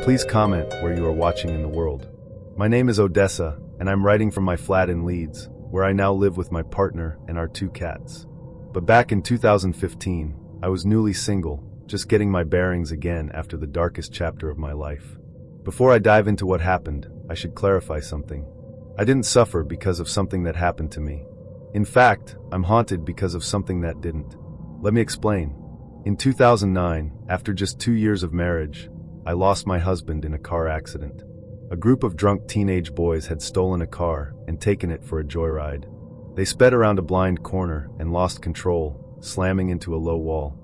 Please comment where you are watching in the world. My name is Odessa, and I'm writing from my flat in Leeds, where I now live with my partner and our 2 cats. But back in 2015, I was newly single, just getting my bearings again after the darkest chapter of my life. Before I dive into what happened, I should clarify something. I didn't suffer because of something that happened to me. In fact, I'm haunted because of something that didn't. Let me explain. In 2009, after just 2 years of marriage, I lost my husband in a car accident. A group of drunk teenage boys had stolen a car and taken it for a joyride. They sped around a blind corner and lost control, slamming into a low wall.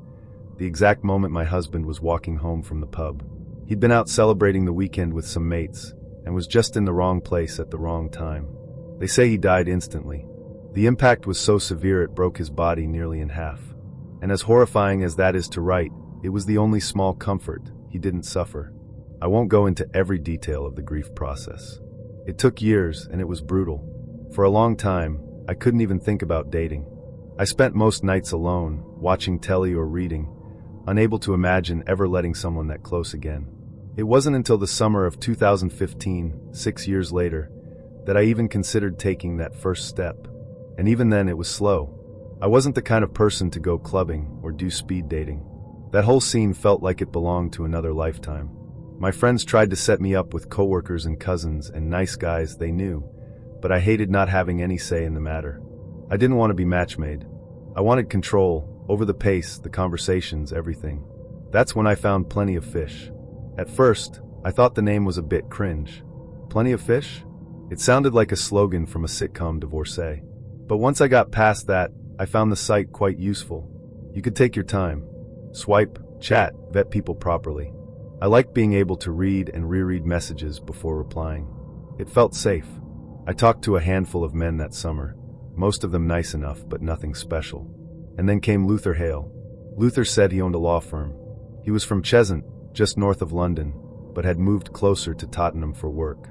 The exact moment my husband was walking home from the pub. He'd been out celebrating the weekend with some mates and was just in the wrong place at the wrong time. They say he died instantly. The impact was so severe it broke his body nearly in half. And as horrifying as that is to write, it was the only small comfort: he didn't suffer. I won't go into every detail of the grief process. It took years and it was brutal. For a long time, I couldn't even think about dating. I spent most nights alone, watching telly or reading, unable to imagine ever letting someone that close again. It wasn't until the summer of 2015, 6 years later, that I even considered taking that first step. And even then it was slow. I wasn't the kind of person to go clubbing or do speed dating. That whole scene felt like it belonged to another lifetime. My friends tried to set me up with coworkers and cousins and nice guys they knew, but I hated not having any say in the matter. I didn't want to be match-made. I wanted control, over the pace, the conversations, everything. That's when I found Plenty of Fish. At first, I thought the name was a bit cringe. Plenty of Fish? It sounded like a slogan from a sitcom divorcee. But once I got past that, I found the site quite useful. You could take your time. Swipe, chat, vet people properly. I liked being able to read and reread messages before replying. It felt safe. I talked to a handful of men that summer, most of them nice enough, but nothing special. And then came Luther Hale. Luther said he owned a law firm. He was from Cheshunt, just north of London, but had moved closer to Tottenham for work.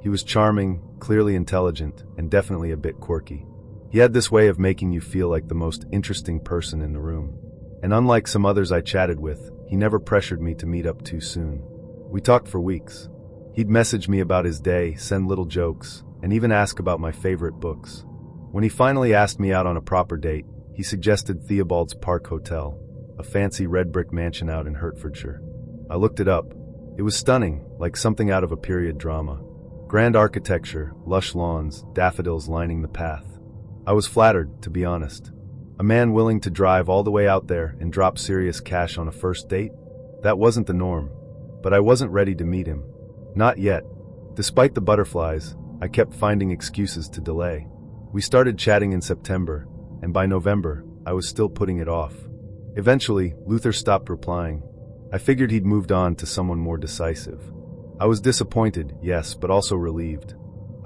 He was charming, clearly intelligent, and definitely a bit quirky. He had this way of making you feel like the most interesting person in the room. And unlike some others I chatted with, he never pressured me to meet up too soon. We talked for weeks. He'd message me about his day, send little jokes, and even ask about my favorite books. When he finally asked me out on a proper date, he suggested Theobald's Park Hotel, a fancy red brick mansion out in Hertfordshire. I looked it up. It was stunning, like something out of a period drama. Grand architecture, lush lawns, daffodils lining the path. I was flattered, to be honest. A man willing to drive all the way out there and drop serious cash on a first date? That wasn't the norm. But I wasn't ready to meet him. Not yet. Despite the butterflies, I kept finding excuses to delay. We started chatting in September, and by November, I was still putting it off. Eventually, Luther stopped replying. I figured he'd moved on to someone more decisive. I was disappointed, yes, but also relieved.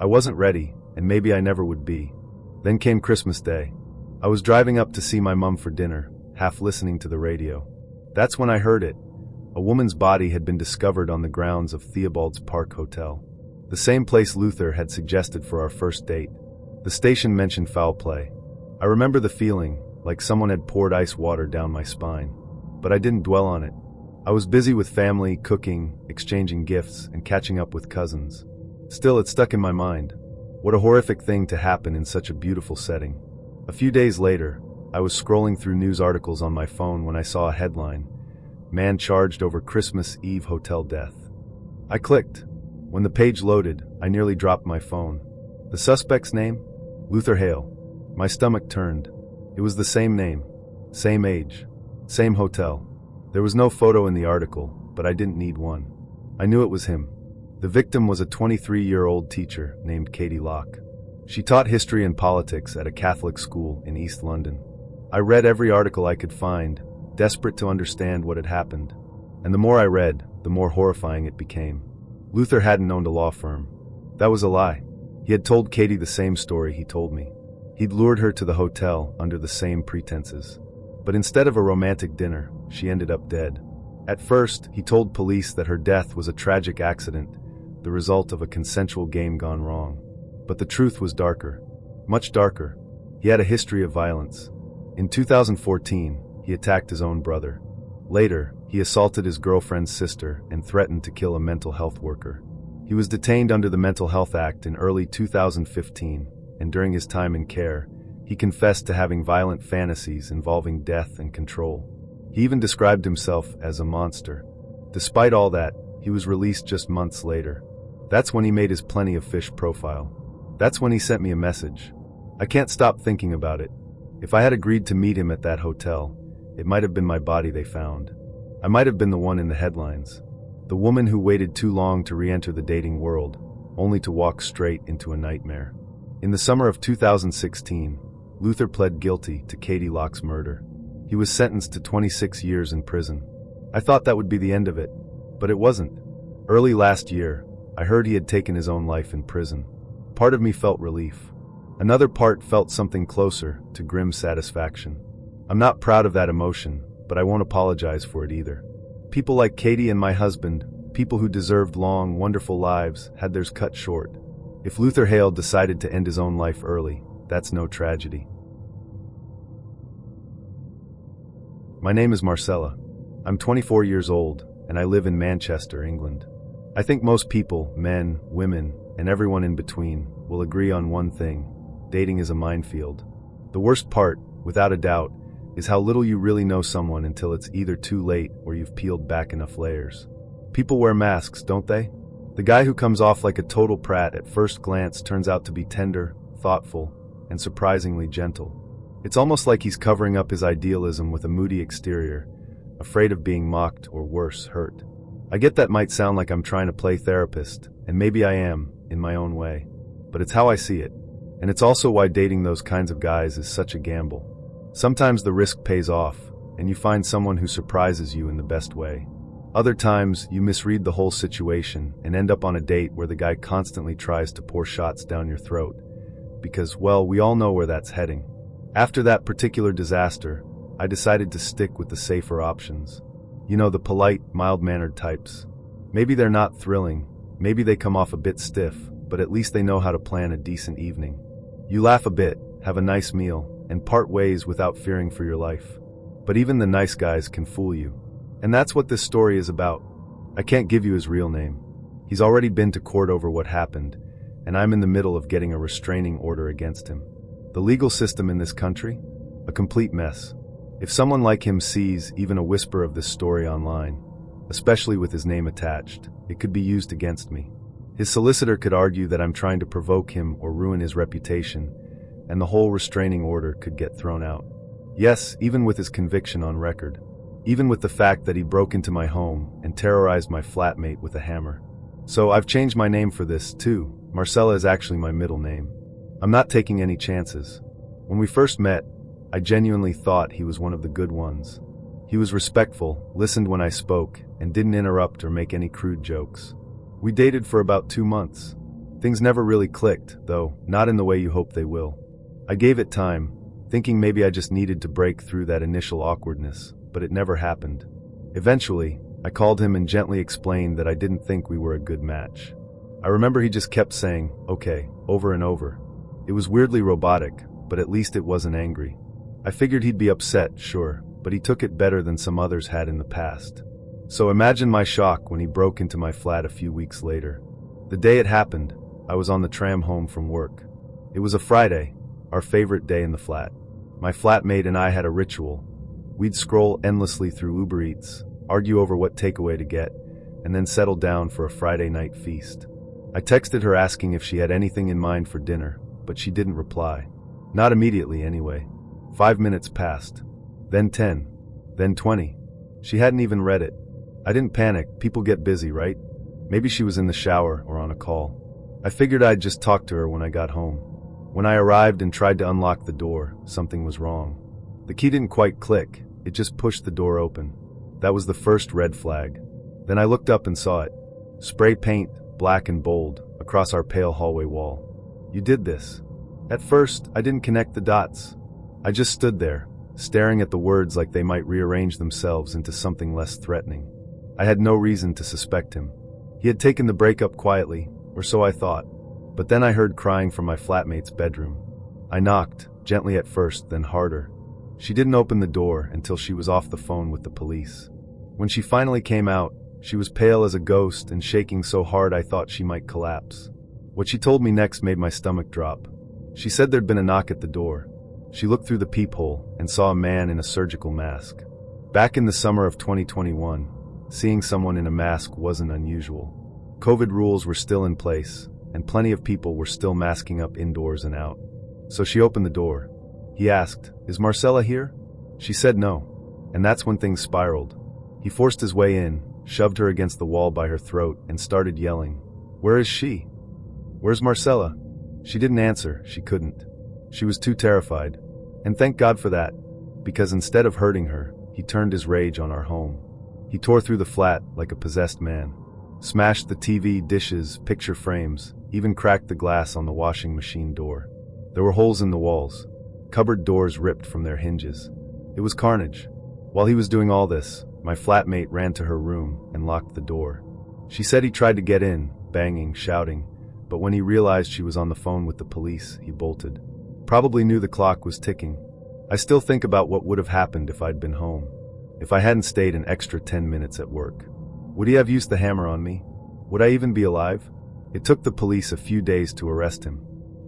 I wasn't ready, and maybe I never would be. Then came Christmas Day. I was driving up to see my mum for dinner, half listening to the radio. That's when I heard it. A woman's body had been discovered on the grounds of Theobald's Park Hotel, the same place Luther had suggested for our first date. The station mentioned foul play. I remember the feeling, like someone had poured ice water down my spine. But I didn't dwell on it. I was busy with family, cooking, exchanging gifts, and catching up with cousins. Still, it stuck in my mind. What a horrific thing to happen in such a beautiful setting. A few days later, I was scrolling through news articles on my phone when I saw a headline: "Man charged over Christmas Eve hotel death." I clicked. When the page loaded, I nearly dropped my phone. The suspect's name? Luther Hale. My stomach turned. It was the same name, same age, same hotel. There was no photo in the article, but I didn't need one. I knew it was him. The victim was a 23-year-old teacher named Katie Locke. She taught history and politics at a Catholic school in East London. I read every article I could find, desperate to understand what had happened. And the more I read, the more horrifying it became. Luther hadn't owned a law firm. That was a lie. He had told Katie the same story he told me. He'd lured her to the hotel under the same pretenses. But instead of a romantic dinner, she ended up dead. At first, he told police that her death was a tragic accident, the result of a consensual game gone wrong. But the truth was darker. Much darker. He had a history of violence. In 2014, he attacked his own brother. Later, He assaulted his girlfriend's sister and threatened to kill a mental health worker. He was detained under the Mental Health Act in early 2015, and during his time in care, he confessed to having violent fantasies involving death and control. He even described himself as a monster. Despite all that, he was released just months later. That's when he made his Plenty of Fish profile. That's when he sent me a message. I can't stop thinking about it. If I had agreed to meet him at that hotel, it might have been my body they found. I might have been the one in the headlines. The woman who waited too long to re-enter the dating world, only to walk straight into a nightmare. In the summer of 2016, Luther pled guilty to Katie Locke's murder. He was sentenced to 26 years in prison. I thought that would be the end of it, but it wasn't. Early last year, I heard he had taken his own life in prison. Part of me felt relief. Another part felt something closer to grim satisfaction. I'm not proud of that emotion, but I won't apologize for it either. People like Katie and my husband, people who deserved long, wonderful lives, had theirs cut short. If Luther Hale decided to end his own life early, that's no tragedy. My name is Marcella. I'm 24 years old, and I live in Manchester, England. I think most people, men, women, and everyone in between, will agree on one thing: dating is a minefield. The worst part, without a doubt, is how little you really know someone until it's either too late or you've peeled back enough layers. People wear masks, don't they? The guy who comes off like a total prat at first glance turns out to be tender, thoughtful, and surprisingly gentle. It's almost like he's covering up his idealism with a moody exterior, afraid of being mocked or worse, hurt. I get that might sound like I'm trying to play therapist, and maybe I am, in my own way. But it's how I see it. And it's also why dating those kinds of guys is such a gamble. Sometimes the risk pays off, and you find someone who surprises you in the best way. Other times, you misread the whole situation and end up on a date where the guy constantly tries to pour shots down your throat. Because, well, we all know where that's heading. After that particular disaster, I decided to stick with the safer options. You know, the polite, mild-mannered types. Maybe they're not thrilling, maybe they come off a bit stiff, but at least they know how to plan a decent evening. You laugh a bit, have a nice meal, and part ways without fearing for your life. But even the nice guys can fool you. And that's what this story is about. I can't give you his real name. He's already been to court over what happened, and I'm in the middle of getting a restraining order against him. The legal system in this country? A complete mess. If someone like him sees even a whisper of this story online, especially with his name attached, it could be used against me. His solicitor could argue that I'm trying to provoke him or ruin his reputation, and the whole restraining order could get thrown out. Yes, even with his conviction on record. Even with the fact that he broke into my home and terrorized my flatmate with a hammer. So I've changed my name for this, too. Marcella is actually my middle name. I'm not taking any chances. When we first met, I genuinely thought he was one of the good ones. He was respectful, listened when I spoke, and didn't interrupt or make any crude jokes. We dated for about 2 months. Things never really clicked, though, not in the way you hope they will. I gave it time, thinking maybe I just needed to break through that initial awkwardness, but it never happened. Eventually, I called him and gently explained that I didn't think we were a good match. I remember he just kept saying, "Okay," over and over. It was weirdly robotic, but at least it wasn't angry. I figured he'd be upset, sure, but he took it better than some others had in the past. So imagine my shock when he broke into my flat a few weeks later. The day it happened, I was on the tram home from work. It was a Friday, our favorite day in the flat. My flatmate and I had a ritual. We'd scroll endlessly through Uber Eats, argue over what takeaway to get, and then settle down for a Friday night feast. I texted her asking if she had anything in mind for dinner, but she didn't reply. Not immediately, anyway. 5 minutes passed. Then 10. Then 20. She hadn't even read it. I didn't panic, people get busy, right? Maybe she was in the shower or on a call. I figured I'd just talk to her when I got home. When I arrived and tried to unlock the door, something was wrong. The key didn't quite click, it just pushed the door open. That was the first red flag. Then I looked up and saw it. Spray paint, black and bold, across our pale hallway wall. "You did this." At first, I didn't connect the dots. I just stood there, staring at the words like they might rearrange themselves into something less threatening. I had no reason to suspect him. He had taken the breakup quietly, or so I thought. But then I heard crying from my flatmate's bedroom. I knocked, gently at first, then harder. She didn't open the door until she was off the phone with the police. When she finally came out, she was pale as a ghost and shaking so hard I thought she might collapse. What she told me next made my stomach drop. She said there'd been a knock at the door. She looked through the peephole and saw a man in a surgical mask. Back in the summer of 2021, seeing someone in a mask wasn't unusual. COVID rules were still in place, and plenty of people were still masking up indoors and out. So she opened the door. He asked, "Is Marcella here?" She said no. And that's when things spiraled. He forced his way in, shoved her against the wall by her throat, and started yelling, "Where is she? Where's Marcella?" She didn't answer, she couldn't. She was too terrified. And thank God for that, because instead of hurting her, he turned his rage on our home. He tore through the flat like a possessed man. Smashed the TV, dishes, picture frames, even cracked the glass on the washing machine door. There were holes in the walls. Cupboard doors ripped from their hinges. It was carnage. While he was doing all this, my flatmate ran to her room and locked the door. She said he tried to get in, banging, shouting, but when he realized she was on the phone with the police, he bolted. Probably knew the clock was ticking. I still think about what would have happened if I'd been home. If I hadn't stayed an extra 10 minutes at work. Would he have used the hammer on me? Would I even be alive? It took the police a few days to arrest him.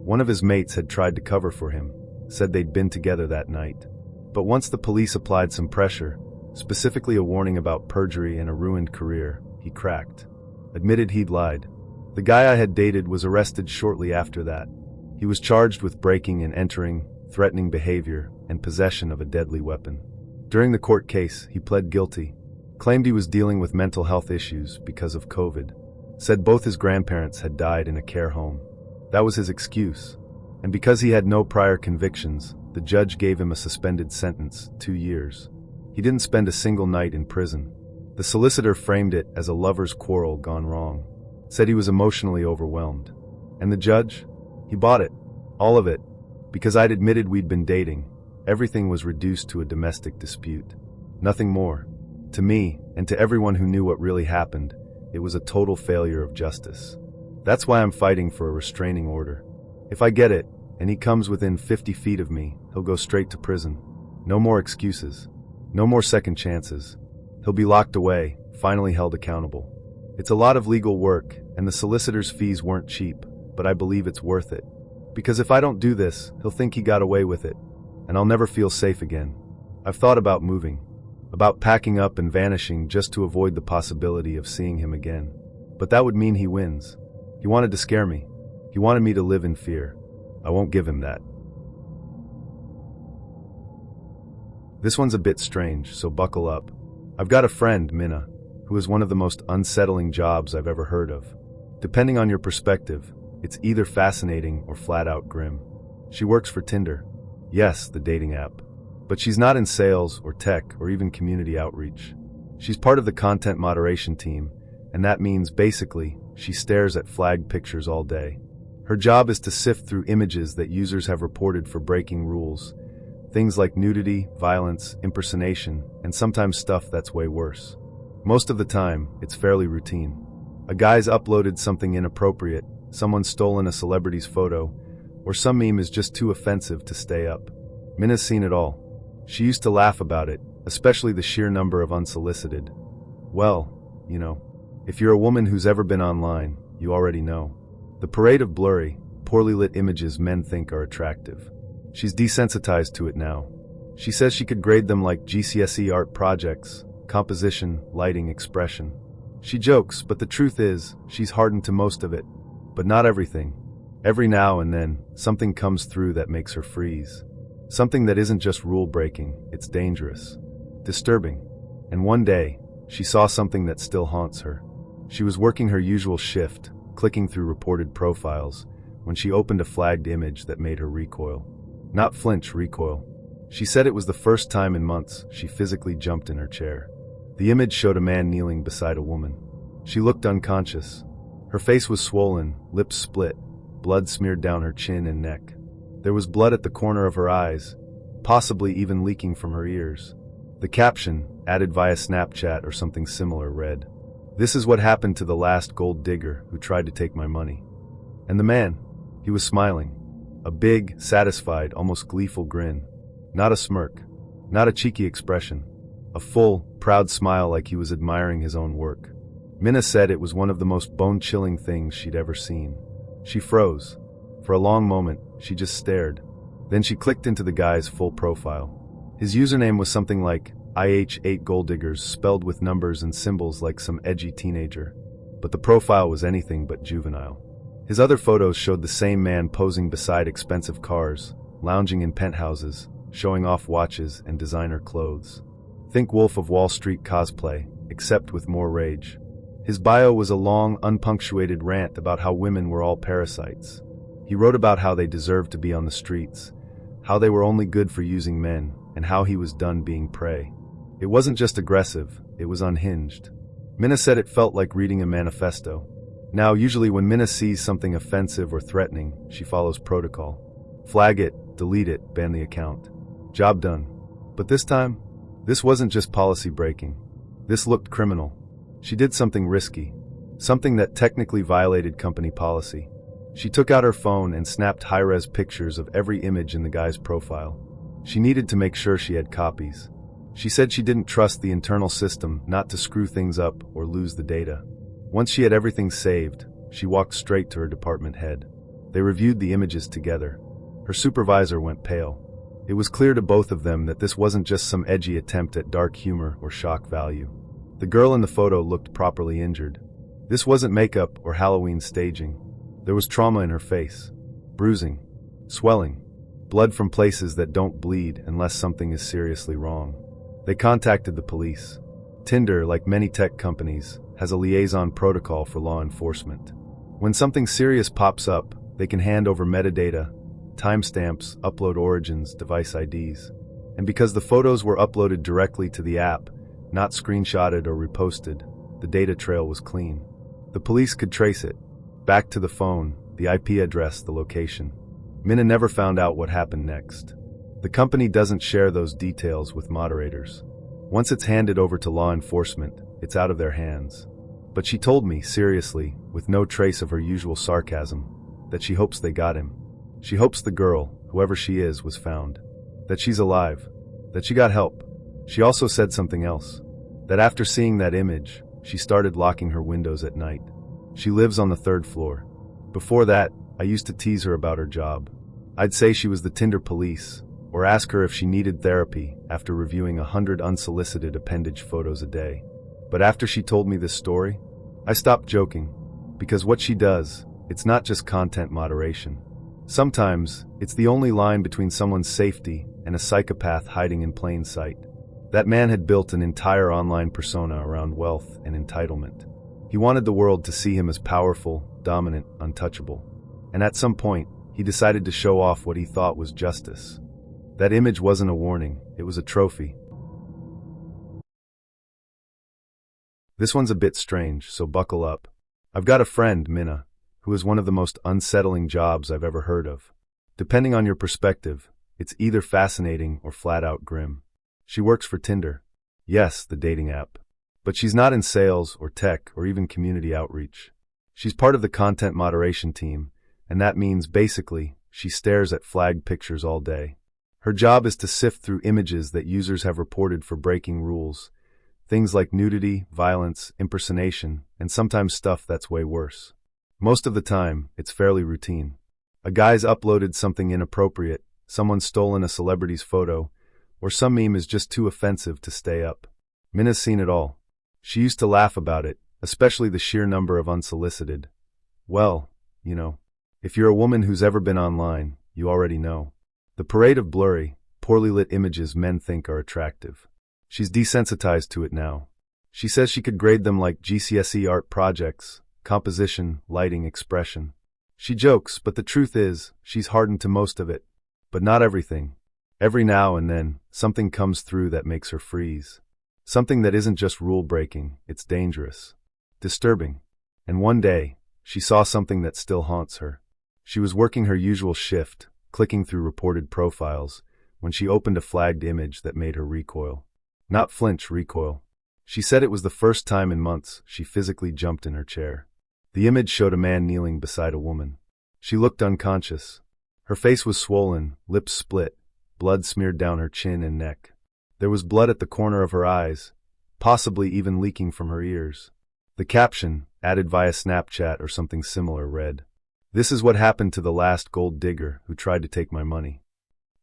One of his mates had tried to cover for him, said they'd been together that night. But once the police applied some pressure, specifically a warning about perjury and a ruined career, he cracked. Admitted he'd lied. The guy I had dated was arrested shortly after that. He was charged with breaking and entering, threatening behavior, and possession of a deadly weapon. During the court case, he pled guilty. Claimed he was dealing with mental health issues because of COVID. Said both his grandparents had died in a care home. That was his excuse. And because he had no prior convictions, the judge gave him a suspended sentence, 2 years. He didn't spend a single night in prison. The solicitor framed it as a lover's quarrel gone wrong. Said he was emotionally overwhelmed. And the judge? He bought it. All of it. Because I'd admitted we'd been dating, everything was reduced to a domestic dispute. Nothing more. To me, and to everyone who knew what really happened, it was a total failure of justice. That's why I'm fighting for a restraining order. If I get it, and he comes within 50 feet of me, he'll go straight to prison. No more excuses. No more second chances. He'll be locked away, finally held accountable. It's a lot of legal work, and the solicitor's fees weren't cheap, but I believe it's worth it. Because if I don't do this, he'll think he got away with it, and I'll never feel safe again. I've thought about moving, about packing up and vanishing just to avoid the possibility of seeing him again. But that would mean he wins. He wanted to scare me. He wanted me to live in fear. I won't give him that. This one's a bit strange, so buckle up. I've got a friend, Minna, who has one of the most unsettling jobs I've ever heard of. Depending on your perspective, it's either fascinating or flat-out grim. She works for Tinder. Yes, the dating app. But she's not in sales or tech or even community outreach. She's part of the content moderation team, and that means basically she stares at flagged pictures all day. Her job is to sift through images that users have reported for breaking rules. Things like nudity, violence, impersonation, and sometimes stuff that's way worse. Most of the time, it's fairly routine. A guy's uploaded something inappropriate, someone's stolen a celebrity's photo, or some meme is just too offensive to stay up. Minna's seen it all. She used to laugh about it, especially the sheer number of unsolicited. Well, you know, if you're a woman who's ever been online, you already know. The parade of blurry, poorly lit images men think are attractive. She's desensitized to it now. She says she could grade them like GCSE art projects, composition, lighting, expression. She jokes, but the truth is, she's hardened to most of it. But not everything. Every now and then, something comes through that makes her freeze. Something that isn't just rule-breaking, it's dangerous. Disturbing. And one day, she saw something that still haunts her. She was working her usual shift, clicking through reported profiles, when she opened a flagged image that made her recoil. Not flinch, recoil. She said it was the first time in months she physically jumped in her chair. The image showed a man kneeling beside a woman. She looked unconscious. Her face was swollen, lips split, blood smeared down her chin and neck. There was blood at the corner of her eyes, possibly even leaking from her ears. The caption, added via Snapchat or something similar, read, "This is what happened to the last gold digger who tried to take my money." And the man, he was smiling. A big, satisfied, almost gleeful grin. Not a smirk. Not a cheeky expression. A a full, proud smile like he was admiring his own work. Minna said it was one of the most bone-chilling things she'd ever seen. She froze. For a long moment, she just stared. Then she clicked into the guy's full profile. His username was something like IH8 Gold Diggers, spelled with numbers and symbols like some edgy teenager. But the profile was anything but juvenile. His other photos showed the same man posing beside expensive cars, lounging in penthouses, showing off watches and designer clothes. Think Wolf of Wall Street cosplay, except with more rage. His bio was a long, unpunctuated rant about how women were all parasites. He wrote about how they deserved to be on the streets, how they were only good for using men, and how he was done being prey. It wasn't just aggressive, it was unhinged. Minna said it felt like reading a manifesto. Now, usually when Minna sees something offensive or threatening, she follows protocol. Flag it, delete it, ban the account. Job done. But this time, this wasn't just policy breaking. This looked criminal. She did something risky. Something that technically violated company policy. She took out her phone and snapped high-res pictures of every image in the guy's profile. She needed to make sure she had copies. She said she didn't trust the internal system not to screw things up or lose the data. Once she had everything saved, she walked straight to her department head. They reviewed the images together. Her supervisor went pale. It was clear to both of them that this wasn't just some edgy attempt at dark humor or shock value. The girl in the photo looked properly injured. This wasn't makeup or Halloween staging. There was trauma in her face. Bruising. Swelling. Blood from places that don't bleed unless something is seriously wrong. They contacted the police. Tinder, like many tech companies, has a liaison protocol for law enforcement. When something serious pops up, they can hand over metadata, timestamps, upload origins, device IDs. And because the photos were uploaded directly to the app, not screenshotted or reposted, the data trail was clean. The police could trace it. Back to the phone, the IP address, the location. Minna never found out what happened next. The company doesn't share those details with moderators. Once it's handed over to law enforcement, it's out of their hands. But she told me, seriously, with no trace of her usual sarcasm, that she hopes they got him. She hopes the girl, whoever she is, was found. That she's alive. That she got help. She also said something else. That after seeing that image, she started locking her windows at night. She lives on the 3rd floor. Before that, I used to tease her about her job. I'd say she was the Tinder police, or ask her if she needed therapy after reviewing 100 unsolicited appendage photos a day. But after she told me this story, I stopped joking. Because what she does, it's not just content moderation. Sometimes, it's the only line between someone's safety and a psychopath hiding in plain sight. That man had built an entire online persona around wealth and entitlement. He wanted the world to see him as powerful, dominant, untouchable. And at some point, he decided to show off what he thought was justice. That image wasn't a warning, it was a trophy. This one's a bit strange, so buckle up. I've got a friend, Minna, who is one of the most unsettling jobs I've ever heard of. Depending on your perspective, it's either fascinating or flat-out grim. She works for Tinder. Yes, the dating app. But she's not in sales or tech or even community outreach. She's part of the content moderation team, and that means basically she stares at flagged pictures all day. Her job is to sift through images that users have reported for breaking rules. Things like nudity, violence, impersonation, and sometimes stuff that's way worse. Most of the time, it's fairly routine. A guy's uploaded something inappropriate, someone's stolen a celebrity's photo, or some meme is just too offensive to stay up. Minna's seen it all. She used to laugh about it, especially the sheer number of unsolicited. Well, you know, if you're a woman who's ever been online, you already know. The parade of blurry, poorly lit images men think are attractive. She's desensitized to it now. She says she could grade them like GCSE art projects, composition, lighting, expression. She jokes, but the truth is, she's hardened to most of it. But not everything. Every now and then, something comes through that makes her freeze. Something that isn't just rule-breaking, it's dangerous. Disturbing. And one day, she saw something that still haunts her. She was working her usual shift, clicking through reported profiles, when she opened a flagged image that made her recoil. Not flinch, recoil. She said it was the first time in months she physically jumped in her chair. The image showed a man kneeling beside a woman. She looked unconscious. Her face was swollen, lips split, blood smeared down her chin and neck. There was blood at the corner of her eyes, possibly even leaking from her ears. The caption, added via Snapchat or something similar, read, "This is what happened to the last gold digger who tried to take my money."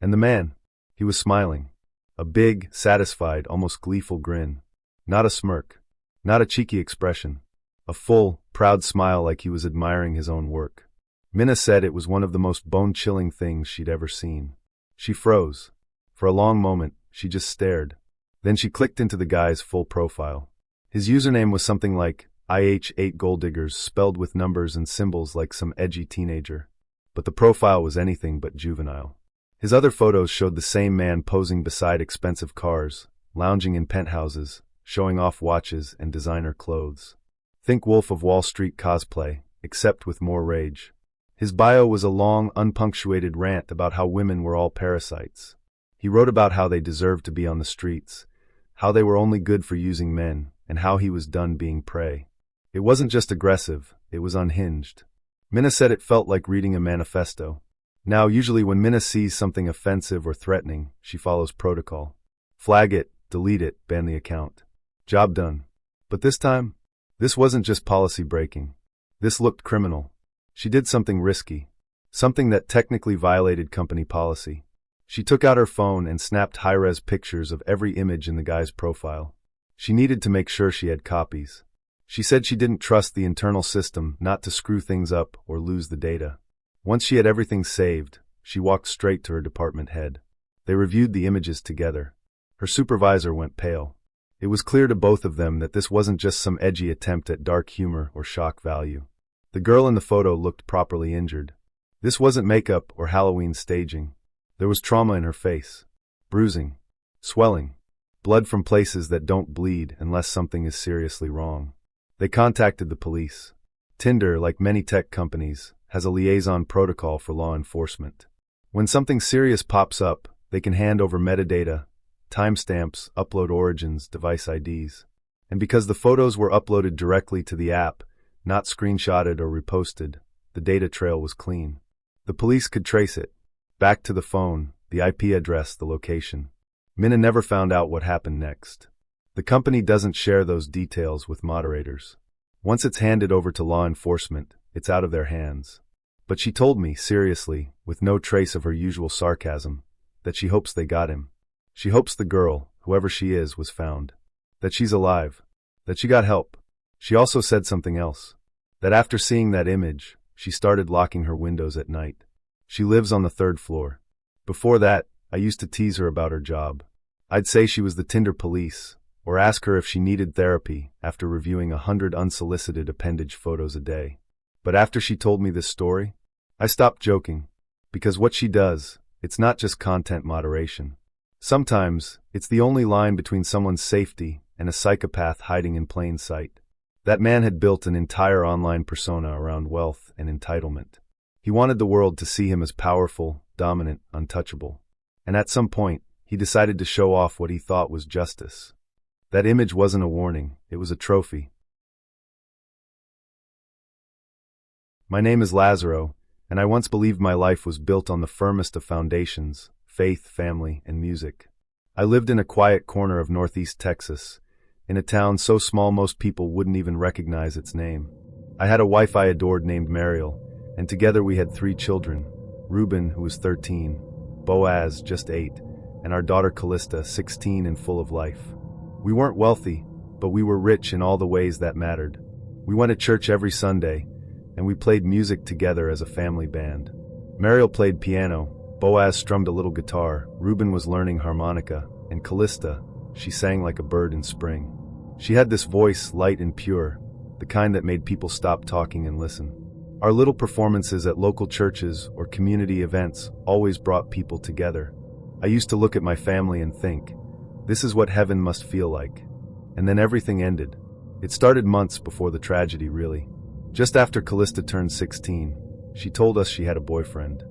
And the man, he was smiling. A big, satisfied, almost gleeful grin. Not a smirk. Not a cheeky expression. A full, proud smile like he was admiring his own work. Minna said it was one of the most bone-chilling things she'd ever seen. She froze. For a long moment, she just stared. Then she clicked into the guy's full profile. His username was something like IH8 Gold Diggers, spelled with numbers and symbols like some edgy teenager. But the profile was anything but juvenile. His other photos showed the same man posing beside expensive cars, lounging in penthouses, showing off watches and designer clothes. Think Wolf of Wall Street cosplay, except with more rage. His bio was a long, unpunctuated rant about how women were all parasites. He wrote about how they deserved to be on the streets, how they were only good for using men, and how he was done being prey. It wasn't just aggressive, it was unhinged. Minna said it felt like reading a manifesto. Now, usually when Minna sees something offensive or threatening, she follows protocol. Flag it, delete it, ban the account. Job done. But this time, this wasn't just policy breaking. This looked criminal. She did something risky. Something that technically violated company policy. She took out her phone and snapped high-res pictures of every image in the guy's profile. She needed to make sure she had copies. She said she didn't trust the internal system not to screw things up or lose the data. Once she had everything saved, she walked straight to her department head. They reviewed the images together. Her supervisor went pale. It was clear to both of them that this wasn't just some edgy attempt at dark humor or shock value. The girl in the photo looked properly injured. This wasn't makeup or Halloween staging. There was trauma in her face. Bruising. Swelling. Blood from places that don't bleed unless something is seriously wrong. They contacted the police. Tinder, like many tech companies, has a liaison protocol for law enforcement. When something serious pops up, they can hand over metadata, timestamps, upload origins, device IDs. And because the photos were uploaded directly to the app, not screenshotted or reposted, the data trail was clean. The police could trace it. Back to the phone, the IP address, the location. Minna never found out what happened next. The company doesn't share those details with moderators. Once it's handed over to law enforcement, it's out of their hands. But she told me, seriously, with no trace of her usual sarcasm, that she hopes they got him. She hopes the girl, whoever she is, was found. That she's alive. That she got help. She also said something else. That after seeing that image, she started locking her windows at night. She lives on the 3rd floor. Before that, I used to tease her about her job. I'd say she was the Tinder police, or ask her if she needed therapy after reviewing 100 unsolicited appendage photos a day. But after she told me this story, I stopped joking. Because what she does, it's not just content moderation. Sometimes, it's the only line between someone's safety and a psychopath hiding in plain sight. That man had built an entire online persona around wealth and entitlement. He wanted the world to see him as powerful, dominant, untouchable. And at some point, he decided to show off what he thought was justice. That image wasn't a warning, it was a trophy. My name is Lazaro, and I once believed my life was built on the firmest of foundations: faith, family, and music. I lived in a quiet corner of Northeast Texas, in a town so small most people wouldn't even recognize its name. I had a wife I adored named Mariel, and together we had 3 children: Reuben, who was 13, Boaz, just 8, and our daughter Callista, 16 and full of life. We weren't wealthy, but we were rich in all the ways that mattered. We went to church every Sunday, and we played music together as a family band. Mariel played piano, Boaz strummed a little guitar, Reuben was learning harmonica, and Callista, she sang like a bird in spring. She had this voice, light and pure, the kind that made people stop talking and listen. Our little performances at local churches or community events always brought people together. I used to look at my family and think, this is what heaven must feel like. And then everything ended. It started months before the tragedy, really. Just after Callista turned 16, she told us she had a boyfriend.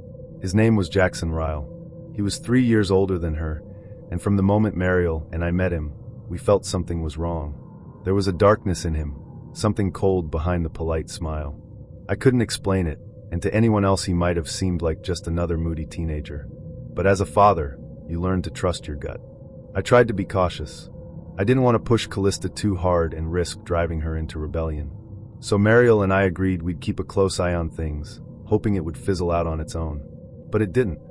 His name was Jackson Ryle. He was 3 years older than her, and from the moment Mariel and I met him, we felt something was wrong. There was a darkness in him, something cold behind the polite smile. I couldn't explain it, and to anyone else he might have seemed like just another moody teenager. But as a father, you learn to trust your gut. I tried to be cautious. I didn't want to push Callista too hard and risk driving her into rebellion. So Mariel and I agreed we'd keep a close eye on things, hoping it would fizzle out on its own. But it didn't.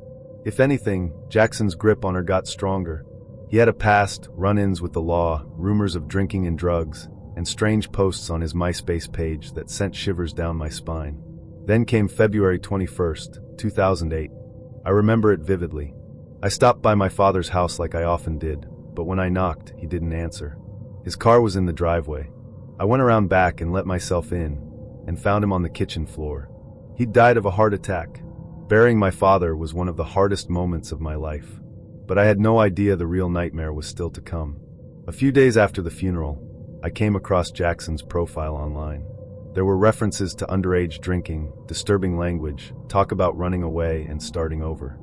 If anything, Jackson's grip on her got stronger. He had a past, run-ins with the law, rumors of drinking and drugs, and strange posts on his MySpace page that sent shivers down my spine. Then came February 21st, 2008. I remember it vividly. I stopped by my father's house like I often did, but when I knocked, he didn't answer. His car was in the driveway. I went around back and let myself in, and found him on the kitchen floor. He'd died of a heart attack. Burying my father was one of the hardest moments of my life. But I had no idea the real nightmare was still to come. A few days after the funeral, I came across Jackson's profile online. There were references to underage drinking, disturbing language, talk about running away and starting over.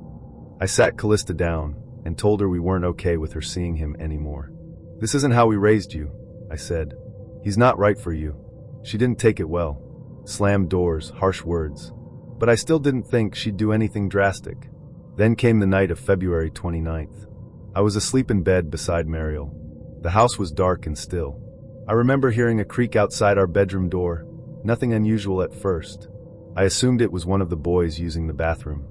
I sat Callista down and told her we weren't okay with her seeing him anymore. "This isn't how we raised you," I said. "He's not right for you." She didn't take it well. Slammed doors, harsh words. But I still didn't think she'd do anything drastic. Then came the night of February 29th. I was asleep in bed beside Mariel. The house was dark and still. I remember hearing a creak outside our bedroom door, nothing unusual at first. I assumed it was one of the boys using the bathroom.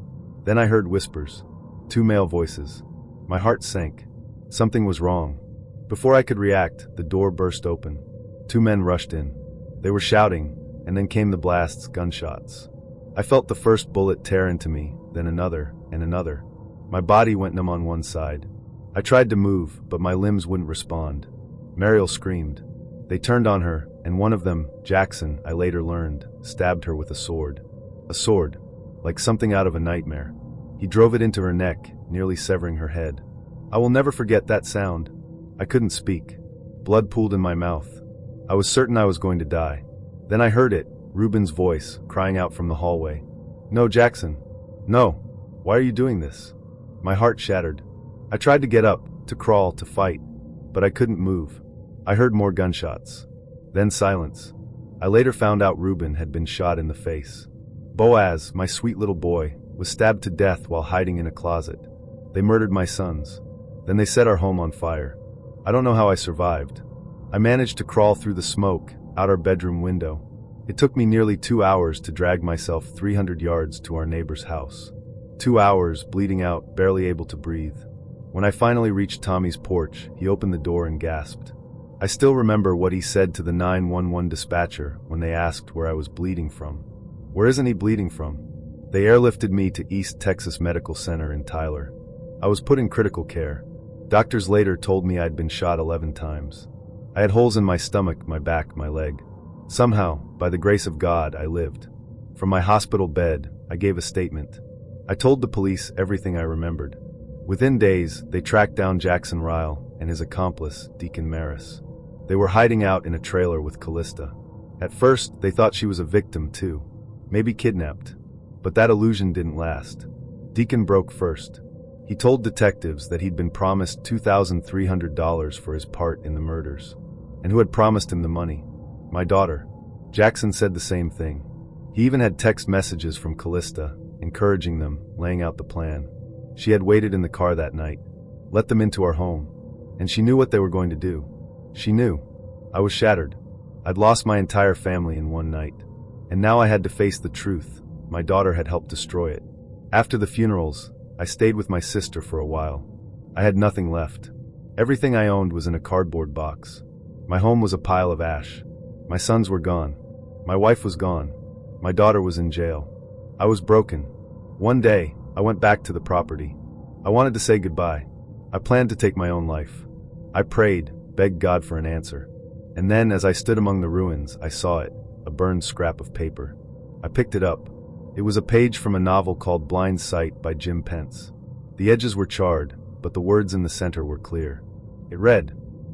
Then I heard whispers, 2 male voices. My heart sank. Something was wrong. Before I could react, the door burst open. 2 men rushed in. They were shouting, and then came the blasts, gunshots. I felt the first bullet tear into me, then another, and another. My body went numb on one side. I tried to move, but my limbs wouldn't respond. Mariel screamed. They turned on her, and one of them, Jackson, I later learned, stabbed her with a sword. A sword, like something out of a nightmare. He drove it into her neck, nearly severing her head. I will never forget that sound. I couldn't speak. Blood pooled in my mouth. I was certain I was going to die. Then I heard it, Ruben's voice, crying out from the hallway. "No, Jackson. No. Why are you doing this?" My heart shattered. I tried to get up, to crawl, to fight, but I couldn't move. I heard more gunshots. Then silence. I later found out Ruben had been shot in the face. Boaz, my sweet little boy, was stabbed to death while hiding in a closet. They murdered my sons. Then they set our home on fire. I don't know how I survived. I managed to crawl through the smoke, out our bedroom window. It took me nearly 2 hours to drag myself 300 yards to our neighbor's house. 2 hours, bleeding out, barely able to breathe. When I finally reached Tommy's porch, he opened the door and gasped. I still remember what he said to the 911 dispatcher when they asked where I was bleeding from. "Where isn't he bleeding from?" They airlifted me to East Texas Medical Center in Tyler. I was put in critical care. Doctors later told me I'd been shot 11 times. I had holes in my stomach, my back, my leg. Somehow, by the grace of God, I lived. From my hospital bed, I gave a statement. I told the police everything I remembered. Within days, they tracked down Jackson Ryle and his accomplice, Deacon Maris. They were hiding out in a trailer with Callista. At first, they thought she was a victim too, maybe kidnapped. But that illusion didn't last. Deacon broke first. He told detectives that he'd been promised $2,300 for his part in the murders. And who had promised him the money? My daughter. Jackson said the same thing. He even had text messages from Callista, encouraging them, laying out the plan. She had waited in the car that night, let them into our home, and she knew what they were going to do. She knew. I was shattered. I'd lost my entire family in one night. And now I had to face the truth. My daughter had helped destroy it. After the funerals, I stayed with my sister for a while. I had nothing left. Everything I owned was in a cardboard box. My home was a pile of ash. My sons were gone. My wife was gone. My daughter was in jail. I was broken. One day, I went back to the property. I wanted to say goodbye. I planned to take my own life. I prayed, begged God for an answer. And then, as I stood among the ruins, I saw it, a burned scrap of paper. I picked it up. It was a page from a novel called Blind Sight by Jim Pence. The edges were charred, but the words in the center were clear. It read,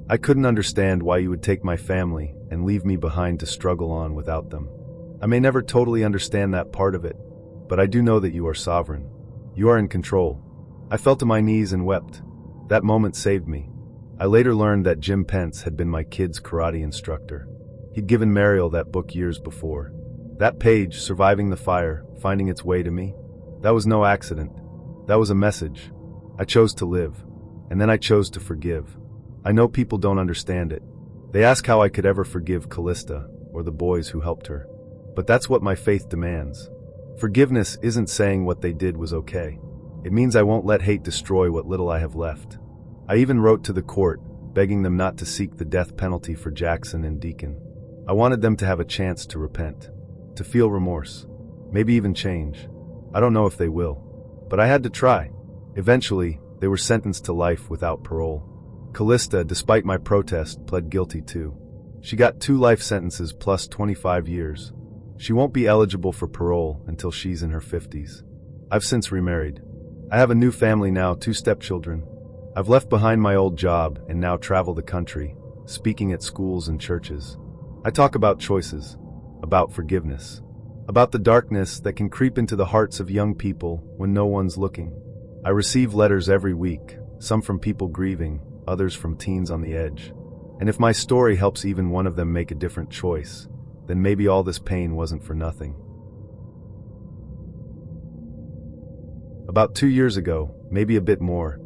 "I couldn't understand why you would take my family and leave me behind to struggle on without them. I may never totally understand that part of it, but I do know that you are sovereign. You are in control." I fell to my knees and wept. That moment saved me. I later learned that Jim Pence had been my kid's karate instructor. He'd given Mariel that book years before. That page, surviving the fire, finding its way to me, that was no accident. That was a message. I chose to live. and then I chose to forgive. I know people don't understand it. They ask how I could ever forgive Callista, or the boys who helped her. But that's what my faith demands. Forgiveness isn't saying what they did was okay. It means I won't let hate destroy what little I have left. I even wrote to the court, begging them not to seek the death penalty for Jackson and Deacon. I wanted them to have a chance to repent, to feel remorse, maybe even change. I don't know if they will, but I had to try. Eventually, they were sentenced to life without parole. Callista, despite my protest, pled guilty too. She got 2 life sentences plus 25 years. She won't be eligible for parole until she's in her 50s. I've since remarried. I have a new family now, 2 stepchildren. I've left behind my old job and now travel the country, speaking at schools and churches. I talk about choices, about forgiveness, about the darkness that can creep into the hearts of young people when no one's looking. I receive letters every week, some from people grieving, others from teens on the edge. And if my story helps even one of them make a different choice, then maybe all this pain wasn't for nothing. About 2 years ago, maybe a bit more,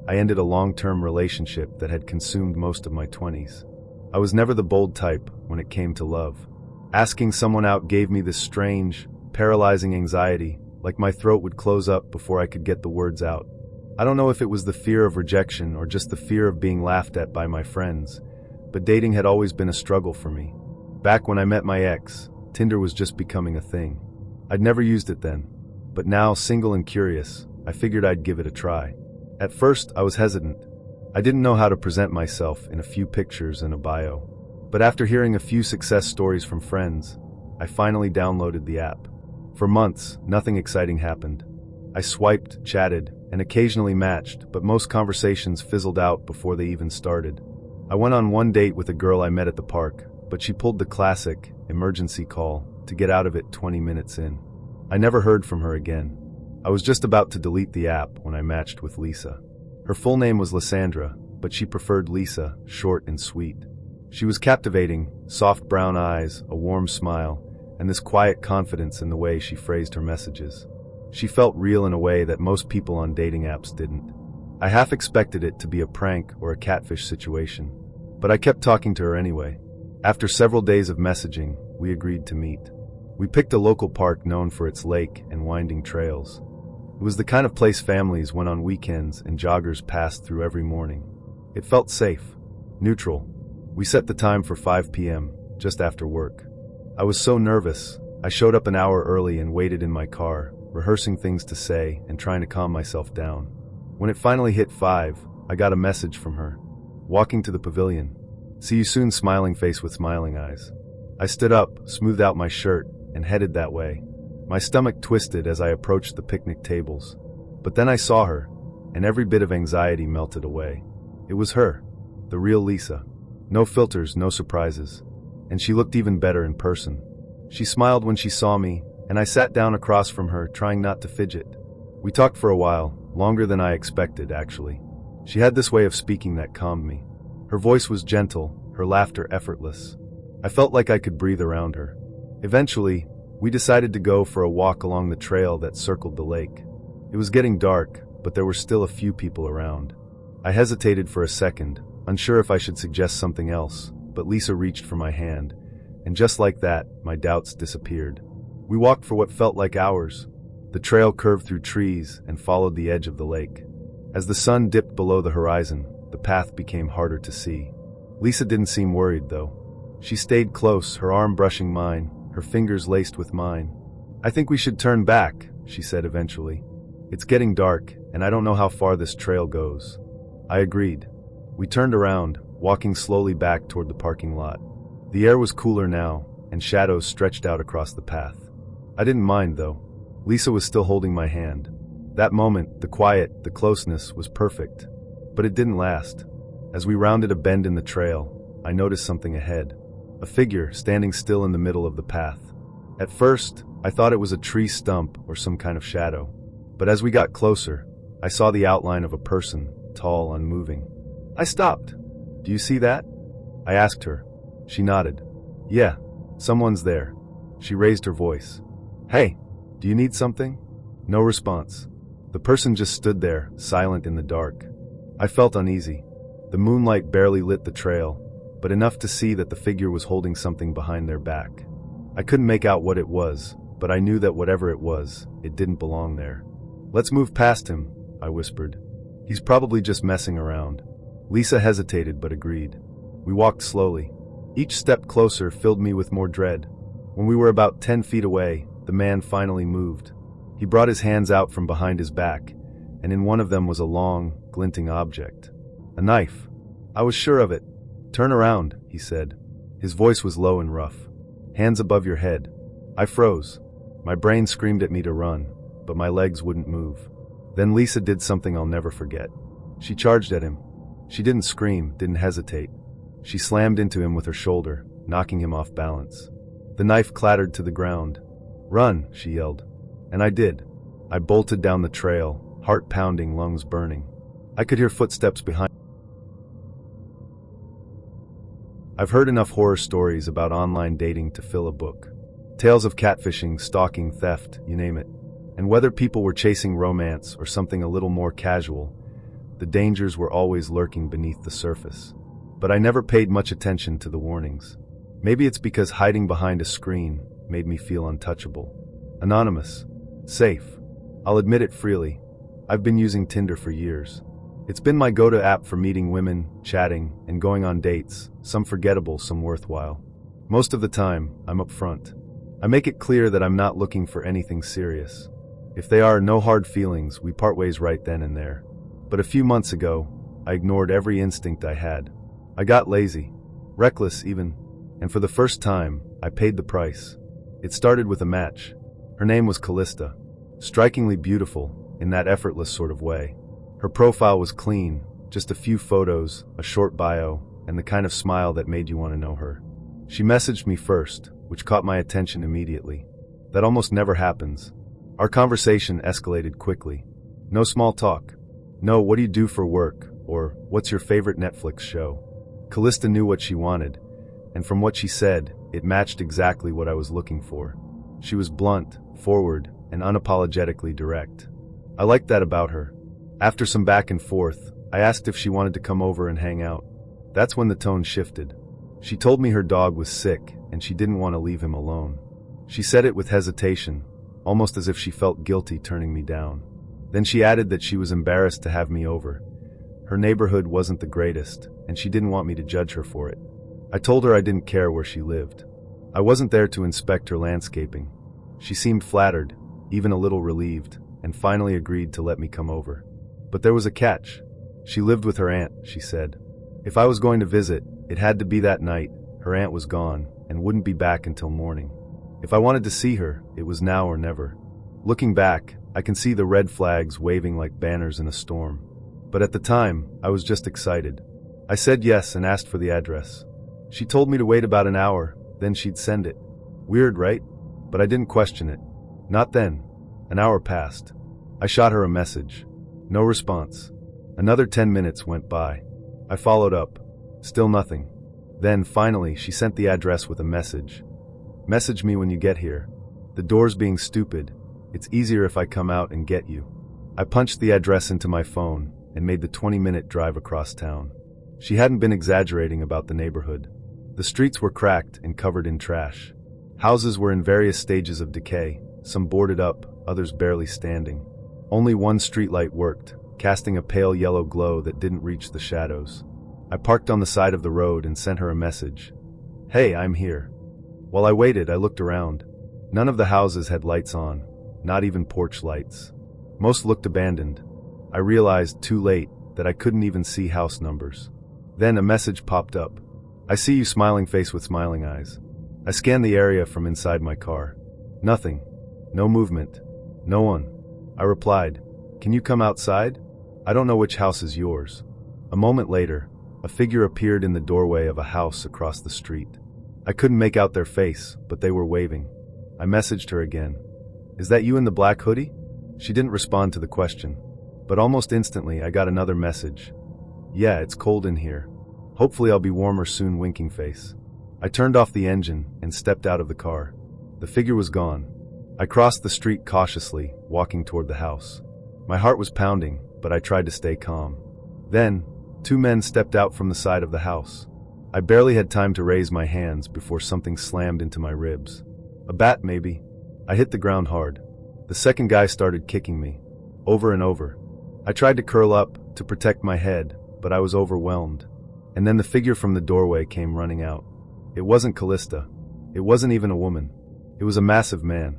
I ended a long-term relationship that had consumed most of my 20s. I was never the bold type when it came to love. Asking someone out gave me this strange, paralyzing anxiety, like my throat would close up before I could get the words out. I don't know if it was the fear of rejection or just the fear of being laughed at by my friends, but dating had always been a struggle for me. Back when I met my ex, Tinder was just becoming a thing. I'd never used it then, but now, single and curious, I figured I'd give it a try. At first, I was hesitant. I didn't know how to present myself in a few pictures and a bio. But after hearing a few success stories from friends, I finally downloaded the app. For months, nothing exciting happened. I swiped, chatted, and occasionally matched, but most conversations fizzled out before they even started. I went on one date with a girl I met at the park, but she pulled the classic emergency call to get out of it 20 minutes in. I never heard from her again. I was just about to delete the app when I matched with Lisa. Her full name was Lysandra, but she preferred Lisa, short and sweet. She was captivating, soft brown eyes, a warm smile, and this quiet confidence in the way she phrased her messages. She felt real in a way that most people on dating apps didn't. I half expected it to be a prank or a catfish situation, but I kept talking to her anyway. After several days of messaging, we agreed to meet. We picked a local park known for its lake and winding trails. It was the kind of place families went on weekends and joggers passed through every morning. It felt safe, neutral. We set the time for 5 p.m., just after work. I was so nervous, I showed up an hour early and waited in my car, rehearsing things to say and trying to calm myself down. When it finally hit 5, I got a message from her. Walking to the pavilion. See you soon, smiling face with smiling eyes. I stood up, smoothed out my shirt, and headed that way. My stomach twisted as I approached the picnic tables. But then I saw her, and every bit of anxiety melted away. It was her, the real Lisa. No filters, no surprises. And she looked even better in person. She smiled when she saw me, and I sat down across from her, trying not to fidget. We talked for a while, longer than I expected, actually. She had this way of speaking that calmed me. Her voice was gentle, her laughter effortless. I felt like I could breathe around her. Eventually, we decided to go for a walk along the trail that circled the lake. It was getting dark, but there were still a few people around. I hesitated for a second, unsure if I should suggest something else, but Lisa reached for my hand, and just like that, my doubts disappeared. We walked for what felt like hours. The trail curved through trees and followed the edge of the lake. As the sun dipped below the horizon, the path became harder to see. Lisa didn't seem worried, though. She stayed close, her arm brushing mine, her fingers laced with mine. I think we should turn back, she said eventually. It's getting dark, and I don't know how far this trail goes. I agreed. We turned around, walking slowly back toward the parking lot. The air was cooler now, and shadows stretched out across the path. I didn't mind, though. Lisa was still holding my hand. That moment, the quiet, the closeness, was perfect. But it didn't last. As we rounded a bend in the trail, I noticed something ahead. A figure standing still in the middle of the path. At first, I thought it was a tree stump or some kind of shadow. But as we got closer, I saw the outline of a person, tall, unmoving. I stopped. Do you see that? I asked her. She nodded. Yeah, someone's there. She raised her voice. Hey, do you need something? No response. The person just stood there, silent in the dark. I felt uneasy. The moonlight barely lit the trail, but enough to see that the figure was holding something behind their back. I couldn't make out what it was, but I knew that whatever it was, it didn't belong there. "Let's move past him," I whispered. "He's probably just messing around." Lisa hesitated but agreed. We walked slowly. Each step closer filled me with more dread. When we were about 10 feet away, the man finally moved. He brought his hands out from behind his back, and in one of them was a long, glinting object. A knife. I was sure of it. "Turn around," he said. His voice was low and rough. "Hands above your head." I froze. My brain screamed at me to run, but my legs wouldn't move. Then Lisa did something I'll never forget. She charged at him. She didn't scream, didn't hesitate. She slammed into him with her shoulder, knocking him off balance. The knife clattered to the ground. "Run," she yelled. And I did. I bolted down the trail, heart pounding, lungs burning. I could hear footsteps behind. I've heard enough horror stories about online dating to fill a book. Tales of catfishing, stalking, theft, you name it. And whether people were chasing romance or something a little more casual, the dangers were always lurking beneath the surface. But I never paid much attention to the warnings. Maybe it's because hiding behind a screen made me feel untouchable. Anonymous. Safe. I'll admit it freely. I've been using Tinder for years. It's been my go-to app for meeting women, chatting, and going on dates, some forgettable, some worthwhile. Most of the time, I'm upfront. I make it clear that I'm not looking for anything serious. If they are, no hard feelings, we part ways right then and there. But a few months ago, I ignored every instinct I had. I got lazy, reckless even, and for the first time, I paid the price. It started with a match. Her name was Callista, strikingly beautiful, in that effortless sort of way. Her profile was clean, just a few photos, a short bio, and the kind of smile that made you want to know her. She messaged me first, which caught my attention immediately. That almost never happens. Our conversation escalated quickly. No small talk. No, "what do you do for work?" or "what's your favorite Netflix show?" Callista knew what she wanted, and from what she said, it matched exactly what I was looking for. She was blunt, forward, and unapologetically direct. I liked that about her. After some back and forth, I asked if she wanted to come over and hang out. That's when the tone shifted. She told me her dog was sick, and she didn't want to leave him alone. She said it with hesitation, almost as if she felt guilty turning me down. Then she added that she was embarrassed to have me over. Her neighborhood wasn't the greatest, and she didn't want me to judge her for it. I told her I didn't care where she lived. I wasn't there to inspect her landscaping. She seemed flattered, even a little relieved, and finally agreed to let me come over. But there was a catch. She lived with her aunt, she said. If I was going to visit, it had to be that night. Her aunt was gone, and wouldn't be back until morning. If I wanted to see her, it was now or never. Looking back, I can see the red flags waving like banners in a storm. But at the time, I was just excited. I said yes and asked for the address. She told me to wait about an hour, then she'd send it. Weird, right? But I didn't question it. Not then. An hour passed. I shot her a message. No response. Another 10 minutes went by. I followed up. Still nothing. Then, finally, she sent the address with a message. "Message me when you get here. The door's being stupid. It's easier if I come out and get you." I punched the address into my phone and made the 20-minute drive across town. She hadn't been exaggerating about the neighborhood. The streets were cracked and covered in trash. Houses were in various stages of decay, some boarded up, others barely standing. Only one streetlight worked, casting a pale yellow glow that didn't reach the shadows. I parked on the side of the road and sent her a message. "Hey, I'm here." While I waited, I looked around. None of the houses had lights on, not even porch lights. Most looked abandoned. I realized, too late, that I couldn't even see house numbers. Then a message popped up. "I see you, smiling face with smiling eyes." I scanned the area from inside my car. Nothing. No movement. No one. I replied, "Can you come outside? I don't know which house is yours." A moment later, a figure appeared in the doorway of a house across the street. I couldn't make out their face, but they were waving. I messaged her again. "Is that you in the black hoodie?" She didn't respond to the question, but almost instantly I got another message. "Yeah, it's cold in here. Hopefully I'll be warmer soon, winking face." I turned off the engine and stepped out of the car. The figure was gone. I crossed the street cautiously, walking toward the house. My heart was pounding, but I tried to stay calm. Then, two men stepped out from the side of the house. I barely had time to raise my hands before something slammed into my ribs. A bat, maybe. I hit the ground hard. The second guy started kicking me, over and over. I tried to curl up, to protect my head, but I was overwhelmed. And then the figure from the doorway came running out. It wasn't Callista. It wasn't even a woman. It was a massive man.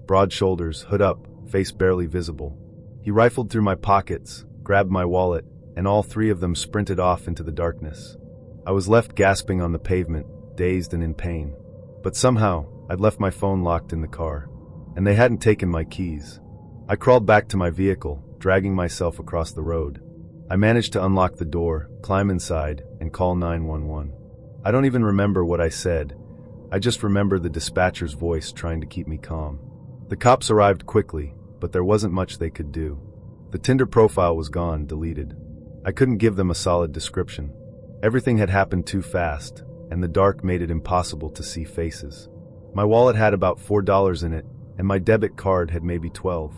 Broad shoulders, hood up, face barely visible. He rifled through my pockets, grabbed my wallet, and all three of them sprinted off into the darkness. I was left gasping on the pavement, dazed and in pain. But somehow, I'd left my phone locked in the car, and they hadn't taken my keys. I crawled back to my vehicle, dragging myself across the road. I managed to unlock the door, climb inside, and call 911. I don't even remember what I said. I just remember the dispatcher's voice trying to keep me calm. The cops arrived quickly, but there wasn't much they could do. The Tinder profile was gone, deleted. I couldn't give them a solid description. Everything had happened too fast, and the dark made it impossible to see faces. My wallet had about $4 in it, and my debit card had maybe 12.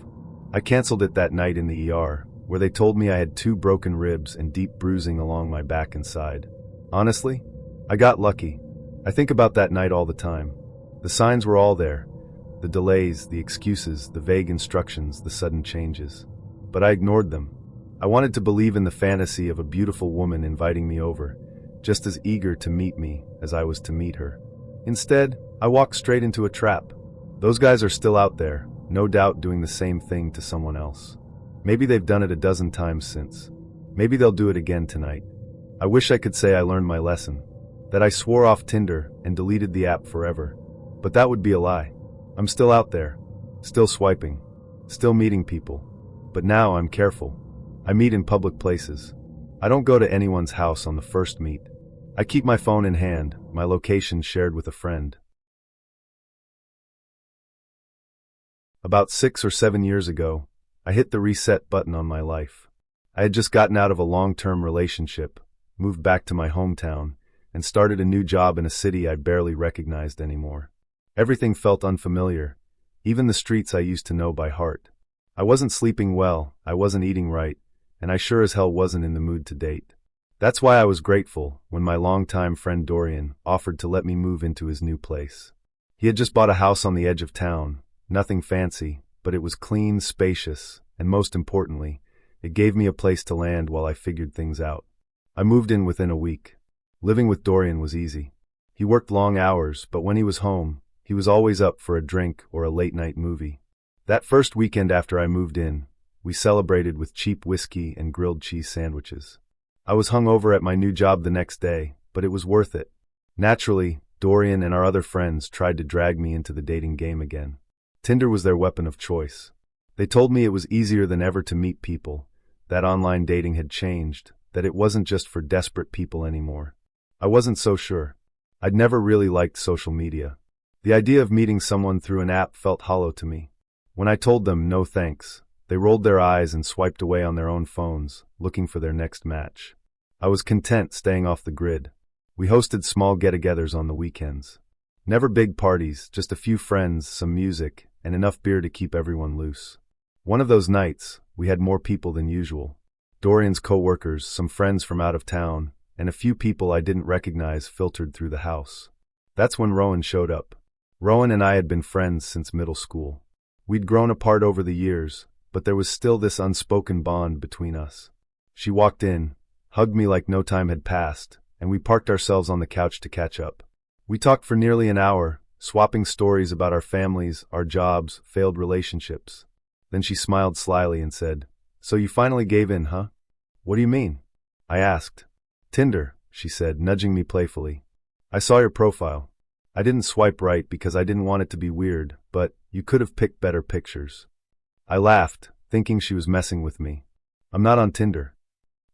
I canceled it that night in the ER, where they told me I had 2 broken ribs and deep bruising along my back and side. Honestly, I got lucky. I think about that night all the time. The signs were all there. The delays, the excuses, the vague instructions, the sudden changes. But I ignored them. I wanted to believe in the fantasy of a beautiful woman inviting me over, just as eager to meet me as I was to meet her. Instead, I walked straight into a trap. Those guys are still out there, no doubt doing the same thing to someone else. Maybe they've done it a dozen times since. Maybe they'll do it again tonight. I wish I could say I learned my lesson, that I swore off Tinder and deleted the app forever. But that would be a lie. I'm still out there, still swiping, still meeting people. But now I'm careful. I meet in public places. I don't go to anyone's house on the first meet. I keep my phone in hand, my location shared with a friend. About 6 or 7 years ago, I hit the reset button on my life. I had just gotten out of a long-term relationship, moved back to my hometown, and started a new job in a city I barely recognized anymore. Everything felt unfamiliar, even the streets I used to know by heart. I wasn't sleeping well, I wasn't eating right, and I sure as hell wasn't in the mood to date. That's why I was grateful when my longtime friend Dorian offered to let me move into his new place. He had just bought a house on the edge of town, nothing fancy, but it was clean, spacious, and most importantly, it gave me a place to land while I figured things out. I moved in within a week. Living with Dorian was easy. He worked long hours, but when he was home, he was always up for a drink or a late-night movie. That first weekend after I moved in, we celebrated with cheap whiskey and grilled cheese sandwiches. I was hungover at my new job the next day, but it was worth it. Naturally, Dorian and our other friends tried to drag me into the dating game again. Tinder was their weapon of choice. They told me it was easier than ever to meet people, that online dating had changed, that it wasn't just for desperate people anymore. I wasn't so sure. I'd never really liked social media. The idea of meeting someone through an app felt hollow to me. When I told them no thanks, they rolled their eyes and swiped away on their own phones, looking for their next match. I was content staying off the grid. We hosted small get-togethers on the weekends. Never big parties, just a few friends, some music, and enough beer to keep everyone loose. One of those nights, we had more people than usual. Dorian's co-workers, some friends from out of town, and a few people I didn't recognize filtered through the house. That's when Rowan showed up. Rowan and I had been friends since middle school. We'd grown apart over the years, but there was still this unspoken bond between us. She walked in, hugged me like no time had passed, and we parked ourselves on the couch to catch up. We talked for nearly an hour, swapping stories about our families, our jobs, failed relationships. Then she smiled slyly and said, "So you finally gave in, huh?" "What do you mean?" I asked. "Tinder," she said, nudging me playfully. "I saw your profile. I didn't swipe right because I didn't want it to be weird, but you could have picked better pictures." I laughed, thinking she was messing with me. "I'm not on Tinder."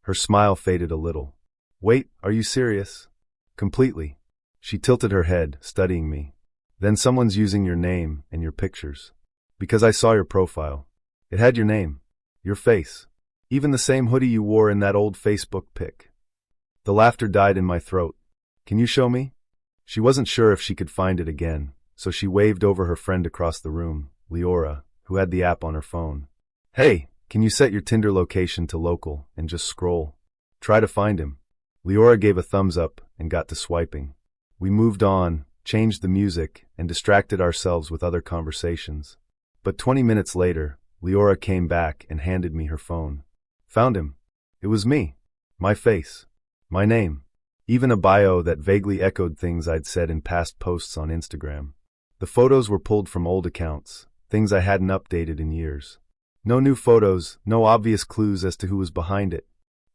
Her smile faded a little. "Wait, are you serious?" "Completely." She tilted her head, studying me. "Then someone's using your name and your pictures. Because I saw your profile. It had your name, your face, even the same hoodie you wore in that old Facebook pic." The laughter died in my throat. "Can you show me?" She wasn't sure if she could find it again, so she waved over her friend across the room, Leora, who had the app on her phone. "Hey, can you set your Tinder location to local and just scroll?" Try to find him. Leora gave a thumbs up and got to swiping. We moved on, changed the music, and distracted ourselves with other conversations. But 20 minutes later, Leora came back and handed me her phone. Found him. It was me. My face. My name. Even a bio that vaguely echoed things I'd said in past posts on Instagram. The photos were pulled from old accounts, things I hadn't updated in years. No new photos, no obvious clues as to who was behind it.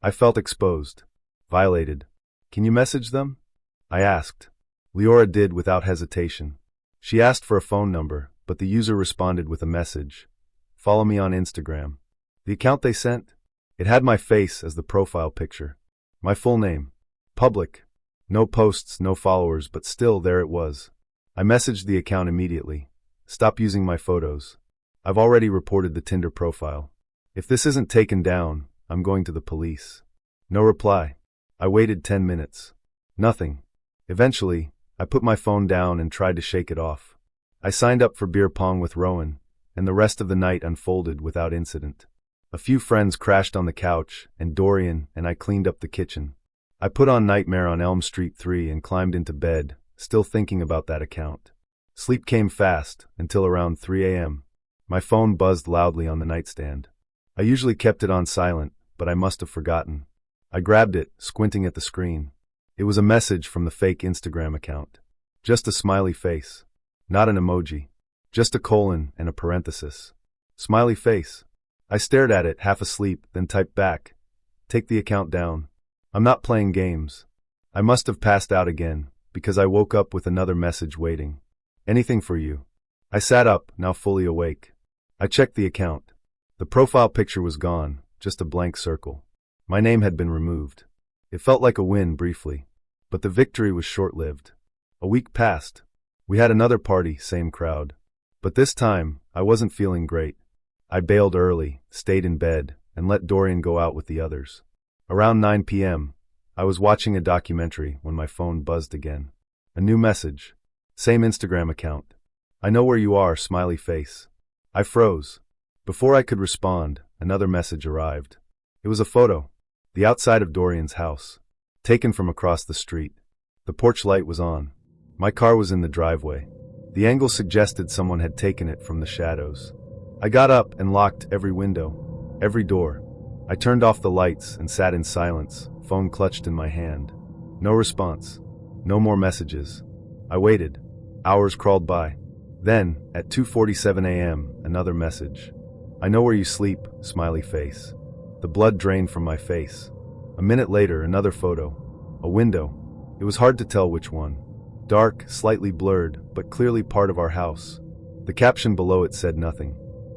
I felt exposed. Violated. Can you message them? I asked. Leora did without hesitation. She asked for a phone number, but the user responded with a message. Follow me on Instagram. The account they sent? It had my face as the profile picture. My full name. Public. No posts, no followers, but still there it was. I messaged the account immediately. Stop using my photos. I've already reported the Tinder profile. If this isn't taken down, I'm going to the police. No reply. I waited 10 minutes. Nothing. Eventually, I put my phone down and tried to shake it off. I signed up for beer pong with Rowan, and the rest of the night unfolded without incident. A few friends crashed on the couch, and Dorian and I cleaned up the kitchen. I put on Nightmare on Elm Street 3 and climbed into bed, still thinking about that account. Sleep came fast, until around 3 a.m. My phone buzzed loudly on the nightstand. I usually kept it on silent, but I must have forgotten. I grabbed it, squinting at the screen. It was a message from the fake Instagram account. Just a smiley face. Not an emoji. Just a colon and a parenthesis. Smiley face. I stared at it, half asleep, then typed back. Take the account down. I'm not playing games. I must have passed out again, because I woke up with another message waiting. Anything for you. I sat up, now fully awake. I checked the account. The profile picture was gone, just a blank circle. My name had been removed. It felt like a win briefly, but the victory was short-lived. A week passed. We had another party, same crowd. But this time, I wasn't feeling great. I bailed early, stayed in bed, and let Dorian go out with the others. Around 9 p.m., I was watching a documentary when my phone buzzed again. A new message. Same Instagram account. I know where you are, smiley face. I froze. Before I could respond, another message arrived. It was a photo. The outside of Dorian's house. Taken from across the street. The porch light was on. My car was in the driveway. The angle suggested someone had taken it from the shadows. I got up and locked every window, every door. I turned off the lights and sat in silence, phone clutched in my hand. No response. No more messages. I waited. Hours crawled by. Then, at 2:47 a.m., another message. I know where you sleep, smiley face. The blood drained from my face. A minute later, another photo. A window. It was hard to tell which one. Dark, slightly blurred, but clearly part of our house. The caption below it said nothing.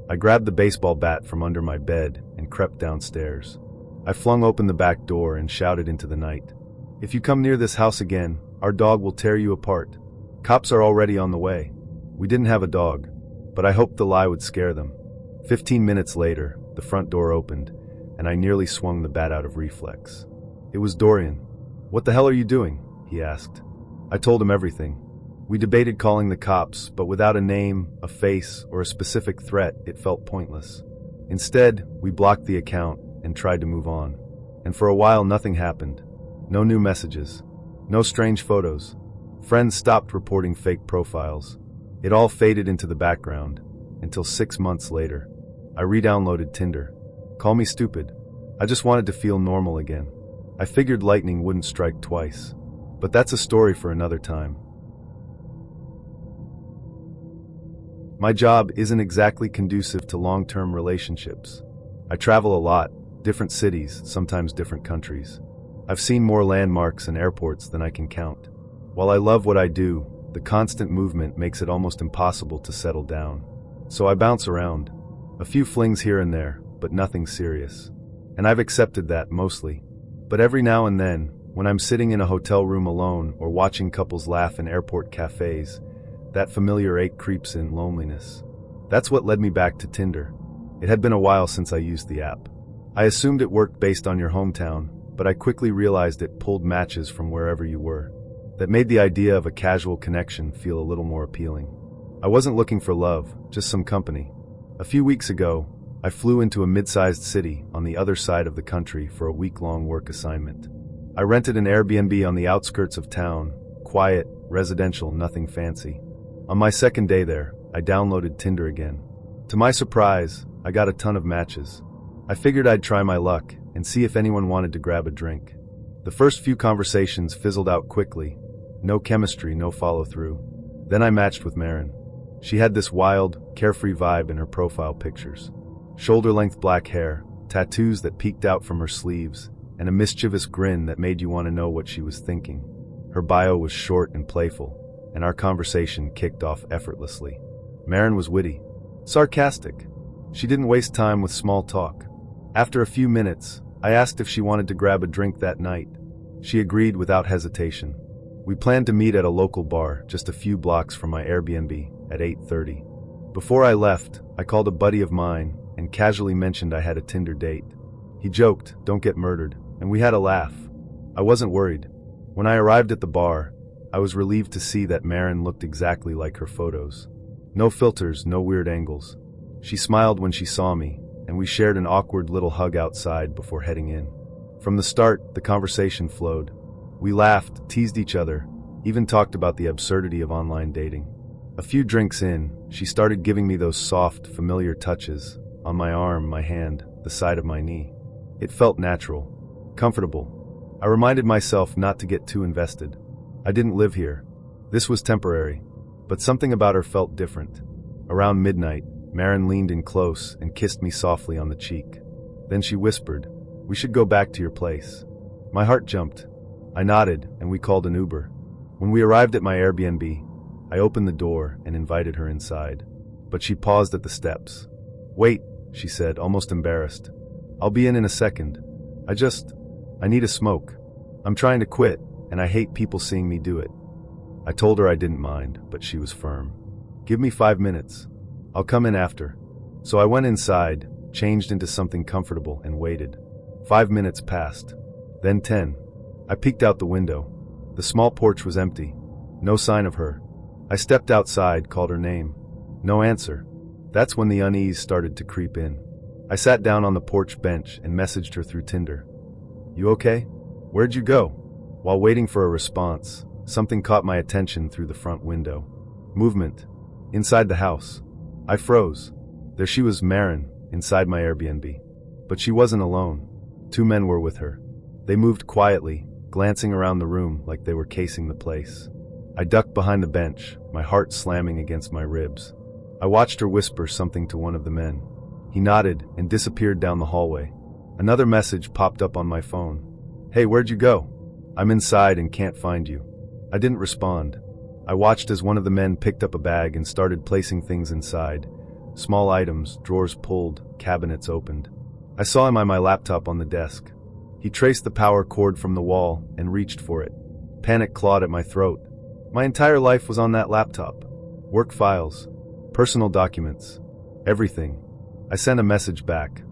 I grabbed the baseball bat from under my bed and crept downstairs. I flung open the back door and shouted into the night. If you come near this house again, our dog will tear you apart. Cops are already on the way. We didn't have a dog, but I hoped the lie would scare them. 15 minutes later, the front door opened, and I nearly swung the bat out of reflex. It was Dorian. What the hell are you doing? He asked. I told him everything. We debated calling the cops, but without a name, a face, or a specific threat, it felt pointless. Instead, we blocked the account and tried to move on. And for a while, nothing happened. No new messages. No strange photos. Friends stopped reporting fake profiles. It all faded into the background, until 6 months later. I re-downloaded Tinder. Call me stupid. I just wanted to feel normal again. I figured lightning wouldn't strike twice. But that's a story for another time. My job isn't exactly conducive to long-term relationships. I travel a lot, different cities, sometimes different countries. I've seen more landmarks and airports than I can count. While I love what I do, the constant movement makes it almost impossible to settle down. So I bounce around. A few flings here and there, but nothing serious. And I've accepted that, mostly. But every now and then, when I'm sitting in a hotel room alone or watching couples laugh in airport cafes, that familiar ache creeps in, loneliness. That's what led me back to Tinder. It had been a while since I used the app. I assumed it worked based on your hometown, but I quickly realized it pulled matches from wherever you were. That made the idea of a casual connection feel a little more appealing. I wasn't looking for love, just some company. A few weeks ago, I flew into a mid-sized city on the other side of the country for a week-long work assignment. I rented an Airbnb on the outskirts of town, quiet, residential, nothing fancy. On my second day there, I downloaded Tinder again. To my surprise, I got a ton of matches. I figured I'd try my luck and see if anyone wanted to grab a drink. The first few conversations fizzled out quickly. No chemistry, no follow-through. Then I matched with Marin. She had this wild, carefree vibe in her profile pictures. Shoulder-length black hair, tattoos that peeked out from her sleeves, and a mischievous grin that made you want to know what she was thinking. Her bio was short and playful, and our conversation kicked off effortlessly. Marin was witty, sarcastic. She didn't waste time with small talk. After a few minutes, I asked if she wanted to grab a drink that night. She agreed without hesitation. We planned to meet at a local bar just a few blocks from my Airbnb at 8:30. Before I left, I called a buddy of mine and casually mentioned I had a Tinder date. He joked, "Don't get murdered," and we had a laugh. I wasn't worried. When I arrived at the bar, I was relieved to see that Marin looked exactly like her photos. No filters, no weird angles. She smiled when she saw me, and we shared an awkward little hug outside before heading in. From the start, the conversation flowed. We laughed, teased each other, even talked about the absurdity of online dating. A few drinks in, she started giving me those soft, familiar touches, on my arm, my hand, the side of my knee. It felt natural, comfortable. I reminded myself not to get too invested. I didn't live here. This was temporary. But something about her felt different. Around midnight, Marin leaned in close and kissed me softly on the cheek. Then she whispered, "We should go back to your place." My heart jumped. I nodded, and we called an Uber. When we arrived at my Airbnb, I opened the door and invited her inside. But she paused at the steps. "Wait," she said, almost embarrassed. "I'll be in a second. I need a smoke. I'm trying to quit, and I hate people seeing me do it." I told her I didn't mind, but she was firm. "Give me 5 minutes. I'll come in after." So I went inside, changed into something comfortable, and waited. 5 minutes passed. Then 10. I peeked out the window. The small porch was empty. No sign of her. I stepped outside, called her name. No answer. That's when the unease started to creep in. I sat down on the porch bench and messaged her through Tinder. "You okay? Where'd you go?" While waiting for a response, something caught my attention through the front window. Movement. Inside the house. I froze. There she was, Marin, inside my Airbnb. But she wasn't alone. 2 men were with her. They moved quietly, glancing around the room like they were casing the place. I ducked behind the bench, my heart slamming against my ribs. I watched her whisper something to one of the men. He nodded and disappeared down the hallway. Another message popped up on my phone. "Hey, where'd you go? I'm inside and can't find you." I didn't respond. I watched as one of the men picked up a bag and started placing things inside. Small items, drawers pulled, cabinets opened. I saw him on my laptop on the desk. He traced the power cord from the wall and reached for it. Panic clawed at my throat. My entire life was on that laptop. Work files, personal documents, everything. I sent a message back.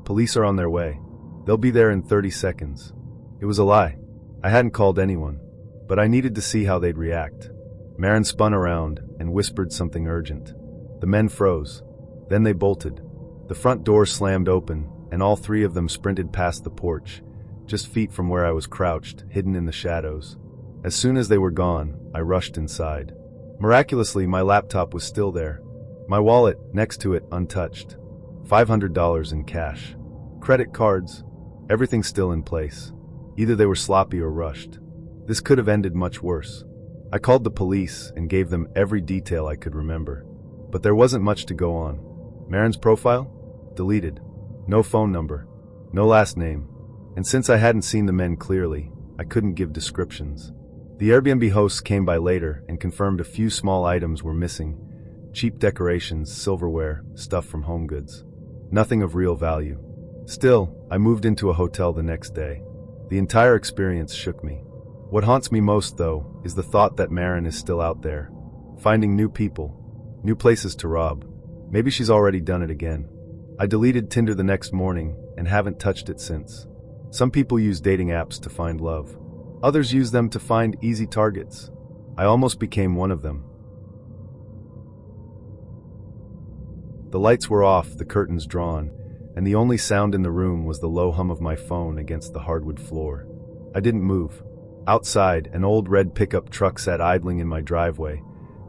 "Police are on their way. They'll be there in 30 seconds. It was a lie. I hadn't called anyone, but I needed to see how they'd react. Marin spun around and whispered something urgent. The men froze. Then they bolted. The front door slammed open, and all 3 of them sprinted past the porch, just feet from where I was crouched, hidden in the shadows. As soon as they were gone, I rushed inside. Miraculously, my laptop was still there. My wallet, next to it, untouched. $500 in cash. Credit cards. Everything still in place. Either they were sloppy or rushed. This could have ended much worse. I called the police and gave them every detail I could remember. But there wasn't much to go on. Marin's profile? Deleted. No phone number. No last name. And since I hadn't seen the men clearly, I couldn't give descriptions. The Airbnb hosts came by later and confirmed a few small items were missing. Cheap decorations, silverware, stuff from home goods. Nothing of real value. Still, I moved into a hotel the next day. The entire experience shook me. What haunts me most, though, is the thought that Marin is still out there, finding new people, new places to rob. Maybe she's already done it again. I deleted Tinder the next morning and haven't touched it since. Some people use dating apps to find love. Others use them to find easy targets. I almost became one of them. The lights were off, the curtains drawn, and the only sound in the room was the low hum of my phone against the hardwood floor. I didn't move. Outside, an old red pickup truck sat idling in my driveway,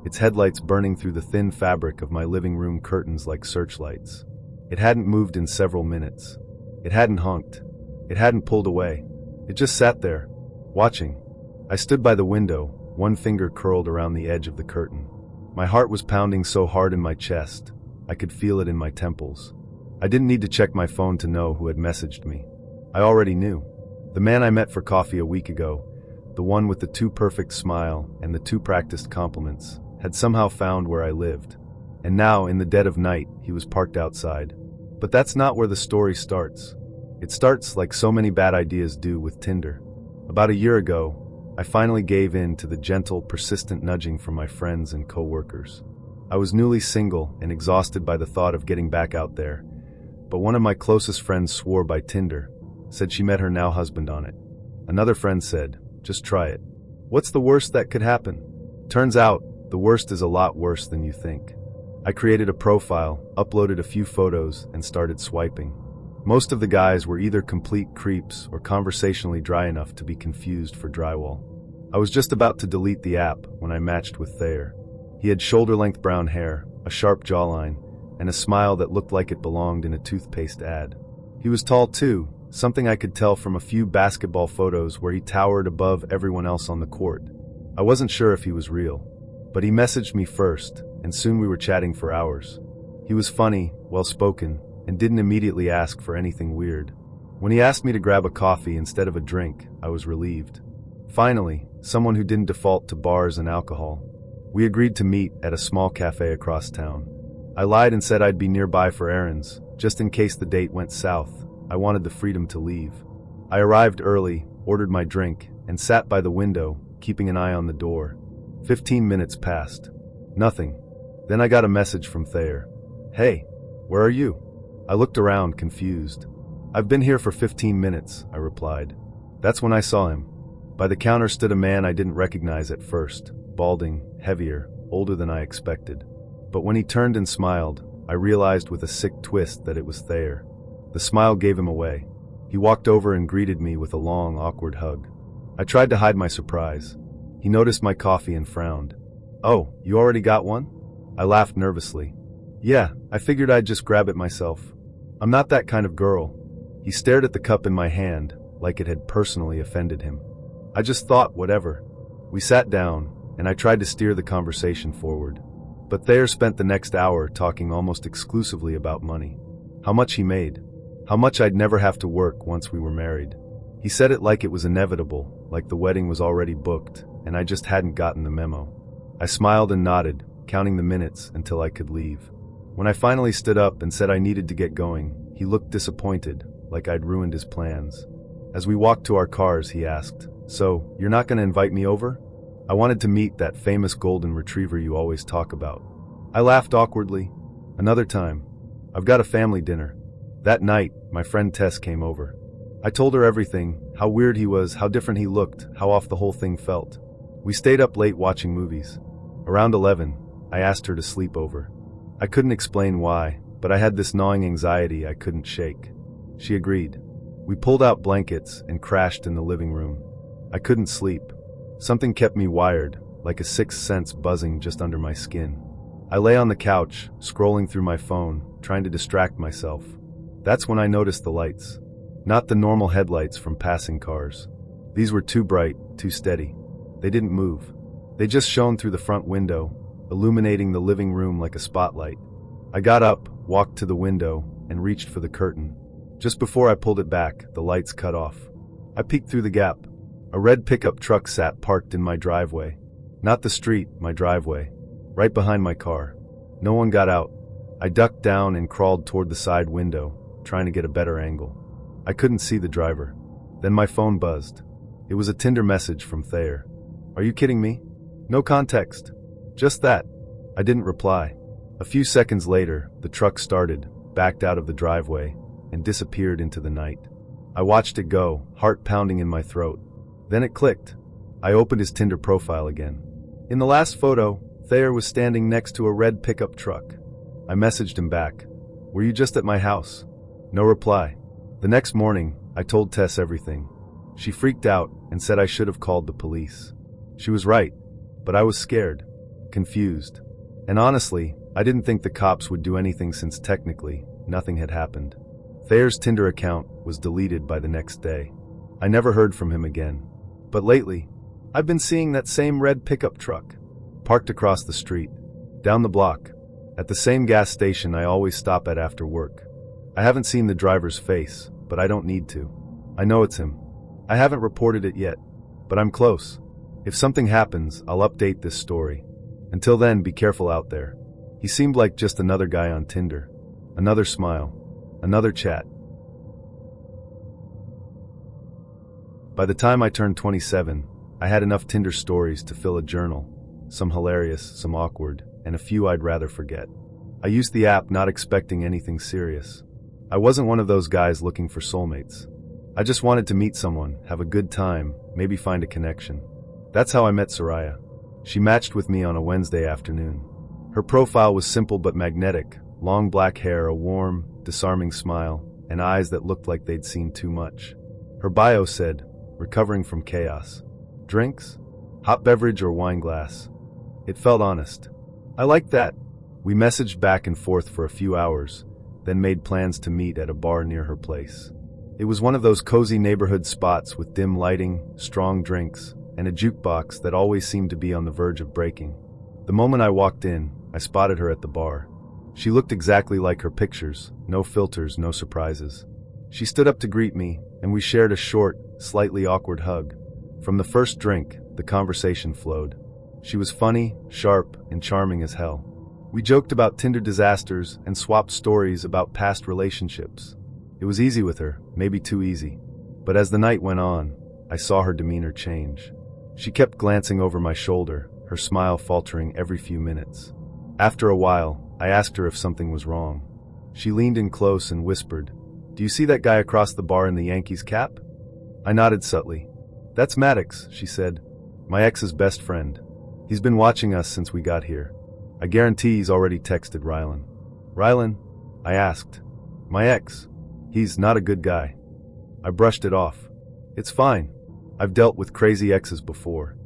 its headlights burning through the thin fabric of my living room curtains like searchlights. It hadn't moved in several minutes. It hadn't honked. It hadn't pulled away. It just sat there, watching. I stood by the window, one finger curled around the edge of the curtain. My heart was pounding so hard in my chest, I could feel it in my temples. I didn't need to check my phone to know who had messaged me. I already knew. The man I met for coffee a week ago, the one with the too perfect smile and the too practiced compliments, had somehow found where I lived. And now, in the dead of night, he was parked outside. But that's not where the story starts. It starts like so many bad ideas do with Tinder. About a year ago, I finally gave in to the gentle, persistent nudging from my friends and co-workers. I was newly single and exhausted by the thought of getting back out there, but one of my closest friends swore by Tinder, said she met her now husband on it. Another friend said, just try it. What's the worst that could happen? Turns out, the worst is a lot worse than you think. I created a profile, uploaded a few photos, and started swiping. Most of the guys were either complete creeps or conversationally dry enough to be confused for drywall. I was just about to delete the app when I matched with Thayer. He had shoulder-length brown hair, a sharp jawline, and a smile that looked like it belonged in a toothpaste ad. He was tall too, something I could tell from a few basketball photos where he towered above everyone else on the court. I wasn't sure if he was real, but he messaged me first, and soon we were chatting for hours. He was funny, well-spoken, and didn't immediately ask for anything weird. When he asked me to grab a coffee instead of a drink, I was relieved. Finally, someone who didn't default to bars and alcohol. We agreed to meet at a small cafe across town. I lied and said I'd be nearby for errands, just in case the date went south. I wanted the freedom to leave. I arrived early, ordered my drink, and sat by the window, keeping an eye on the door. 15 minutes passed. Nothing. Then I got a message from Thayer. Hey, where are you? I looked around, confused. I've been here for 15 minutes, I replied. That's when I saw him. By the counter stood a man I didn't recognize at first, balding, heavier, older than I expected. But when he turned and smiled, I realized with a sick twist that it was Thayer. The smile gave him away. He walked over and greeted me with a long, awkward hug. I tried to hide my surprise. He noticed my coffee and frowned. Oh, you already got one? I laughed nervously. Yeah, I figured I'd just grab it myself. I'm not that kind of girl. He stared at the cup in my hand, like it had personally offended him. I just thought, whatever. We sat down, and I tried to steer the conversation forward. But Thayer spent the next hour talking almost exclusively about money. How much he made. How much I'd never have to work once we were married. He said it like it was inevitable, like the wedding was already booked, and I just hadn't gotten the memo. I smiled and nodded, counting the minutes until I could leave. When I finally stood up and said I needed to get going, he looked disappointed, like I'd ruined his plans. As we walked to our cars, he asked, "So, you're not going to invite me over? I wanted to meet that famous golden retriever you always talk about." I laughed awkwardly. Another time. I've got a family dinner. That night, my friend Tess came over. I told her everything, how weird he was, how different he looked, how off the whole thing felt. We stayed up late watching movies. Around 11, I asked her to sleep over. I couldn't explain why, but I had this gnawing anxiety I couldn't shake. She agreed. We pulled out blankets and crashed in the living room. I couldn't sleep. Something kept me wired, like a sixth sense buzzing just under my skin. I lay on the couch, scrolling through my phone, trying to distract myself. That's when I noticed the lights. Not the normal headlights from passing cars. These were too bright, too steady. They didn't move. They just shone through the front window, illuminating the living room like a spotlight. I got up, walked to the window, and reached for the curtain. Just before I pulled it back, the lights cut off. I peeked through the gap. A red pickup truck sat parked in my driveway. Not the street, my driveway. Right behind my car. No one got out. I ducked down and crawled toward the side window, trying to get a better angle. I couldn't see the driver. Then my phone buzzed. It was a Tinder message from Thayer. Are you kidding me? No context. Just that. I didn't reply. A few seconds later, the truck started, backed out of the driveway, and disappeared into the night. I watched it go, heart pounding in my throat. Then it clicked. I opened his Tinder profile again. In the last photo, Thayer was standing next to a red pickup truck. I messaged him back. Were you just at my house? No reply. The next morning, I told Tess everything. She freaked out and said I should have called the police. She was right, but I was scared, confused. And honestly, I didn't think the cops would do anything since technically, nothing had happened. Thayer's Tinder account was deleted by the next day. I never heard from him again. But lately, I've been seeing that same red pickup truck, parked across the street, down the block, at the same gas station I always stop at after work. I haven't seen the driver's face, but I don't need to. I know it's him. I haven't reported it yet, but I'm close. If something happens, I'll update this story. Until then, be careful out there. He seemed like just another guy on Tinder. Another smile. Another chat. By the time I turned 27, I had enough Tinder stories to fill a journal. Some hilarious, some awkward, and a few I'd rather forget. I used the app not expecting anything serious. I wasn't one of those guys looking for soulmates. I just wanted to meet someone, have a good time, maybe find a connection. That's how I met Soraya. She matched with me on a Wednesday afternoon. Her profile was simple but magnetic, long black hair, a warm, disarming smile, and eyes that looked like they'd seen too much. Her bio said, recovering from chaos. Drinks? Hot beverage or wine glass? It felt honest. I liked that. We messaged back and forth for a few hours, then made plans to meet at a bar near her place. It was one of those cozy neighborhood spots with dim lighting, strong drinks, and a jukebox that always seemed to be on the verge of breaking. The moment I walked in, I spotted her at the bar. She looked exactly like her pictures, no filters, no surprises. She stood up to greet me, and we shared a short, slightly awkward hug. From the first drink, the conversation flowed. She was funny, sharp, and charming as hell. We joked about Tinder disasters and swapped stories about past relationships. It was easy with her, maybe too easy. But as the night went on, I saw her demeanor change. She kept glancing over my shoulder, her smile faltering every few minutes. After a while, I asked her if something was wrong. She leaned in close and whispered, "Do you see that guy across the bar in the Yankees cap?" I nodded subtly. "That's Maddox," she said. "My ex's best friend. He's been watching us since we got here. I guarantee he's already texted Rylan." "Rylan?" I asked. "My ex. He's not a good guy." I brushed it off. "It's fine. I've dealt with crazy exes before."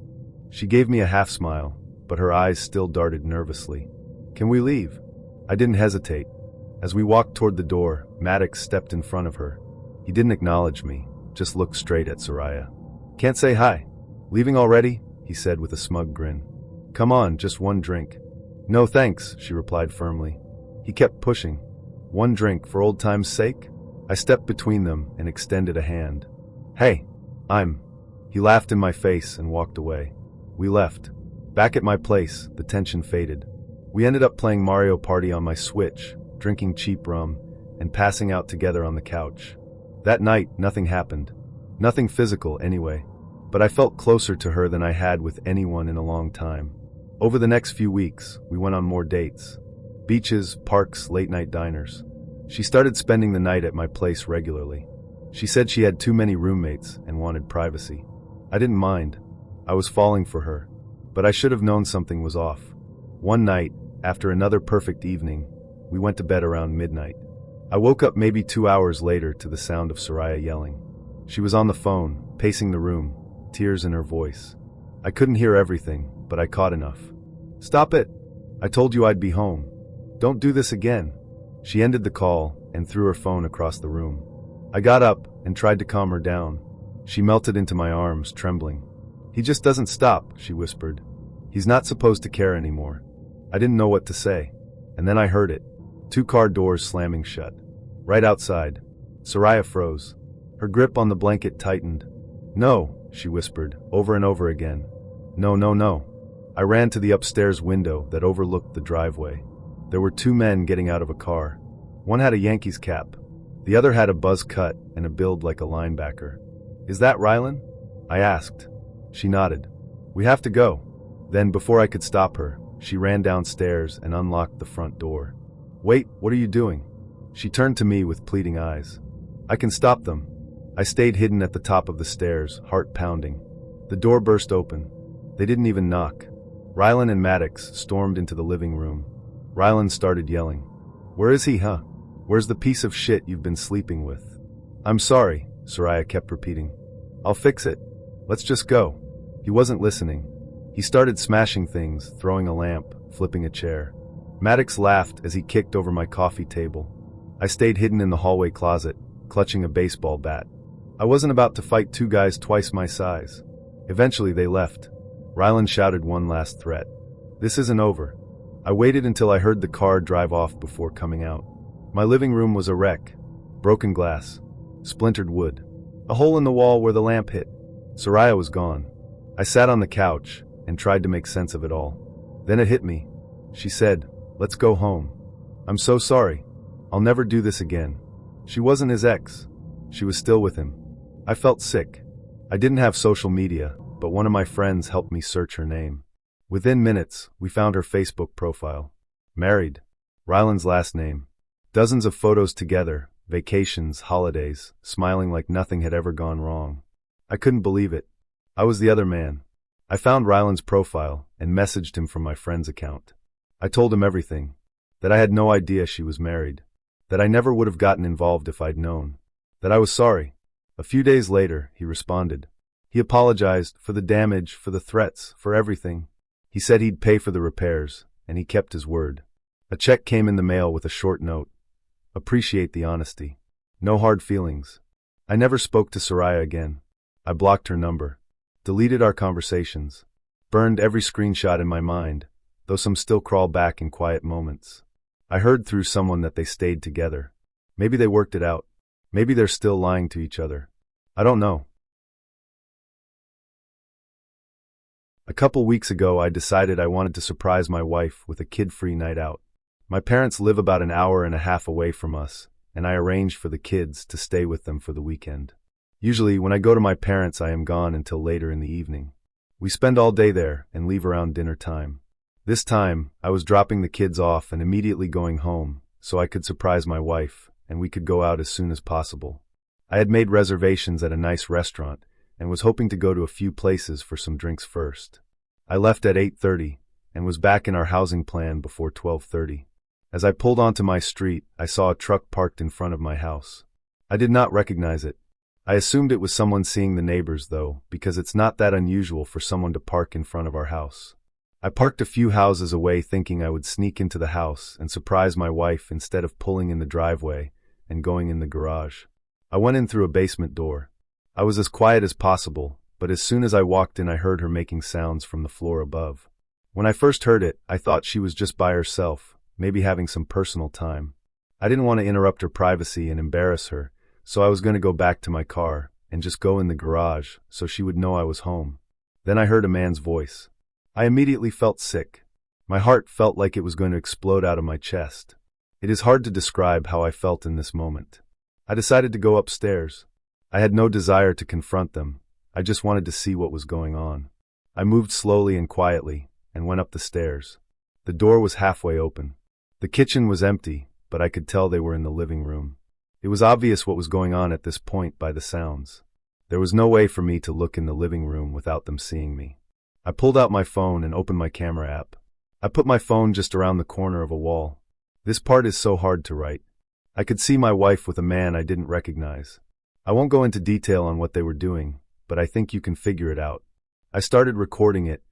She gave me a half smile, but her eyes still darted nervously. "Can we leave?" I didn't hesitate. As we walked toward the door, Maddox stepped in front of her. He didn't acknowledge me, just looked straight at Soraya. "Can't say hi." "Leaving already?" he said with a smug grin. "Come on, just one drink." "No thanks," she replied firmly. He kept pushing. "One drink for old time's sake?" I stepped between them and extended a hand. "Hey, He laughed in my face and walked away. We left. Back at my place, the tension faded. We ended up playing Mario Party on my Switch, drinking cheap rum, and passing out together on the couch. That night, nothing happened. Nothing physical, anyway. But I felt closer to her than I had with anyone in a long time. Over the next few weeks, we went on more dates. Beaches, parks, late-night diners. She started spending the night at my place regularly. She said she had too many roommates and wanted privacy. I didn't mind. I was falling for her. But I should have known something was off. One night, after another perfect evening, we went to bed around midnight. I woke up maybe 2 hours later to the sound of Soraya yelling. She was on the phone, pacing the room, tears in her voice. I couldn't hear everything, but I caught enough. "Stop it! I told you I'd be home. Don't do this again." She ended the call and threw her phone across the room. I got up and tried to calm her down. She melted into my arms, trembling. "He just doesn't stop," she whispered. "He's not supposed to care anymore." I didn't know what to say. And then I heard it. 2 car doors slamming shut. Right outside. Soraya froze. Her grip on the blanket tightened. "No," she whispered, over and over again. "No, no, no." I ran to the upstairs window that overlooked the driveway. There were 2 men getting out of a car. One had a Yankees cap. The other had a buzz cut and a build like a linebacker. "Is that Rylan?" I asked. She nodded. "We have to go." Then, before I could stop her, she ran downstairs and unlocked the front door. "Wait, what are you doing?" She turned to me with pleading eyes. "I can stop them." I stayed hidden at the top of the stairs, heart pounding. The door burst open. They didn't even knock. Rylan and Maddox stormed into the living room. Rylan started yelling. "Where is he, huh? Where's the piece of shit you've been sleeping with? I'm sorry, Soraya kept repeating. I'll fix it. Let's just go. He wasn't listening. He started smashing things, throwing a lamp, flipping a chair. Maddox laughed as he kicked over my coffee table. I stayed hidden in the hallway closet, clutching a baseball bat. I wasn't about to fight two guys twice my size. Eventually they left. Ryland shouted one last threat. This isn't over. I waited until I heard the car drive off before coming out. My living room was a wreck. Broken glass. Splintered wood. A hole in the wall where the lamp hit. Soraya was gone. I sat on the couch and tried to make sense of it all. Then it hit me. She said, "Let's go home." I'm so sorry. I'll never do this again. She wasn't his ex. She was still with him. I felt sick. I didn't have social media, but one of my friends helped me search her name. Within minutes, we found her Facebook profile. Married. Ryland's last name. Dozens of photos together, vacations, holidays, smiling like nothing had ever gone wrong. I couldn't believe it. I was the other man. I found Ryland's profile and messaged him from my friend's account. I told him everything. That I had no idea she was married. That I never would have gotten involved if I'd known. That I was sorry. A few days later, he responded. He apologized for the damage, for the threats, for everything. He said he'd pay for the repairs, and he kept his word. A check came in the mail with a short note. Appreciate the honesty. No hard feelings. I never spoke to Soraya again. I blocked her number. Deleted our conversations. Burned every screenshot in my mind, though some still crawl back in quiet moments. I heard through someone that they stayed together. Maybe they worked it out. Maybe they're still lying to each other. I don't know. A couple weeks ago, I decided I wanted to surprise my wife with a kid-free night out. My parents live about an hour and a half away from us, and I arranged for the kids to stay with them for the weekend. Usually, when I go to my parents', I am gone until later in the evening. We spend all day there and leave around dinner time. This time, I was dropping the kids off and immediately going home, so I could surprise my wife, and we could go out as soon as possible. I had made reservations at a nice restaurant, and was hoping to go to a few places for some drinks first. I left at 8:30, and was back in our housing plan before 12:30. As I pulled onto my street, I saw a truck parked in front of my house. I did not recognize it. I assumed it was someone seeing the neighbors, though, because it's not that unusual for someone to park in front of our house. I parked a few houses away thinking I would sneak into the house and surprise my wife instead of pulling in the driveway and going in the garage. I went in through a basement door. I was as quiet as possible, but as soon as I walked in I heard her making sounds from the floor above. When I first heard it, I thought she was just by herself, maybe having some personal time. I didn't want to interrupt her privacy and embarrass her, so I was going to go back to my car and just go in the garage so she would know I was home. Then I heard a man's voice. I immediately felt sick. My heart felt like it was going to explode out of my chest. It is hard to describe how I felt in this moment. I decided to go upstairs. I had no desire to confront them. I just wanted to see what was going on. I moved slowly and quietly and went up the stairs. The door was halfway open. The kitchen was empty, but I could tell they were in the living room. It was obvious what was going on at this point by the sounds. There was no way for me to look in the living room without them seeing me. I pulled out my phone and opened my camera app. I put my phone just around the corner of a wall. This part is so hard to write. I could see my wife with a man I didn't recognize. I won't go into detail on what they were doing, but I think you can figure it out. I started recording it.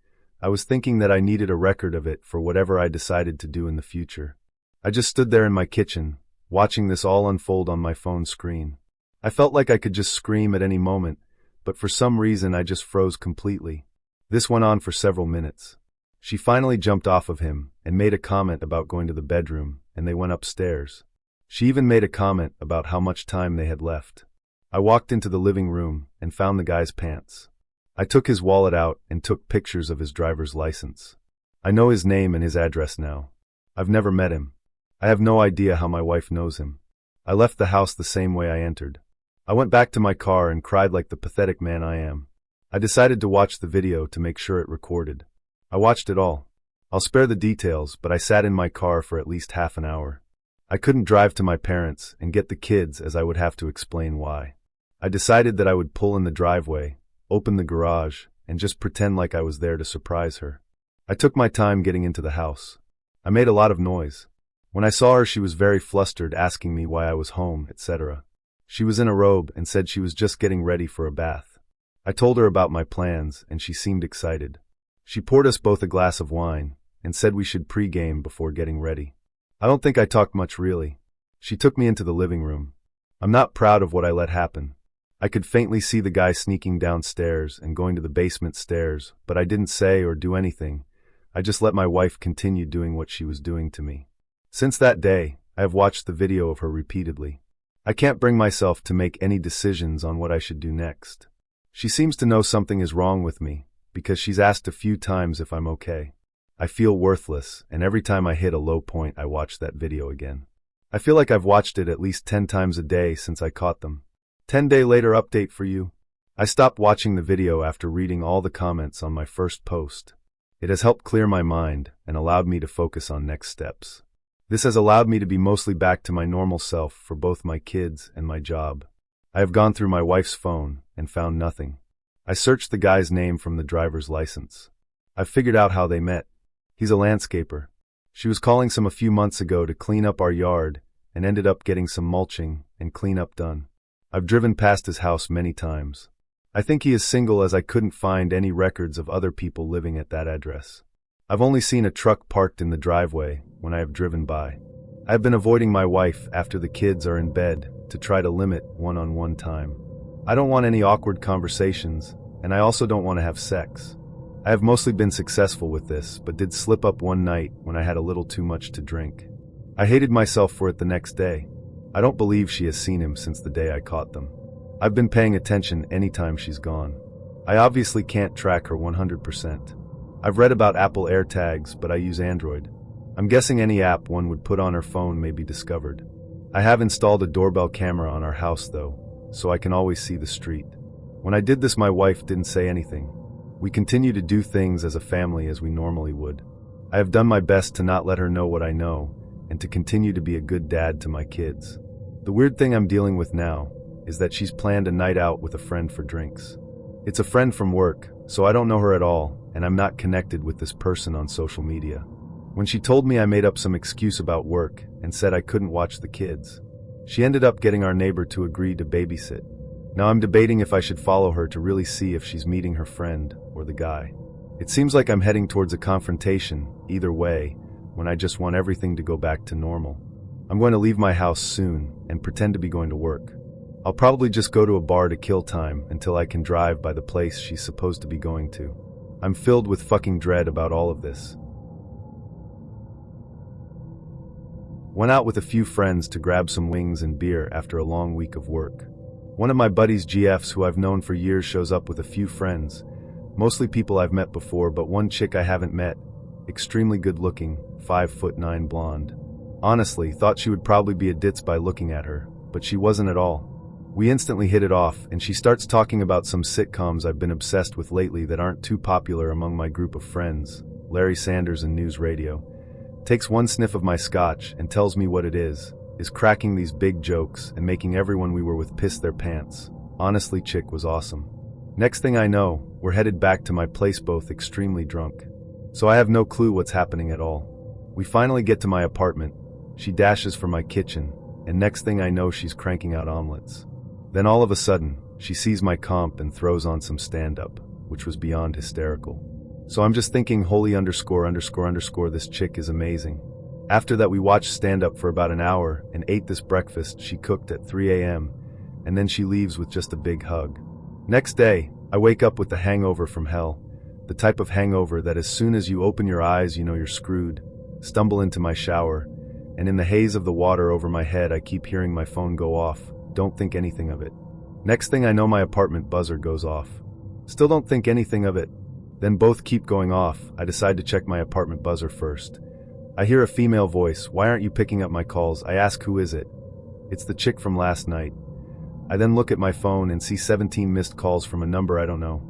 I was thinking that I needed a record of it for whatever I decided to do in the future. I just stood there in my kitchen, watching this all unfold on my phone screen. I felt like I could just scream at any moment, but for some reason I just froze completely. This went on for several minutes. She finally jumped off of him and made a comment about going to the bedroom, and they went upstairs. She even made a comment about how much time they had left. I walked into the living room and found the guy's pants. I took his wallet out and took pictures of his driver's license. I know his name and his address now. I've never met him. I have no idea how my wife knows him. I left the house the same way I entered. I went back to my car and cried like the pathetic man I am. I decided to watch the video to make sure it recorded. I watched it all. I'll spare the details, but I sat in my car for at least half an hour. I couldn't drive to my parents and get the kids as I would have to explain why. I decided that I would pull in the driveway, open the garage, and just pretend like I was there to surprise her. I took my time getting into the house. I made a lot of noise. When I saw her, she was very flustered, asking me why I was home, etc. She was in a robe and said she was just getting ready for a bath. I told her about my plans, and she seemed excited. She poured us both a glass of wine and said we should pre-game before getting ready. I don't think I talked much, really. She took me into the living room. I'm not proud of what I let happen. I could faintly see the guy sneaking downstairs and going to the basement stairs, but I didn't say or do anything. I just let my wife continue doing what she was doing to me. Since that day, I have watched the video of her repeatedly. I can't bring myself to make any decisions on what I should do next. She seems to know something is wrong with me, because she's asked a few times if I'm okay. I feel worthless, and every time I hit a low point, I watch that video again. I feel like I've watched it at least 10 times a day since I caught them. 10-day later update for you. I stopped watching the video after reading all the comments on my first post. It has helped clear my mind and allowed me to focus on next steps. This has allowed me to be mostly back to my normal self for both my kids and my job. I have gone through my wife's phone and found nothing. I searched the guy's name from the driver's license. I've figured out how they met. He's a landscaper. She was calling some a few months ago to clean up our yard and ended up getting some mulching and cleanup done. I've driven past his house many times. I think he is single, as I couldn't find any records of other people living at that address. I've only seen a truck parked in the driveway when I have driven by. I have been avoiding my wife after the kids are in bed to try to limit one-on-one time. I don't want any awkward conversations, and I also don't want to have sex. I have mostly been successful with this, but did slip up one night when I had a little too much to drink. I hated myself for it the next day. I don't believe she has seen him since the day I caught them. I've been paying attention anytime she's gone. I obviously can't track her 100%. I've read about Apple AirTags, but I use Android. I'm guessing any app one would put on her phone may be discovered. I have installed a doorbell camera on our house though, so I can always see the street. When I did this, my wife didn't say anything. We continue to do things as a family as we normally would. I have done my best to not let her know what I know, and to continue to be a good dad to my kids. The weird thing I'm dealing with now is that she's planned a night out with a friend for drinks. It's a friend from work, so I don't know her at all, and I'm not connected with this person on social media. When she told me, I made up some excuse about work and said I couldn't watch the kids. She ended up getting our neighbor to agree to babysit. Now I'm debating if I should follow her to really see if she's meeting her friend or the guy. It seems like I'm heading towards a confrontation, either way, when I just want everything to go back to normal. I'm going to leave my house soon and pretend to be going to work. I'll probably just go to a bar to kill time until I can drive by the place she's supposed to be going to. I'm filled with fucking dread about all of this. Went out with a few friends to grab some wings and beer after a long week of work. One of my buddies, GFs, who I've known for years, shows up with a few friends, mostly people I've met before, but one chick I haven't met, extremely good looking, 5'9" blonde. Honestly, thought she would probably be a ditz by looking at her, but she wasn't at all. We instantly hit it off, and she starts talking about some sitcoms I've been obsessed with lately that aren't too popular among my group of friends, Larry Sanders and News Radio. Takes one sniff of my scotch and tells me what it is cracking these big jokes and making everyone we were with piss their pants. Honestly, chick was awesome. Next thing I know, we're headed back to my place both extremely drunk. So I have no clue what's happening at all. We finally get to my apartment. She dashes for my kitchen, and next thing I know, she's cranking out omelets. Then all of a sudden, she sees my comp and throws on some stand-up, which was beyond hysterical. So I'm just thinking, holy ____, this chick is amazing. After that, we watched stand-up for about an hour and ate this breakfast she cooked at 3 a.m., and then she leaves with just a big hug. Next day, I wake up with the hangover from hell, the type of hangover that as soon as you open your eyes you know you're screwed. Stumble into my shower, and in the haze of the water over my head I keep hearing my phone go off. Don't think anything of it. Next thing I know, my apartment buzzer goes off. Still don't think anything of it. Then both keep going off. I decide to check my apartment buzzer first. I hear a female voice. Why aren't you picking up my calls? I ask, who is it? It's the chick from last night. I then look at my phone and see 17 missed calls from a number I don't know.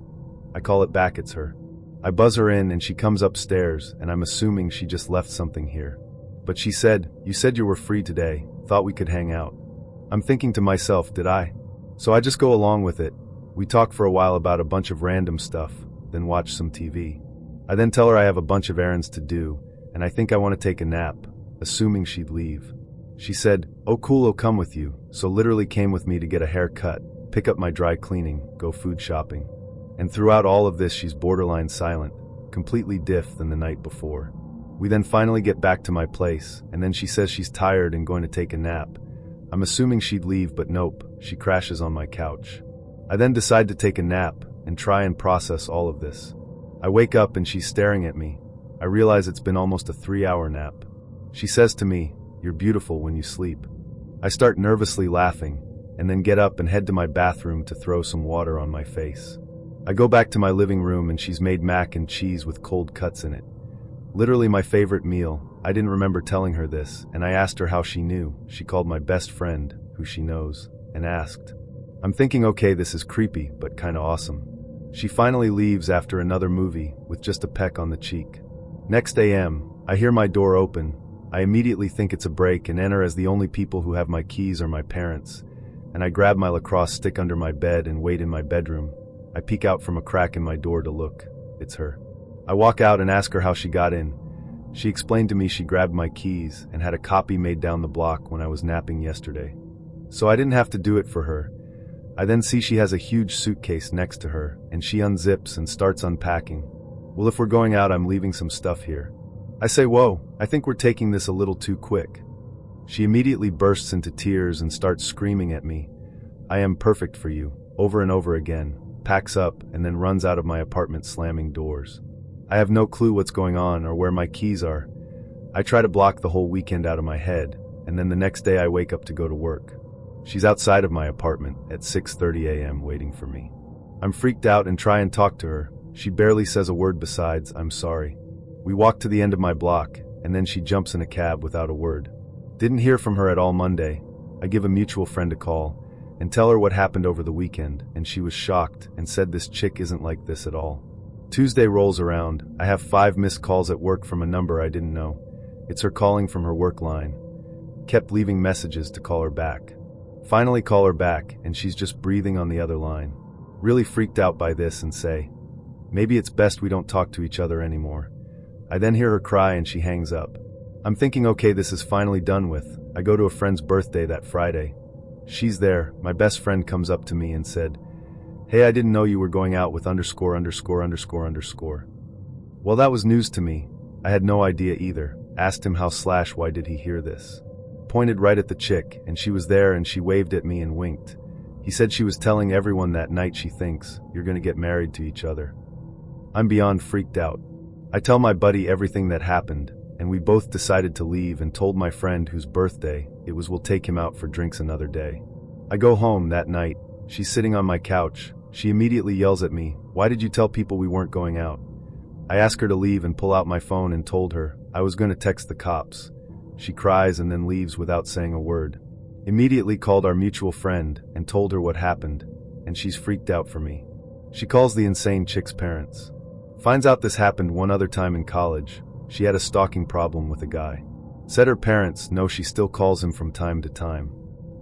I call it back, it's her. I buzz her in and she comes upstairs, and I'm assuming she just left something here. But she said, you said you were free today, thought we could hang out. I'm thinking to myself, did I? So I just go along with it. We talk for a while about a bunch of random stuff, then watch some TV. I then tell her I have a bunch of errands to do, and I think I want to take a nap, assuming she'd leave. She said, "Oh cool, I'll come with you," so literally came with me to get a haircut, pick up my dry cleaning, go food shopping. And throughout all of this she's borderline silent, completely different than the night before. We then finally get back to my place, and then she says she's tired and going to take a nap. I'm assuming she'd leave, but nope, she crashes on my couch. I then decide to take a nap and try and process all of this. I wake up and she's staring at me. I realize it's been almost a 3-hour nap. She says to me, "You're beautiful when you sleep." I start nervously laughing, and then get up and head to my bathroom to throw some water on my face. I go back to my living room and she's made mac and cheese with cold cuts in it. Literally my favorite meal. I didn't remember telling her this, and I asked her how she knew. She called my best friend, who she knows, and asked. I'm thinking, okay, this is creepy, but kinda awesome. She finally leaves after another movie, with just a peck on the cheek. Next AM, I hear my door open. I immediately think it's a break and enter, as the only people who have my keys are my parents, and I grab my lacrosse stick under my bed and wait in my bedroom. I peek out from a crack in my door to look. It's her. I walk out and ask her how she got in. She explained to me she grabbed my keys and had a copy made down the block when I was napping yesterday. So I didn't have to do it for her. I then see she has a huge suitcase next to her, and she unzips and starts unpacking. Well, if we're going out, I'm leaving some stuff here. I say, whoa, I think we're taking this a little too quick. She immediately bursts into tears and starts screaming at me. I am perfect for you, over and over again, packs up, and then runs out of my apartment slamming doors. I have no clue what's going on or where my keys are. I try to block the whole weekend out of my head, and then the next day I wake up to go to work. She's outside of my apartment at 6:30 a.m. waiting for me. I'm freaked out and try and talk to her. She barely says a word besides, "I'm sorry." We walk to the end of my block, and then she jumps in a cab without a word. Didn't hear from her at all Monday. I give a mutual friend a call and tell her what happened over the weekend, and she was shocked and said this chick isn't like this at all. Tuesday rolls around. I have 5 missed calls at work from a number I didn't know. It's her calling from her work line. Kept leaving messages to call her back. Finally call her back, and she's just breathing on the other line. Really freaked out by this and say, maybe it's best we don't talk to each other anymore. I then hear her cry and she hangs up. I'm thinking, okay, this is finally done with. I go to a friend's birthday that Friday. She's there. My best friend comes up to me and said, "Hey, I didn't know you were going out with _______." Well, that was news to me. I had no idea either. Asked him how/why did he hear this. Pointed right at the chick, and she was there, and she waved at me and winked. He said she was telling everyone that night she thinks you're gonna get married to each other. I'm beyond freaked out. I tell my buddy everything that happened, and we both decided to leave and told my friend whose birthday it was we'll take him out for drinks another day. I go home that night. She's sitting on my couch. She immediately yells at me, "Why did you tell people we weren't going out?" I ask her to leave and pull out my phone and told her I was going to text the cops. She cries and then leaves without saying a word. Immediately called our mutual friend and told her what happened, and she's freaked out for me. She calls the insane chick's parents. Finds out this happened one other time in college. She had a stalking problem with a guy. Said her parents know she still calls him from time to time.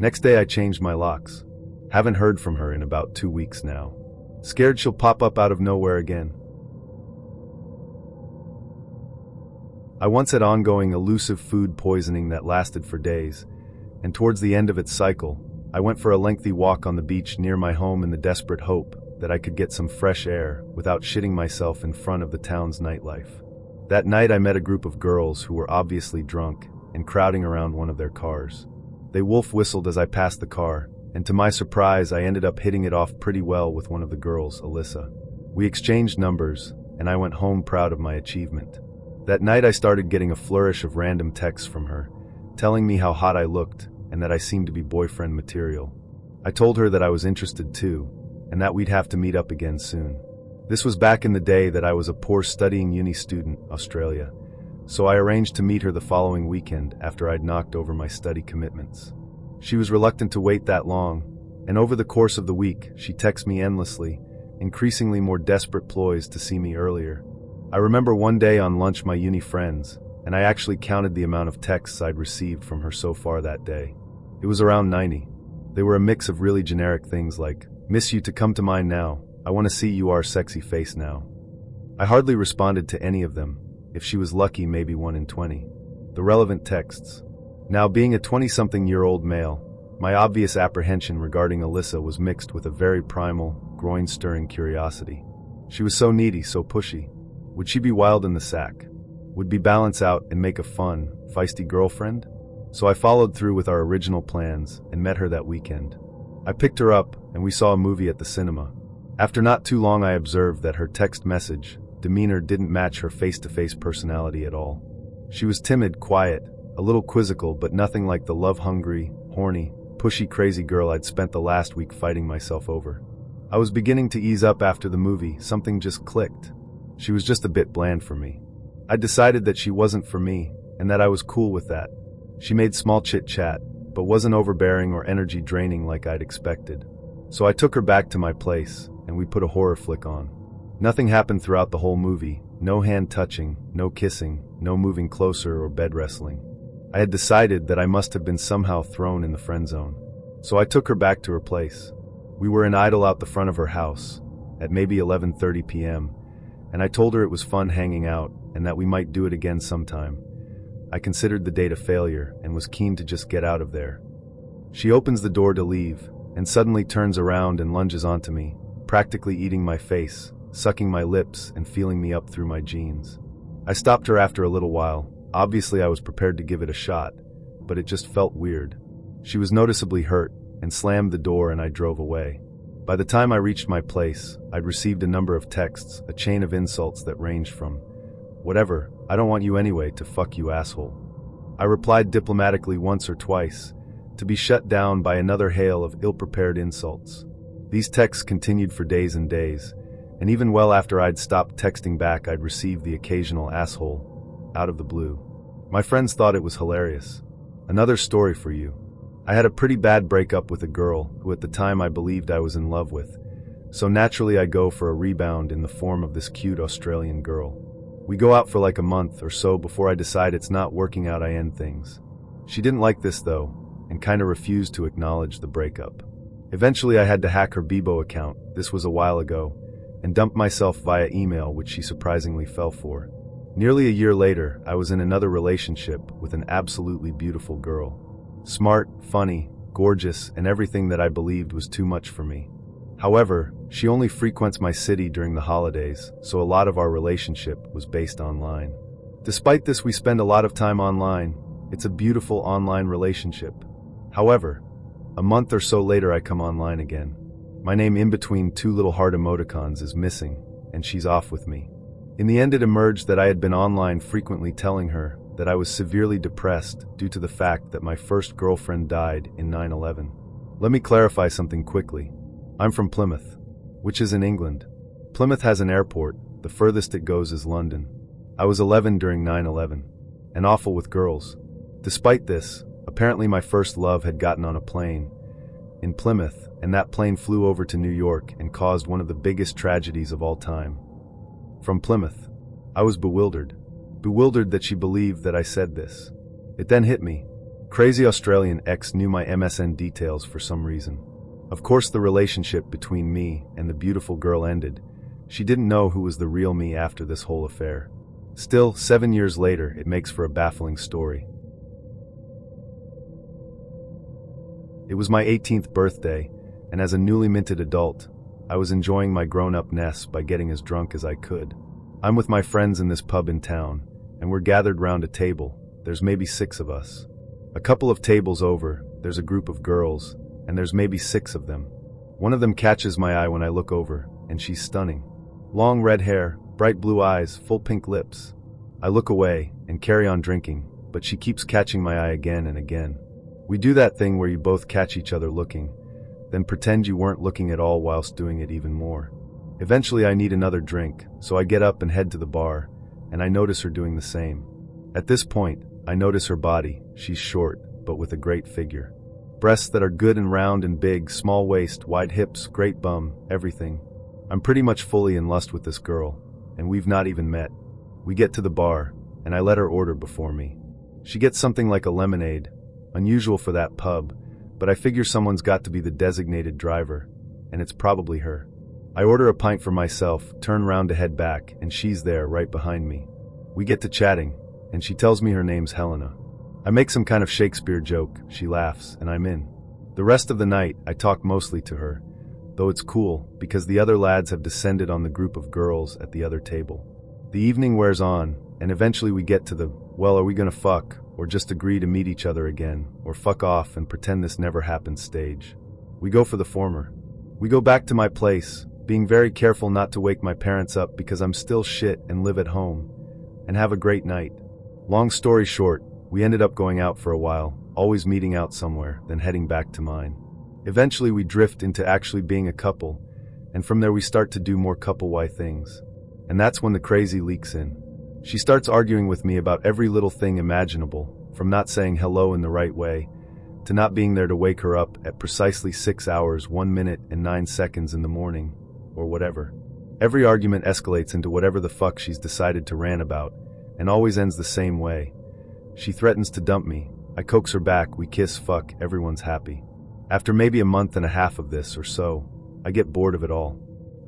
Next day I changed my locks. Haven't heard from her in about 2 weeks now. Scared she'll pop up out of nowhere again. I once had ongoing elusive food poisoning that lasted for days, and towards the end of its cycle, I went for a lengthy walk on the beach near my home in the desperate hope that I could get some fresh air without shitting myself in front of the town's nightlife. That night I met a group of girls who were obviously drunk and crowding around one of their cars. They wolf whistled as I passed the car, and to my surprise I ended up hitting it off pretty well with one of the girls, Alyssa. We exchanged numbers, and I went home proud of my achievement. That night I started getting a flourish of random texts from her, telling me how hot I looked and that I seemed to be boyfriend material. I told her that I was interested too, and that we'd have to meet up again soon. This was back in the day that I was a poor studying uni student, Australia, so I arranged to meet her the following weekend after I'd knocked over my study commitments. She was reluctant to wait that long, and over the course of the week, she texted me endlessly, increasingly more desperate ploys to see me earlier. I remember one day on lunch my uni friends, and I actually counted the amount of texts I'd received from her so far that day. It was around 90. They were a mix of really generic things like, "Miss you to come to mine now, I want to see you our sexy face now." I hardly responded to any of them. If she was lucky, maybe 1 in 20. the relevant texts. Now, being a 20-something-year-old male, my obvious apprehension regarding Alyssa was mixed with a very primal, groin-stirring curiosity. She was so needy, so pushy. Would she be wild in the sack? Would be balance out and make a fun, feisty girlfriend? So I followed through with our original plans and met her that weekend. I picked her up and we saw a movie at the cinema. After not too long, I observed that her text message, demeanor didn't match her face-to-face personality at all. She was timid, quiet, a little quizzical, but nothing like the love-hungry, horny, pushy, crazy girl I'd spent the last week fighting myself over. I was beginning to ease up after the movie. Something just clicked. She was just a bit bland for me. I decided that she wasn't for me, and that I was cool with that. She made small chit-chat, but wasn't overbearing or energy draining like I'd expected. So I took her back to my place, and we put a horror flick on. Nothing happened throughout the whole movie. No hand touching, no kissing, no moving closer or bed wrestling. I had decided that I must have been somehow thrown in the friend zone. So I took her back to her place. We were in idle out the front of her house, at maybe 11:30 p.m., and I told her it was fun hanging out, and that we might do it again sometime. I considered the date a failure, and was keen to just get out of there. She opens the door to leave, and suddenly turns around and lunges onto me, practically eating my face, sucking my lips and feeling me up through my jeans. I stopped her after a little while. Obviously I was prepared to give it a shot, but it just felt weird. She was noticeably hurt, and slammed the door, and I drove away. By the time I reached my place, I'd received a number of texts, a chain of insults that ranged from, "Whatever, I don't want you anyway," to "Fuck you, asshole." I replied diplomatically once or twice, to be shut down by another hail of ill-prepared insults. These texts continued for days and days, and even well after I'd stopped texting back, I'd received the occasional "asshole" out of the blue. My friends thought it was hilarious. Another story for you. I had a pretty bad breakup with a girl who at the time I believed I was in love with, so naturally I go for a rebound in the form of this cute Australian girl. We go out for like a month or so before I decide it's not working out. I end things. She didn't like this though, and kinda refused to acknowledge the breakup. Eventually I had to hack her Bebo account, this was a while ago, and dump myself via email, which she surprisingly fell for. Nearly a year later, I was in another relationship with an absolutely beautiful girl. Smart, funny, gorgeous, and everything that I believed was too much for me. However, she only frequents my city during the holidays, so a lot of our relationship was based online. Despite this, we spend a lot of time online. It's a beautiful online relationship. However, a month or so later I come online again. My name in between two little heart emoticons is missing, and she's off with me. In the end, it emerged that I had been online frequently telling her that I was severely depressed due to the fact that my first girlfriend died in 9/11. Let me clarify something quickly. I'm from Plymouth, which is in England. Plymouth has an airport, the furthest it goes is London. I was 11 during 9/11, and awful with girls. Despite this, apparently my first love had gotten on a plane in Plymouth, and that plane flew over to New York and caused one of the biggest tragedies of all time. From Plymouth, I was bewildered that she believed that I said this. It then hit me. Crazy Australian ex knew my MSN details for some reason. Of course the relationship between me and the beautiful girl ended. She didn't know who was the real me after this whole affair. Still, 7 years later, it makes for a baffling story. It was my 18th birthday, and as a newly minted adult, I was enjoying my grown-up-ness by getting as drunk as I could. I'm with my friends in this pub in town, and we're gathered round a table. There's maybe 6 of us. A couple of tables over, there's a group of girls, and there's maybe 6 of them. One of them catches my eye when I look over, and she's stunning. Long red hair, bright blue eyes, full pink lips. I look away and carry on drinking, but she keeps catching my eye again and again. We do that thing where you both catch each other looking, then pretend you weren't looking at all whilst doing it even more. Eventually I need another drink, so I get up and head to the bar, and I notice her doing the same. At this point, I notice her body. She's short, but with a great figure. Breasts that are good and round and big, small waist, wide hips, great bum, everything. I'm pretty much fully in lust with this girl, and we've not even met. We get to the bar, and I let her order before me. She gets something like a lemonade, unusual for that pub, but I figure someone's got to be the designated driver, and it's probably her. I order a pint for myself, turn round to head back, and she's there right behind me. We get to chatting, and she tells me her name's Helena. I make some kind of Shakespeare joke, she laughs, and I'm in. The rest of the night, I talk mostly to her, though it's cool, because the other lads have descended on the group of girls at the other table. The evening wears on, and eventually we get to the, well, are we gonna fuck, or just agree to meet each other again, or fuck off and pretend this never happened stage. We go for the former. We go back to my place, being very careful not to wake my parents up because I'm still shit and live at home, and have a great night. Long story short, we ended up going out for a while, always meeting out somewhere, then heading back to mine. Eventually we drift into actually being a couple, and from there we start to do more couple-y things. And that's when the crazy leaks in. She starts arguing with me about every little thing imaginable, from not saying hello in the right way, to not being there to wake her up at precisely 6 hours, 1 minute, and 9 seconds in the morning, or whatever. Every argument escalates into whatever the fuck she's decided to rant about, and always ends the same way. She threatens to dump me, I coax her back, we kiss, fuck, everyone's happy. After maybe a month and a half of this or so, I get bored of it all.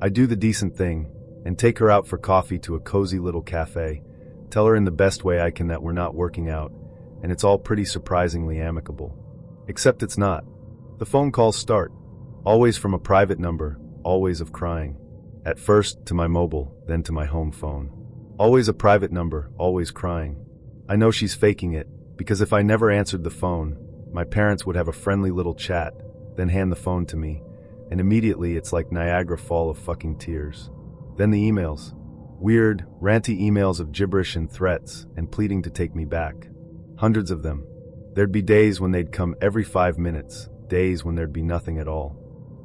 I do the decent thing, and take her out for coffee to a cozy little cafe, tell her in the best way I can that we're not working out, and it's all pretty surprisingly amicable. Except it's not. The phone calls start. Always from a private number, always of crying. At first to my mobile, then to my home phone. Always a private number, always crying. I know she's faking it, because if I never answered the phone, my parents would have a friendly little chat, then hand the phone to me, and immediately it's like Niagara Fall of fucking tears. Then the emails. Weird, ranty emails of gibberish and threats, and pleading to take me back. Hundreds of them. There'd be days when they'd come every 5 minutes, days when there'd be nothing at all.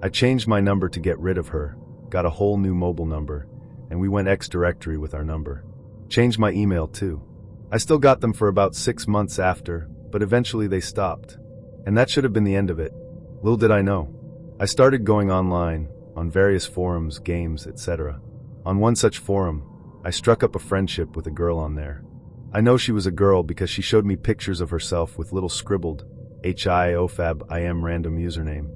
I changed my number to get rid of her, got a whole new mobile number, and we went X-directory with our number. Changed my email too. I still got them for about 6 months after, but eventually they stopped. And that should have been the end of it. Little did I know. I started going online, on various forums, games, etc. On one such forum, I struck up a friendship with a girl on there. I know she was a girl because she showed me pictures of herself with little scribbled HIOFAB I am random username,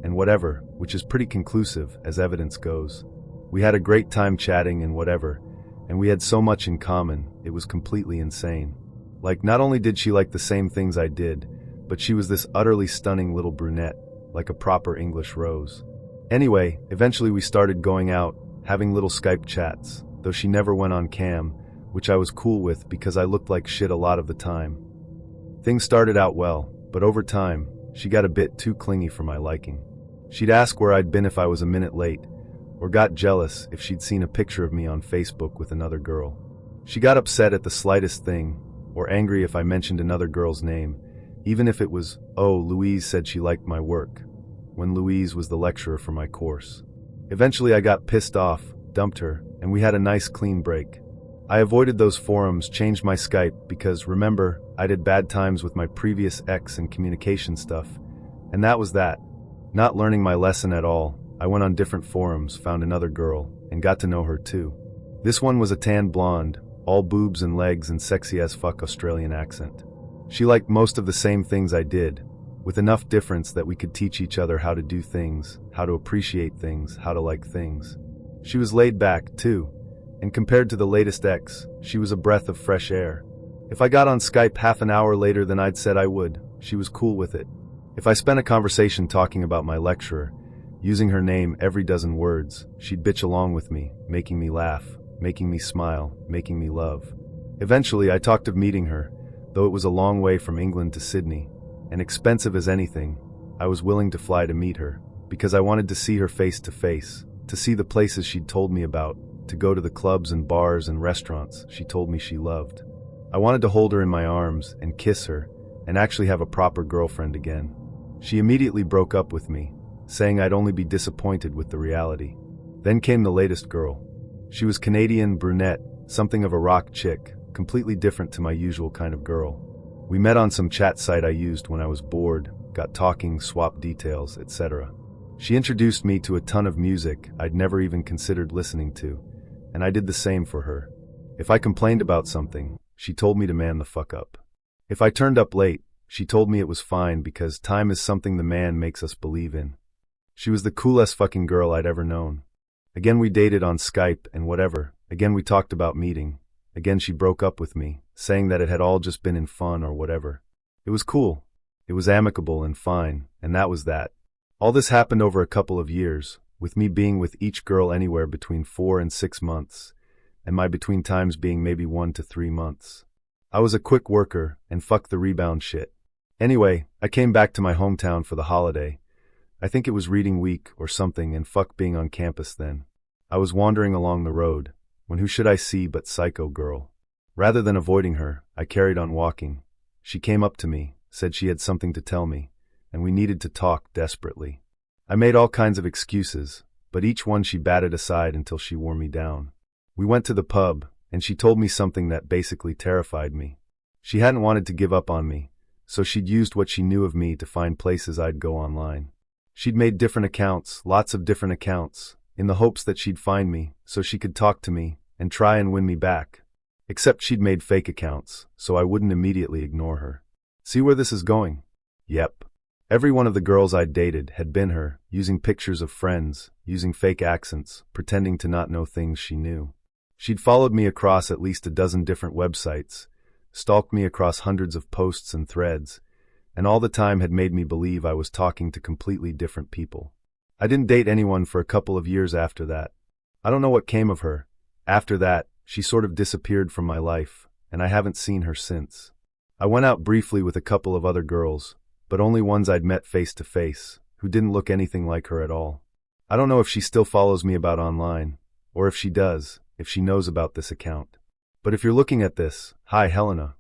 and whatever, which is pretty conclusive as evidence goes. We had a great time chatting and whatever, and we had so much in common, it was completely insane. Like, not only did she like the same things I did, but she was this utterly stunning little brunette, like a proper English rose. Anyway, eventually we started going out, having little Skype chats, though she never went on cam, which I was cool with because I looked like shit a lot of the time. Things started out well, but over time, she got a bit too clingy for my liking. She'd ask where I'd been if I was a minute late, or got jealous if she'd seen a picture of me on Facebook with another girl. She got upset at the slightest thing, or angry if I mentioned another girl's name, even if it was, oh, Louise said she liked my work, when Louise was the lecturer for my course. Eventually I got pissed off, dumped her, and we had a nice clean break. I avoided those forums, changed my Skype because, remember, I did bad times with my previous ex and communication stuff, and that was that. Not learning my lesson at all, I went on different forums, found another girl, and got to know her too. This one was a tan blonde, all boobs and legs and sexy as fuck Australian accent. She liked most of the same things I did, with enough difference that we could teach each other how to do things, how to appreciate things, how to like things. She was laid back, too, and compared to the latest ex, she was a breath of fresh air. If I got on Skype half an hour later than I'd said I would, she was cool with it. If I spent a conversation talking about my lecturer, using her name every dozen words, she'd bitch along with me, making me laugh, making me smile, making me love. Eventually, I talked of meeting her, though it was a long way from England to Sydney, and expensive as anything. I was willing to fly to meet her, because I wanted to see her face to face, to see the places she'd told me about, to go to the clubs and bars and restaurants she told me she loved. I wanted to hold her in my arms and kiss her, and actually have a proper girlfriend again. She immediately broke up with me, saying I'd only be disappointed with the reality. Then came the latest girl. She was Canadian, brunette, something of a rock chick, completely different to my usual kind of girl. We met on some chat site I used when I was bored, got talking, swapped details, etc. She introduced me to a ton of music I'd never even considered listening to, and I did the same for her. If I complained about something, she told me to man the fuck up. If I turned up late, she told me it was fine because time is something the man makes us believe in. She was the coolest fucking girl I'd ever known. Again we dated on Skype and whatever, again we talked about meeting, Again, she broke up with me, saying that it had all just been in fun or whatever. It was cool. It was amicable and fine, and that was that. All this happened over a couple of years, with me being with each girl anywhere between 4 and 6 months, and my between times being maybe 1 to 3 months. I was a quick worker, and fuck the rebound shit. Anyway, I came back to my hometown for the holiday. I think it was reading week or something, and fuck being on campus then. I was wandering along the road, when who should I see but Psycho Girl. Rather than avoiding her, I carried on walking. She came up to me, said she had something to tell me, and we needed to talk desperately. I made all kinds of excuses, but each one she batted aside until she wore me down. We went to the pub, and she told me something that basically terrified me. She hadn't wanted to give up on me, so she'd used what she knew of me to find places I'd go online. She'd made different accounts, lots of different accounts, in the hopes that she'd find me, so she could talk to me, and try and win me back. Except she'd made fake accounts, so I wouldn't immediately ignore her. See where this is going? Yep. Every one of the girls I'd dated had been her, using pictures of friends, using fake accents, pretending to not know things she knew. She'd followed me across at least a dozen different websites, stalked me across hundreds of posts and threads, and all the time had made me believe I was talking to completely different people. I didn't date anyone for a couple of years after that. I don't know what came of her. After that, she sort of disappeared from my life, and I haven't seen her since. I went out briefly with a couple of other girls, but only ones I'd met face to face, who didn't look anything like her at all. I don't know if she still follows me about online, or if she does, if she knows about this account. But if you're looking at this, hi Helena.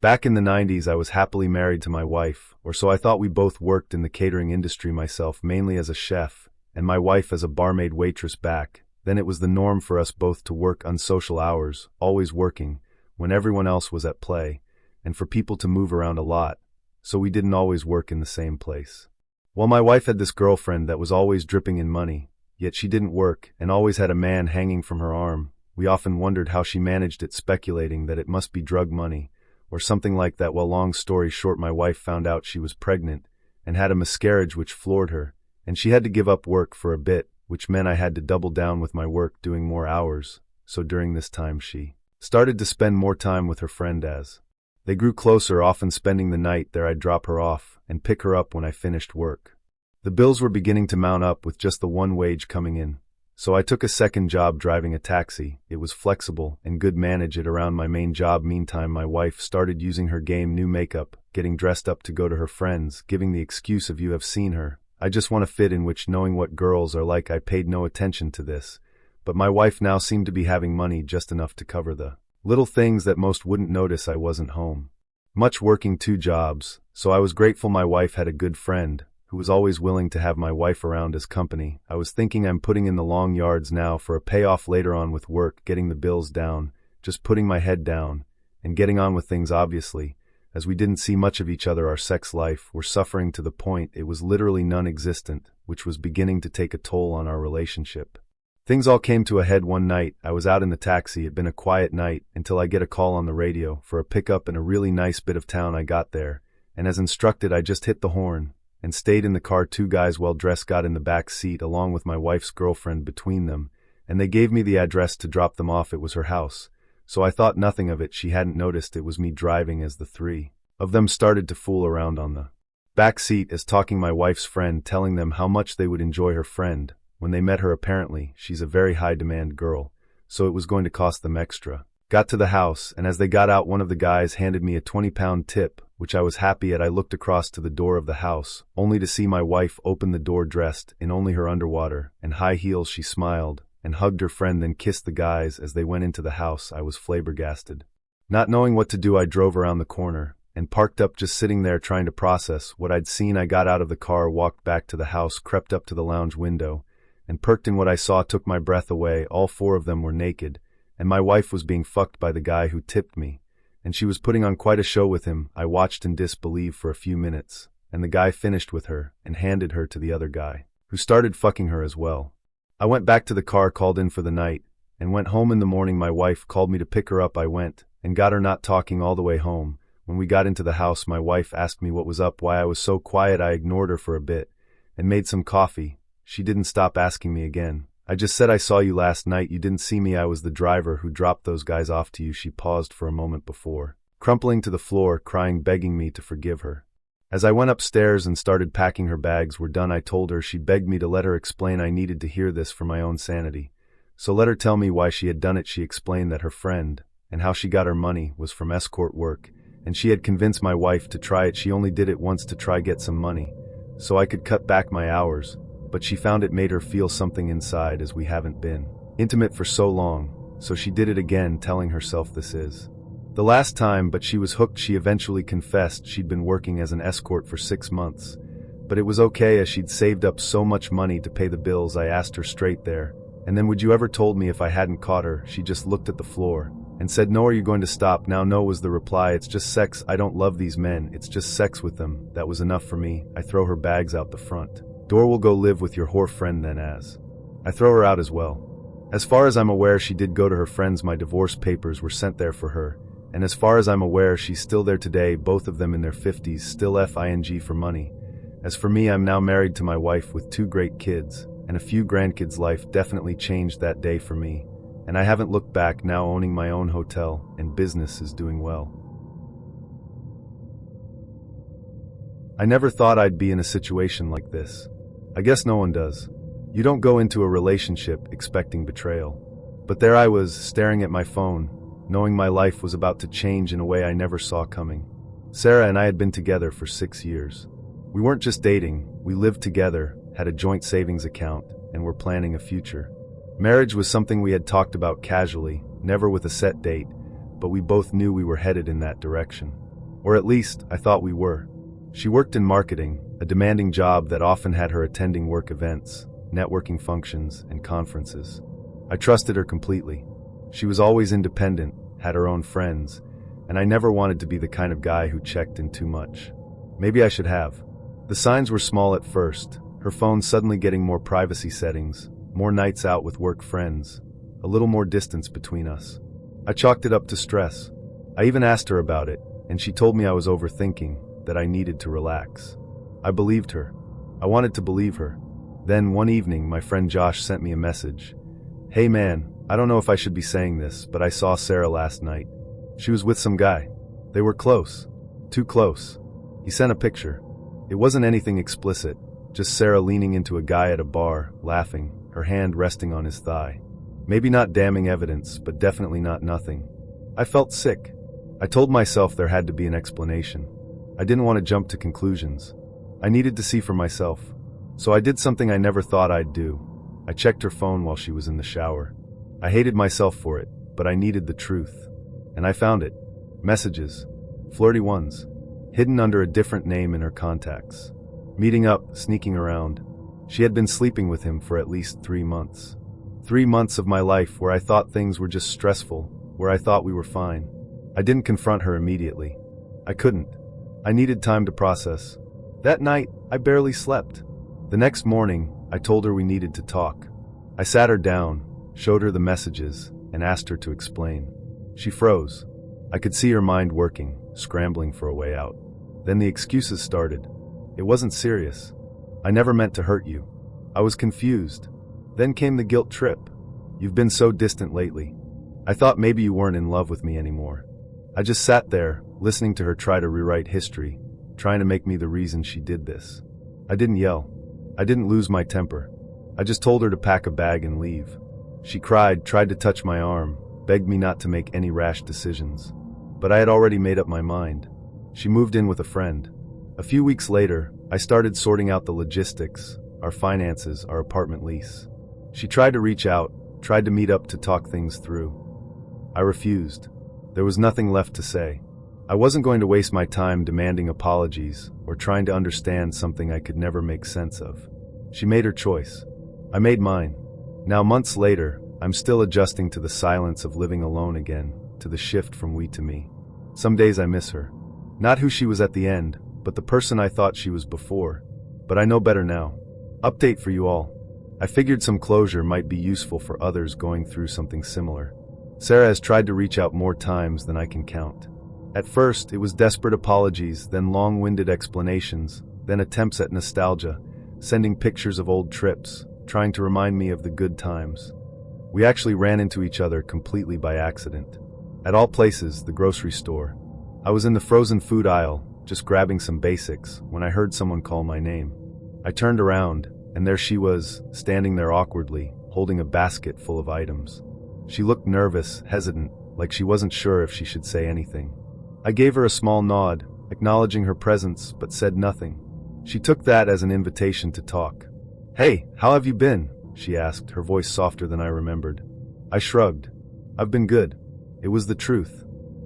Back in the 90s, I was happily married to my wife, or so I thought. We both worked in the catering industry, myself mainly as a chef, and my wife as a barmaid waitress back. Then it was the norm for us both to work unsocial hours, always working, when everyone else was at play, and for people to move around a lot, so we didn't always work in the same place. Well, my wife had this girlfriend that was always dripping in money, yet she didn't work and always had a man hanging from her arm. We often wondered how she managed it, speculating that it must be drug money, or something like that. Well, long story short, my wife found out she was pregnant and had a miscarriage, which floored her, and she had to give up work for a bit, which meant I had to double down with my work, doing more hours. So during this time she started to spend more time with her friend. As they grew closer, often spending the night there, I'd drop her off and pick her up when I finished work. The bills were beginning to mount up with just the one wage coming in, so I took a second job driving a taxi. It was flexible and good, manage it around my main job. Meantime, my wife started using her new makeup, getting dressed up to go to her friends, giving the excuse of, "You have seen her. I just want to fit in," which, knowing what girls are like, I paid no attention to this. But my wife now seemed to be having money, just enough to cover the little things that most wouldn't notice. I wasn't home much, working 2 jobs, so I was grateful my wife had a good friend who was always willing to have my wife around as company. I was thinking, I'm putting in the long yards now for a payoff later on with work, getting the bills down, just putting my head down, and getting on with things. Obviously, as we didn't see much of each other, our sex life were suffering to the point it was literally non-existent, which was beginning to take a toll on our relationship. Things all came to a head one night. I was out in the taxi. It'd been a quiet night until I get a call on the radio for a pickup in a really nice bit of town. I got there, and as instructed, I just hit the horn and stayed in the car. 2 guys, well-dressed, got in the back seat along with my wife's girlfriend between them, and they gave me the address to drop them off. It was her house, so I thought nothing of it. She hadn't noticed it was me driving, as the 3 of them started to fool around on the back seat as talking my wife's friend, telling them how much they would enjoy her friend when they met her. Apparently, she's a very high-demand girl, so it was going to cost them extra. Got to the house, and as they got out, one of the guys handed me a 20-pound tip, which I was happy at. I looked across to the door of the house, only to see my wife open the door dressed in only her underwater and high heels. She smiled and hugged her friend, then kissed the guys as they went into the house. I was flabbergasted. Not knowing what to do, I drove around the corner and parked up, just sitting there trying to process what I'd seen. I got out of the car, walked back to the house, crept up to the lounge window, and perked in. What I saw took my breath away. All 4 of them were naked, and my wife was being fucked by the guy who tipped me, and she was putting on quite a show with him. I watched in disbelief for a few minutes, and the guy finished with her and handed her to the other guy, who started fucking her as well. I went back to the car, called in for the night, and went home. In the morning, my wife called me to pick her up. I went and got her, not talking all the way home. When we got into the house, my wife asked me what was up, why I was so quiet. I ignored her for a bit and made some coffee. She didn't stop asking me again. I just said I saw you last night. You didn't see me. I was the driver who dropped those guys off to you. She paused for a moment before, crumpling to the floor, crying, begging me to forgive her. As I went upstairs and started packing her bags were done, I told her. She begged me to let her explain. I needed to hear this for my own sanity. So let her tell me why she had done it. She explained that her friend, and how she got her money, was from escort work, and she had convinced my wife to try it. She only did it once to try get some money, so I could cut back my hours, but she found it made her feel something inside, as we haven't been intimate for so long, so she did it again, telling herself this is the last time, but she was hooked. She eventually confessed she'd been working as an escort for 6 months, but it was okay as she'd saved up so much money to pay the bills. I asked her straight there, and then, would you ever told me if I hadn't caught her? She just looked at the floor and said, no. Are you going to stop now? No, was the reply. It's just sex. I don't love these men. It's just sex with them. That was enough for me. I throw her bags out the front door. Will go live with your whore friend then. As I throw her out as well. As far as I'm aware, she did go to her friends. My divorce papers were sent there for her, and as far as I'm aware, she's still there today, both of them in their 50s, still FING for money. As for me, I'm now married to my wife with 2 great kids and a few grandkids. Life definitely changed that day for me, and I haven't looked back, now owning my own hotel, and business is doing well. I never thought I'd be in a situation like this. I guess no one does. You don't go into a relationship expecting betrayal. But there I was, staring at my phone, knowing my life was about to change in a way I never saw coming. Sarah and I had been together for 6 years. We weren't just dating, we lived together, had a joint savings account, and were planning a future. Marriage was something we had talked about casually, never with a set date, but we both knew we were headed in that direction. Or at least, I thought we were. She worked in marketing, a demanding job that often had her attending work events, networking functions, and conferences. I trusted her completely. She was always independent, had her own friends, and I never wanted to be the kind of guy who checked in too much. Maybe I should have. The signs were small at first, her phone suddenly getting more privacy settings, more nights out with work friends, a little more distance between us. I chalked it up to stress. I even asked her about it, and she told me I was overthinking, that I needed to relax. I believed her. I wanted to believe her. Then, one evening, my friend Josh sent me a message. Hey man, I don't know if I should be saying this, but I saw Sarah last night. She was with some guy. They were close. Too close. He sent a picture. It wasn't anything explicit, just Sarah leaning into a guy at a bar, laughing, her hand resting on his thigh. Maybe not damning evidence, but definitely not nothing. I felt sick. I told myself there had to be an explanation. I didn't want to jump to conclusions. I needed to see for myself. So I did something I never thought I'd do. I checked her phone while she was in the shower. I hated myself for it, but I needed the truth. And I found it. Messages. Flirty ones. Hidden under a different name in her contacts. Meeting up, sneaking around. She had been sleeping with him for at least 3 months. 3 months of my life where I thought things were just stressful, where I thought we were fine. I didn't confront her immediately. I couldn't. I needed time to process. That night, I barely slept. The next morning, I told her we needed to talk. I sat her down, showed her the messages, and asked her to explain. She froze. I could see her mind working, scrambling for a way out. Then the excuses started. It wasn't serious. I never meant to hurt you. I was confused. Then came the guilt trip. You've been so distant lately. I thought maybe you weren't in love with me anymore. I just sat there, listening to her try to rewrite history, trying to make me the reason she did this. I didn't yell. I didn't lose my temper. I just told her to pack a bag and leave. She cried, tried to touch my arm, begged me not to make any rash decisions. But I had already made up my mind. She moved in with a friend. A few weeks later, I started sorting out the logistics, our finances, our apartment lease. She tried to reach out, tried to meet up to talk things through. I refused. There was nothing left to say. I wasn't going to waste my time demanding apologies or trying to understand something I could never make sense of. She made her choice. I made mine. Now, months later, I'm still adjusting to the silence of living alone again, to the shift from we to me. Some days I miss her. Not who she was at the end, but the person I thought she was before. But I know better now. Update for you all. I figured some closure might be useful for others going through something similar. Sarah has tried to reach out more times than I can count. At first, it was desperate apologies, then long-winded explanations, then attempts at nostalgia, sending pictures of old trips, trying to remind me of the good times. We actually ran into each other completely by accident. At all places, the grocery store. I was in the frozen food aisle, just grabbing some basics, when I heard someone call my name. I turned around, and there she was, standing there awkwardly, holding a basket full of items. She looked nervous, hesitant, like she wasn't sure if she should say anything. I gave her a small nod, acknowledging her presence, but said nothing. She took that as an invitation to talk. "Hey, how have you been?" she asked, her voice softer than I remembered. I shrugged. "I've been good." It was the truth.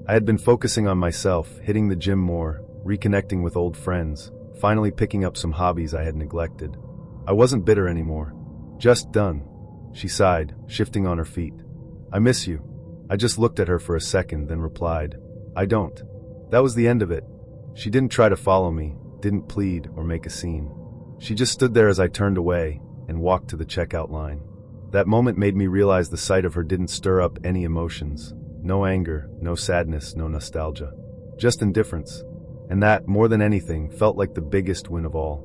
I had been focusing on myself, hitting the gym more, reconnecting with old friends, finally picking up some hobbies I had neglected. I wasn't bitter anymore. Just done. She sighed, shifting on her feet. "I miss you." I just looked at her for a second, then replied, "I don't." That was the end of it. She didn't try to follow me, didn't plead or make a scene. She just stood there as I turned away and walked to the checkout line. That moment made me realize the sight of her didn't stir up any emotions. No anger, no sadness, no nostalgia. Just indifference. And that, more than anything, felt like the biggest win of all.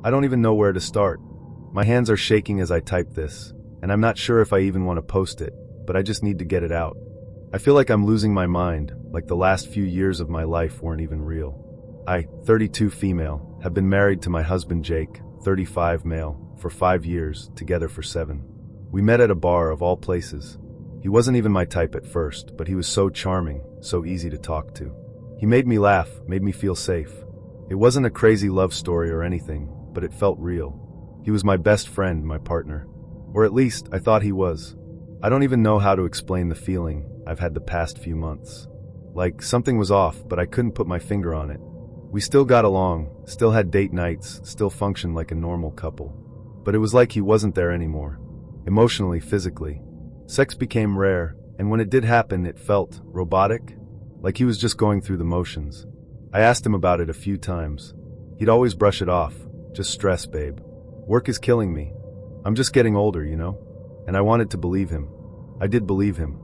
I don't even know where to start. My hands are shaking as I type this, and I'm not sure if I even want to post it, but I just need to get it out. I feel like I'm losing my mind, like the last few years of my life weren't even real. I, 32 female, have been married to my husband Jake, 35 male, for 5 years, together for 7. We met at a bar of all places. He wasn't even my type at first, but he was so charming, so easy to talk to. He made me laugh, made me feel safe. It wasn't a crazy love story or anything, but it felt real. He was my best friend, my partner. Or at least, I thought he was. I don't even know how to explain the feeling I've had the past few months. Like, something was off, but I couldn't put my finger on it. We still got along, still had date nights, still functioned like a normal couple. But it was like he wasn't there anymore. Emotionally, physically. Sex became rare, and when it did happen, it felt robotic, like he was just going through the motions. I asked him about it a few times. He'd always brush it off. Just stress, babe. Work is killing me. I'm just getting older, you know? And I wanted to believe him. I did believe him.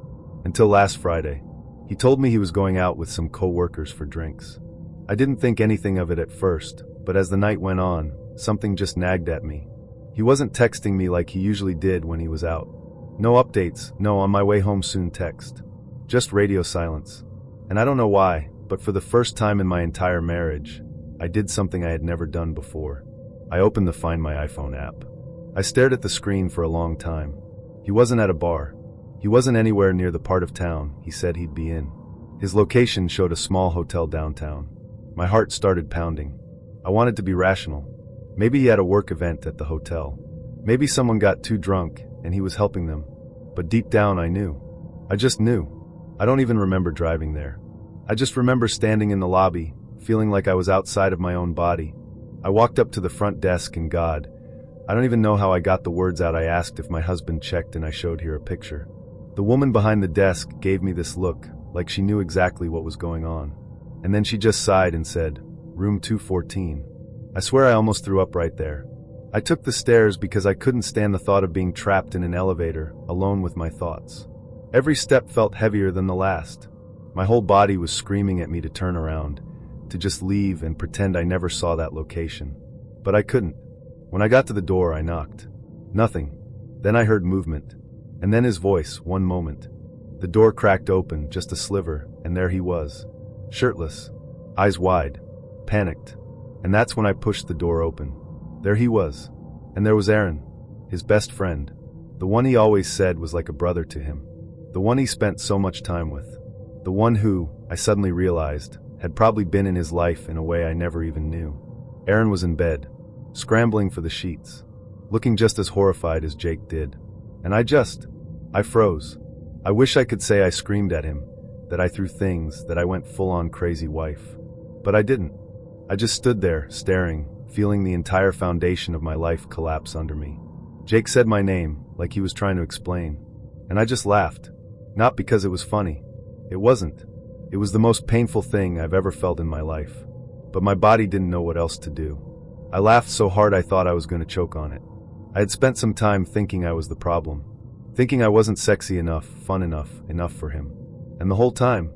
Until last Friday. He told me he was going out with some co-workers for drinks. I didn't think anything of it at first, but as the night went on, something just nagged at me. He wasn't texting me like he usually did when he was out. No updates, no on my way home soon text. Just radio silence. And I don't know why, but for the first time in my entire marriage, I did something I had never done before. I opened the Find My iPhone app. I stared at the screen for a long time. He wasn't at a bar. He wasn't anywhere near the part of town he said he'd be in. His location showed a small hotel downtown. My heart started pounding. I wanted to be rational. Maybe he had a work event at the hotel. Maybe someone got too drunk and he was helping them. But deep down I knew. I just knew. I don't even remember driving there. I just remember standing in the lobby, feeling like I was outside of my own body. I walked up to the front desk and God, I don't even know how I got the words out. I asked if my husband checked and I showed here a picture. The woman behind the desk gave me this look, like she knew exactly what was going on. And then she just sighed and said, "Room 214. I swear I almost threw up right there. I took the stairs because I couldn't stand the thought of being trapped in an elevator, alone with my thoughts. Every step felt heavier than the last. My whole body was screaming at me to turn around, to just leave and pretend I never saw that location. But I couldn't. When I got to the door, I knocked. Nothing. Then I heard movement. And then his voice, one moment. The door cracked open, just a sliver, and there he was. Shirtless. Eyes wide. Panicked. And that's when I pushed the door open. There he was. And there was Aaron, his best friend. The one he always said was like a brother to him. The one he spent so much time with. The one who, I suddenly realized, had probably been in his life in a way I never even knew. Aaron was in bed, scrambling for the sheets, looking just as horrified as Jake did. And I froze. I wish I could say I screamed at him, that I threw things, that I went full-on crazy wife. But I didn't. I just stood there, staring, feeling the entire foundation of my life collapse under me. Jake said my name, like he was trying to explain. And I just laughed. Not because it was funny. It wasn't. It was the most painful thing I've ever felt in my life. But my body didn't know what else to do. I laughed so hard I thought I was going to choke on it. I had spent some time thinking I was the problem. Thinking I wasn't sexy enough, fun enough for him. And the whole time,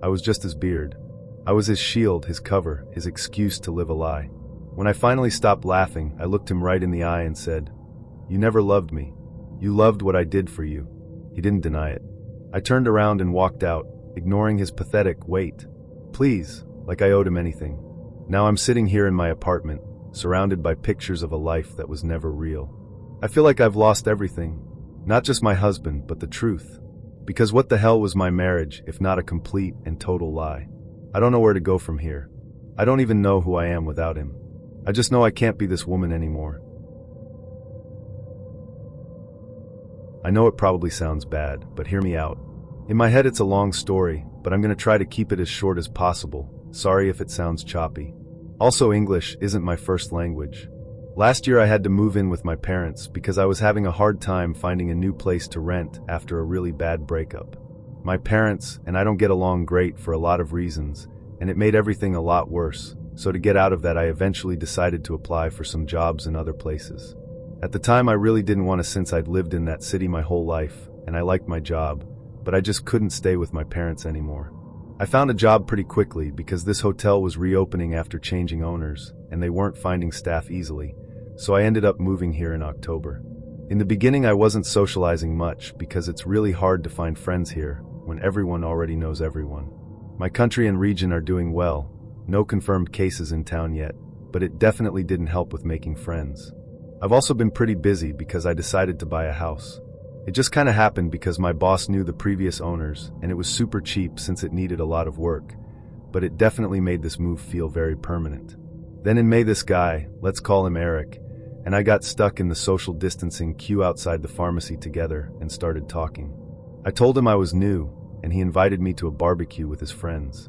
I was just his beard. I was his shield, his cover, his excuse to live a lie. When I finally stopped laughing, I looked him right in the eye and said, "You never loved me. You loved what I did for you." He didn't deny it. I turned around and walked out, ignoring his pathetic "wait, please," like I owed him anything. Now I'm sitting here in my apartment, surrounded by pictures of a life that was never real. I feel like I've lost everything. Not just my husband, but the truth. Because what the hell was my marriage if not a complete and total lie? I don't know where to go from here. I don't even know who I am without him. I just know I can't be this woman anymore. I know it probably sounds bad, but hear me out. In my head it's a long story, but I'm going to try to keep it as short as possible. Sorry if it sounds choppy. Also, English isn't my first language. Last year I had to move in with my parents because I was having a hard time finding a new place to rent after a really bad breakup. My parents and I don't get along great for a lot of reasons, and it made everything a lot worse. So to get out of that, I eventually decided to apply for some jobs in other places. At the time I really didn't want to, since I'd lived in that city my whole life, and I liked my job, but I just couldn't stay with my parents anymore. I found a job pretty quickly because this hotel was reopening after changing owners, and they weren't finding staff easily, so I ended up moving here in October. In the beginning I wasn't socializing much because it's really hard to find friends here when everyone already knows everyone. My country and region are doing well, no confirmed cases in town yet, but it definitely didn't help with making friends. I've also been pretty busy because I decided to buy a house. It just kinda happened because my boss knew the previous owners, and it was super cheap since it needed a lot of work, but it definitely made this move feel very permanent. Then in May this guy, let's call him Eric, and I got stuck in the social distancing queue outside the pharmacy together and started talking. I told him I was new, and he invited me to a barbecue with his friends.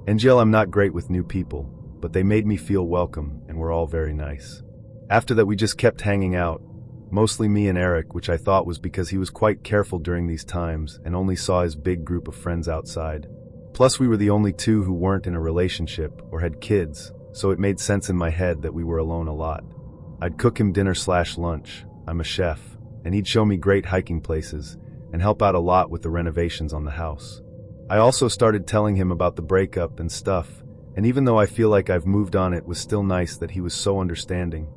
Angel, I'm not great with new people, but they made me feel welcome and were all very nice. After that we just kept hanging out, mostly me and Eric, which I thought was because he was quite careful during these times and only saw his big group of friends outside. Plus we were the only two who weren't in a relationship or had kids, so it made sense in my head that we were alone a lot. I'd cook him dinner/lunch, I'm a chef, and he'd show me great hiking places and help out a lot with the renovations on the house. I also started telling him about the breakup and stuff, and even though I feel like I've moved on, it was still nice that he was so understanding.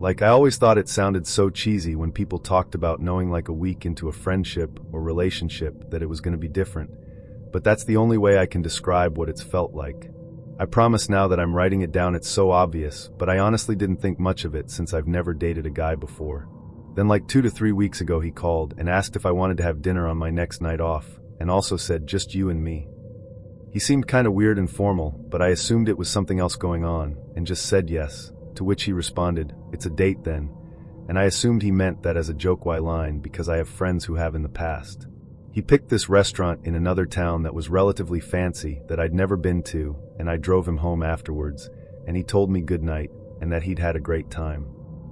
Like, I always thought it sounded so cheesy when people talked about knowing like a week into a friendship or relationship that it was going to be different, but that's the only way I can describe what it's felt like. I promise now that I'm writing it down it's so obvious, but I honestly didn't think much of it since I've never dated a guy before. Then like 2 to 3 weeks ago he called and asked if I wanted to have dinner on my next night off, and also said just you and me. He seemed kinda weird and formal, but I assumed it was something else going on, and just said yes, to which he responded, "It's a date then," and I assumed he meant that as a joke-y line because I have friends who have in the past. He picked this restaurant in another town that was relatively fancy that I'd never been to, and I drove him home afterwards, and he told me good night, and that he'd had a great time.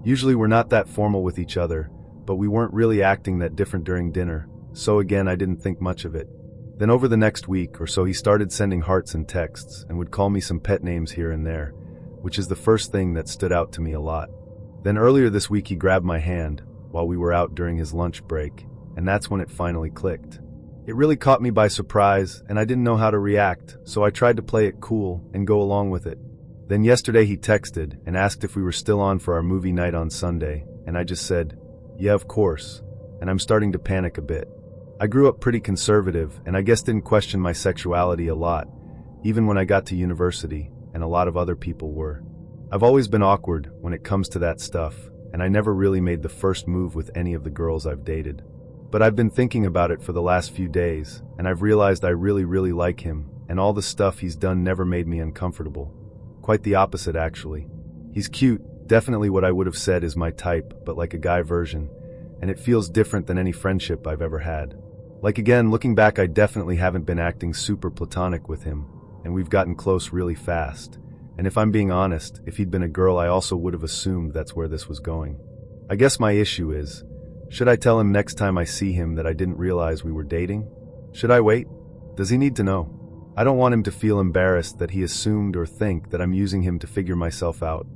Usually we're not that formal with each other, but we weren't really acting that different during dinner, so again I didn't think much of it. Then over the next week or so he started sending hearts and texts and would call me some pet names here and there, which is the first thing that stood out to me a lot. Then earlier this week he grabbed my hand while we were out during his lunch break, and that's when it finally clicked. It really caught me by surprise, and I didn't know how to react, so I tried to play it cool and go along with it. Then yesterday he texted and asked if we were still on for our movie night on Sunday, and I just said, "Yeah, of course," and I'm starting to panic a bit. I grew up pretty conservative, and I guess didn't question my sexuality a lot, even when I got to university, and a lot of other people were. I've always been awkward when it comes to that stuff, and I never really made the first move with any of the girls I've dated. But I've been thinking about it for the last few days, and I've realized I really like him, and all the stuff he's done never made me uncomfortable. Quite the opposite, actually. He's cute, definitely what I would have said is my type, but like a guy version, and it feels different than any friendship I've ever had. Like again, looking back, I definitely haven't been acting super platonic with him, and we've gotten close really fast. And if I'm being honest, if he'd been a girl I also would have assumed that's where this was going. I guess my issue is, should I tell him next time I see him that I didn't realize we were dating? Should I wait? Does he need to know? I don't want him to feel embarrassed that he assumed or think that I'm using him to figure myself out,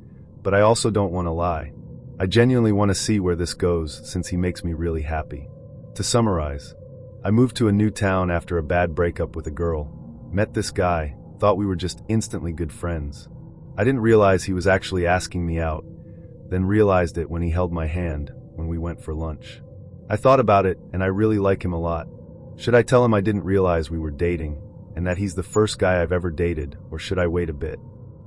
but I also don't want to lie. I genuinely want to see where this goes since he makes me really happy. To summarize, I moved to a new town after a bad breakup with a girl, met this guy, thought we were just instantly good friends. I didn't realize he was actually asking me out, then realized it when he held my hand when we went for lunch. I thought about it, and I really like him a lot. Should I tell him I didn't realize we were dating, and that he's the first guy I've ever dated, or should I wait a bit?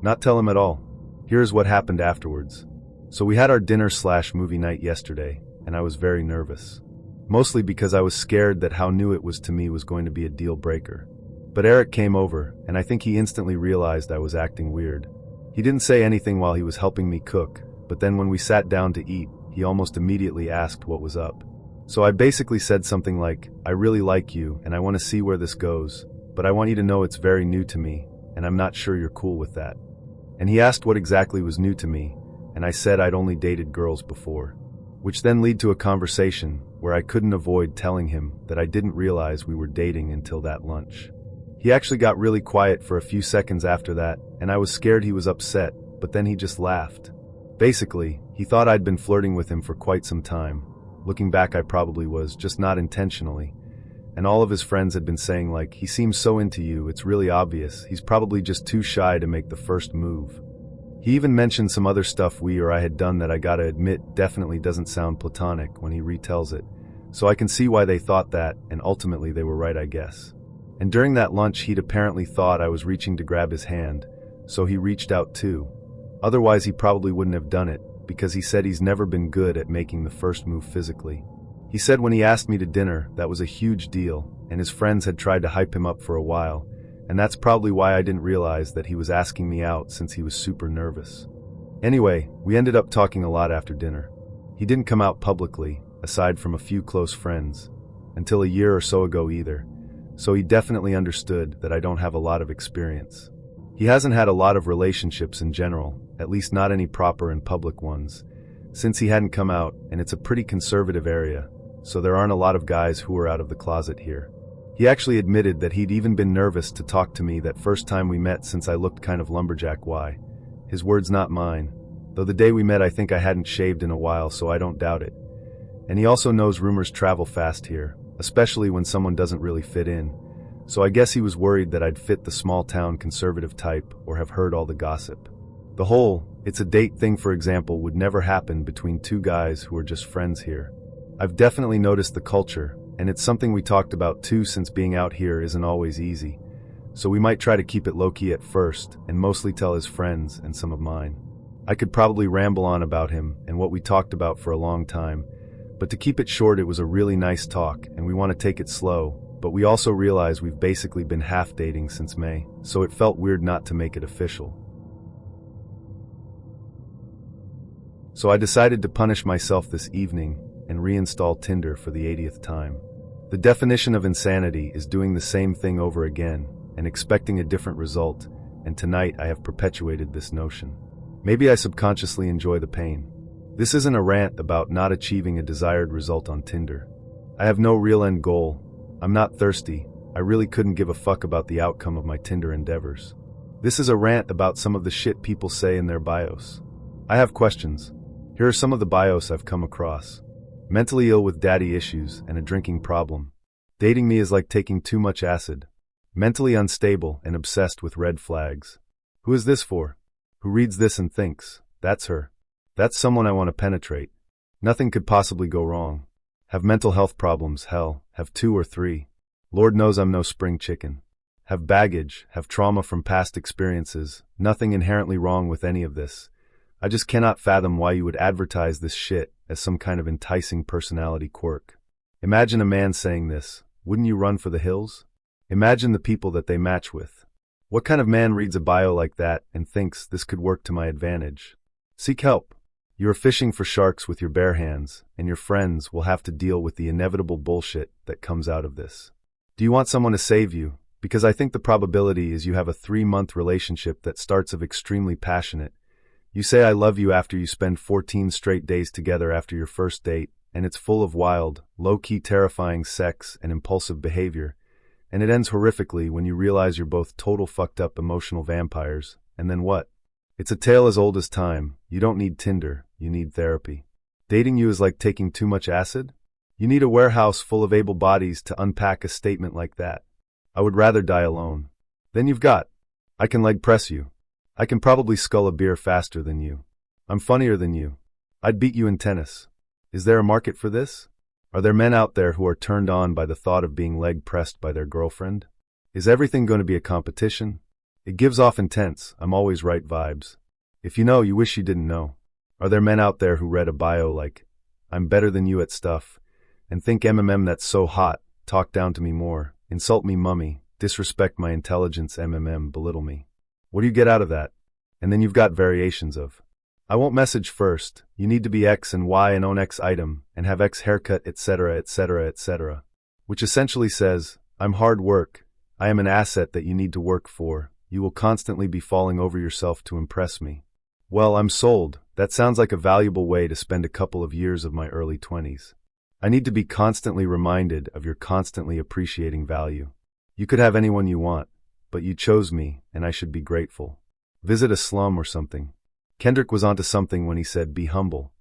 Not tell him at all. Here's what happened afterwards. So we had our dinner/movie night yesterday, and I was very nervous. Mostly because I was scared that how new it was to me was going to be a deal breaker. But Eric came over, and I think he instantly realized I was acting weird. He didn't say anything while he was helping me cook, but then when we sat down to eat, he almost immediately asked what was up. So I basically said something like, I really like you, and I want to see where this goes, but I want you to know it's very new to me, and I'm not sure you're cool with that. And he asked what exactly was new to me, and I said I'd only dated girls before. Which then led to a conversation where I couldn't avoid telling him that I didn't realize we were dating until that lunch. He actually got really quiet for a few seconds after that, and I was scared he was upset, but then he just laughed. Basically, he thought I'd been flirting with him for quite some time. Looking back, I probably was, just not intentionally. And all of his friends had been saying like, he seems so into you, it's really obvious, he's probably just too shy to make the first move. He even mentioned some other stuff I had done that I gotta admit definitely doesn't sound platonic when he retells it. So I can see why they thought that, and ultimately they were right, I guess. And during that lunch he'd apparently thought I was reaching to grab his hand, so he reached out too. Otherwise he probably wouldn't have done it, because he said he's never been good at making the first move physically. He said when he asked me to dinner, that was a huge deal, and his friends had tried to hype him up for a while, and that's probably why I didn't realize that he was asking me out since he was super nervous. Anyway, we ended up talking a lot after dinner. He didn't come out publicly, aside from a few close friends, until a year or so ago either, so he definitely understood that I don't have a lot of experience. He hasn't had a lot of relationships in general, at least not any proper and public ones, since he hadn't come out, and it's a pretty conservative area, so there aren't a lot of guys who are out of the closet here. He actually admitted that he'd even been nervous to talk to me that first time we met since I looked kind of lumberjack. Why? His words, not mine, though the day we met I think I hadn't shaved in a while, so I don't doubt it. And he also knows rumors travel fast here, especially when someone doesn't really fit in, so I guess he was worried that I'd fit the small-town conservative type or have heard all the gossip. The whole, it's a date thing for example would never happen between two guys who are just friends here. I've definitely noticed the culture, and it's something we talked about too since being out here isn't always easy, so we might try to keep it low-key at first and mostly tell his friends and some of mine. I could probably ramble on about him and what we talked about for a long time, but to keep it short, it was a really nice talk and we want to take it slow, but we also realize we've basically been half dating since May, so it felt weird not to make it official. So I decided to punish myself this evening and reinstall Tinder for the 80th time. The definition of insanity is doing the same thing over again and expecting a different result, and tonight I have perpetuated this notion. Maybe I subconsciously enjoy the pain. This isn't a rant about not achieving a desired result on Tinder. I have no real end goal. I'm not thirsty. I really couldn't give a fuck about the outcome of my Tinder endeavors. This is a rant about some of the shit people say in their bios. I have questions. Here are some of the bios I've come across. Mentally ill with daddy issues and a drinking problem. Dating me is like taking too much acid. Mentally unstable and obsessed with red flags. Who is this for? Who reads this and thinks, that's her. That's someone I want to penetrate. Nothing could possibly go wrong. Have mental health problems, hell, have 2 or 3. Lord knows I'm no spring chicken. Have baggage, have trauma from past experiences, nothing inherently wrong with any of this. I just cannot fathom why you would advertise this shit as some kind of enticing personality quirk. Imagine a man saying this, wouldn't you run for the hills? Imagine the people that they match with. What kind of man reads a bio like that and thinks this could work to my advantage? Seek help. You are fishing for sharks with your bare hands, and your friends will have to deal with the inevitable bullshit that comes out of this. Do you want someone to save you? Because I think the probability is you have a 3-month relationship that starts off extremely passionate. You say I love you after you spend 14 straight days together after your first date, and it's full of wild, low-key terrifying sex and impulsive behavior, and it ends horrifically when you realize you're both total fucked up emotional vampires, and then what? It's a tale as old as time. You don't need Tinder, you need therapy. Dating you is like taking too much acid? You need a warehouse full of able bodies to unpack a statement like that. I would rather die alone. Then you've got, I can leg press you. I can probably scull a beer faster than you. I'm funnier than you. I'd beat you in tennis. Is there a market for this? Are there men out there who are turned on by the thought of being leg pressed by their girlfriend? Is everything going to be a competition? It gives off intense, I'm always right vibes. If you know, you wish you didn't know. Are there men out there who read a bio like, I'm better than you at stuff, and think that's so hot, talk down to me more, insult me mummy, disrespect my intelligence belittle me? What do you get out of that? And then you've got variations of, I won't message first, you need to be X and Y and own X item, and have X haircut etc etc etc. Which essentially says, I'm hard work, I am an asset that you need to work for, you will constantly be falling over yourself to impress me. Well, I'm sold. That sounds like a valuable way to spend a couple of years of my early 20s. I need to be constantly reminded of your constantly appreciating value. You could have anyone you want, but you chose me, and I should be grateful. Visit a slum or something. Kendrick was onto something when he said, be humble.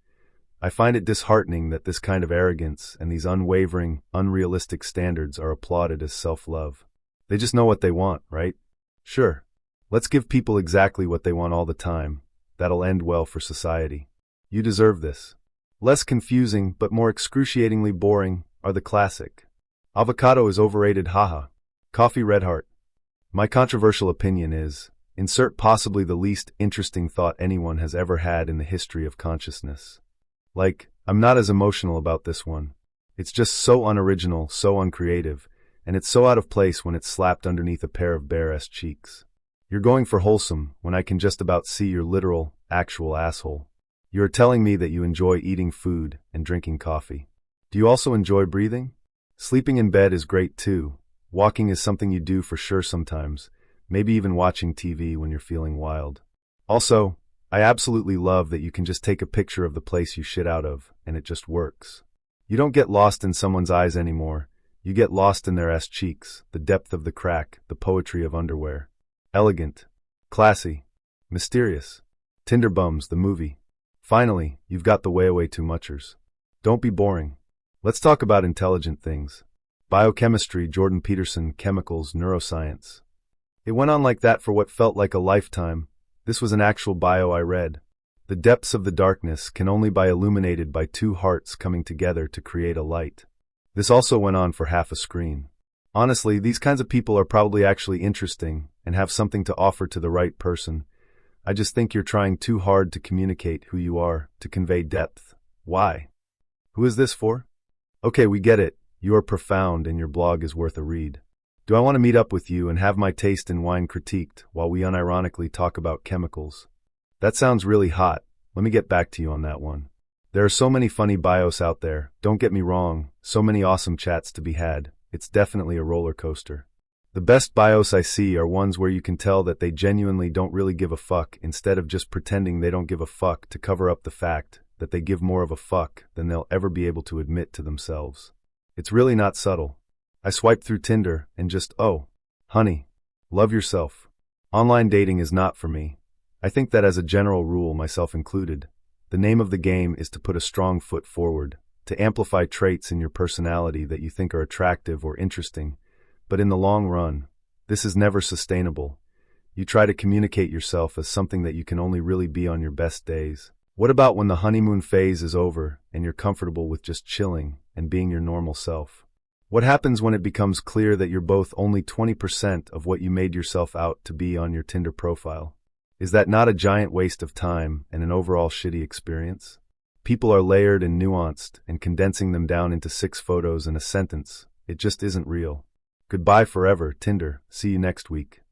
I find it disheartening that this kind of arrogance and these unwavering, unrealistic standards are applauded as self-love. They just know what they want, right? Sure. Let's give people exactly what they want all the time. That'll end well for society. You deserve this. Less confusing, but more excruciatingly boring, are the classic. Avocado is overrated, haha. Coffee red heart. My controversial opinion is, insert possibly the least interesting thought anyone has ever had in the history of consciousness. Like, I'm not as emotional about this one. It's just so unoriginal, so uncreative, and it's so out of place when it's slapped underneath a pair of bare-ass cheeks. You're going for wholesome when I can just about see your literal, actual asshole. You are telling me that you enjoy eating food and drinking coffee. Do you also enjoy breathing? Sleeping in bed is great too. Walking is something you do for sure sometimes, maybe even watching TV when you're feeling wild. Also, I absolutely love that you can just take a picture of the place you shit out of, and it just works. You don't get lost in someone's eyes anymore. You get lost in their ass cheeks, the depth of the crack, the poetry of underwear. Elegant, classy, mysterious. Tinder Bums, the movie. Finally, you've got the way away too muchers. Don't be boring. Let's talk about intelligent things. Biochemistry, Jordan Peterson, chemicals, neuroscience. It went on like that for what felt like a lifetime. This was an actual bio I read. The depths of the darkness can only be illuminated by two hearts coming together to create a light. This also went on for half a screen. Honestly, these kinds of people are probably actually interesting and have something to offer to the right person. I just think you're trying too hard to communicate who you are, to convey depth. Why? Who is this for? Okay, we get it. You are profound and your blog is worth a read. Do I want to meet up with you and have my taste in wine critiqued while we unironically talk about chemicals? That sounds really hot. Let me get back to you on that one. There are so many funny bios out there, don't get me wrong, so many awesome chats to be had. It's definitely a roller coaster. The best bios I see are ones where you can tell that they genuinely don't really give a fuck instead of just pretending they don't give a fuck to cover up the fact that they give more of a fuck than they'll ever be able to admit to themselves. It's really not subtle. I swiped through Tinder and just, oh, honey, love yourself. Online dating is not for me. I think that as a general rule, myself included, the name of the game is to put a strong foot forward, to amplify traits in your personality that you think are attractive or interesting. But in the long run, this is never sustainable. You try to communicate yourself as something that you can only really be on your best days. What about when the honeymoon phase is over and you're comfortable with just chilling and being your normal self? What happens when it becomes clear that you're both only 20% of what you made yourself out to be on your Tinder profile? Is that not a giant waste of time and an overall shitty experience? People are layered and nuanced, and condensing them down into 6 photos and a sentence, it just isn't real. Goodbye forever, Tinder. See you next week.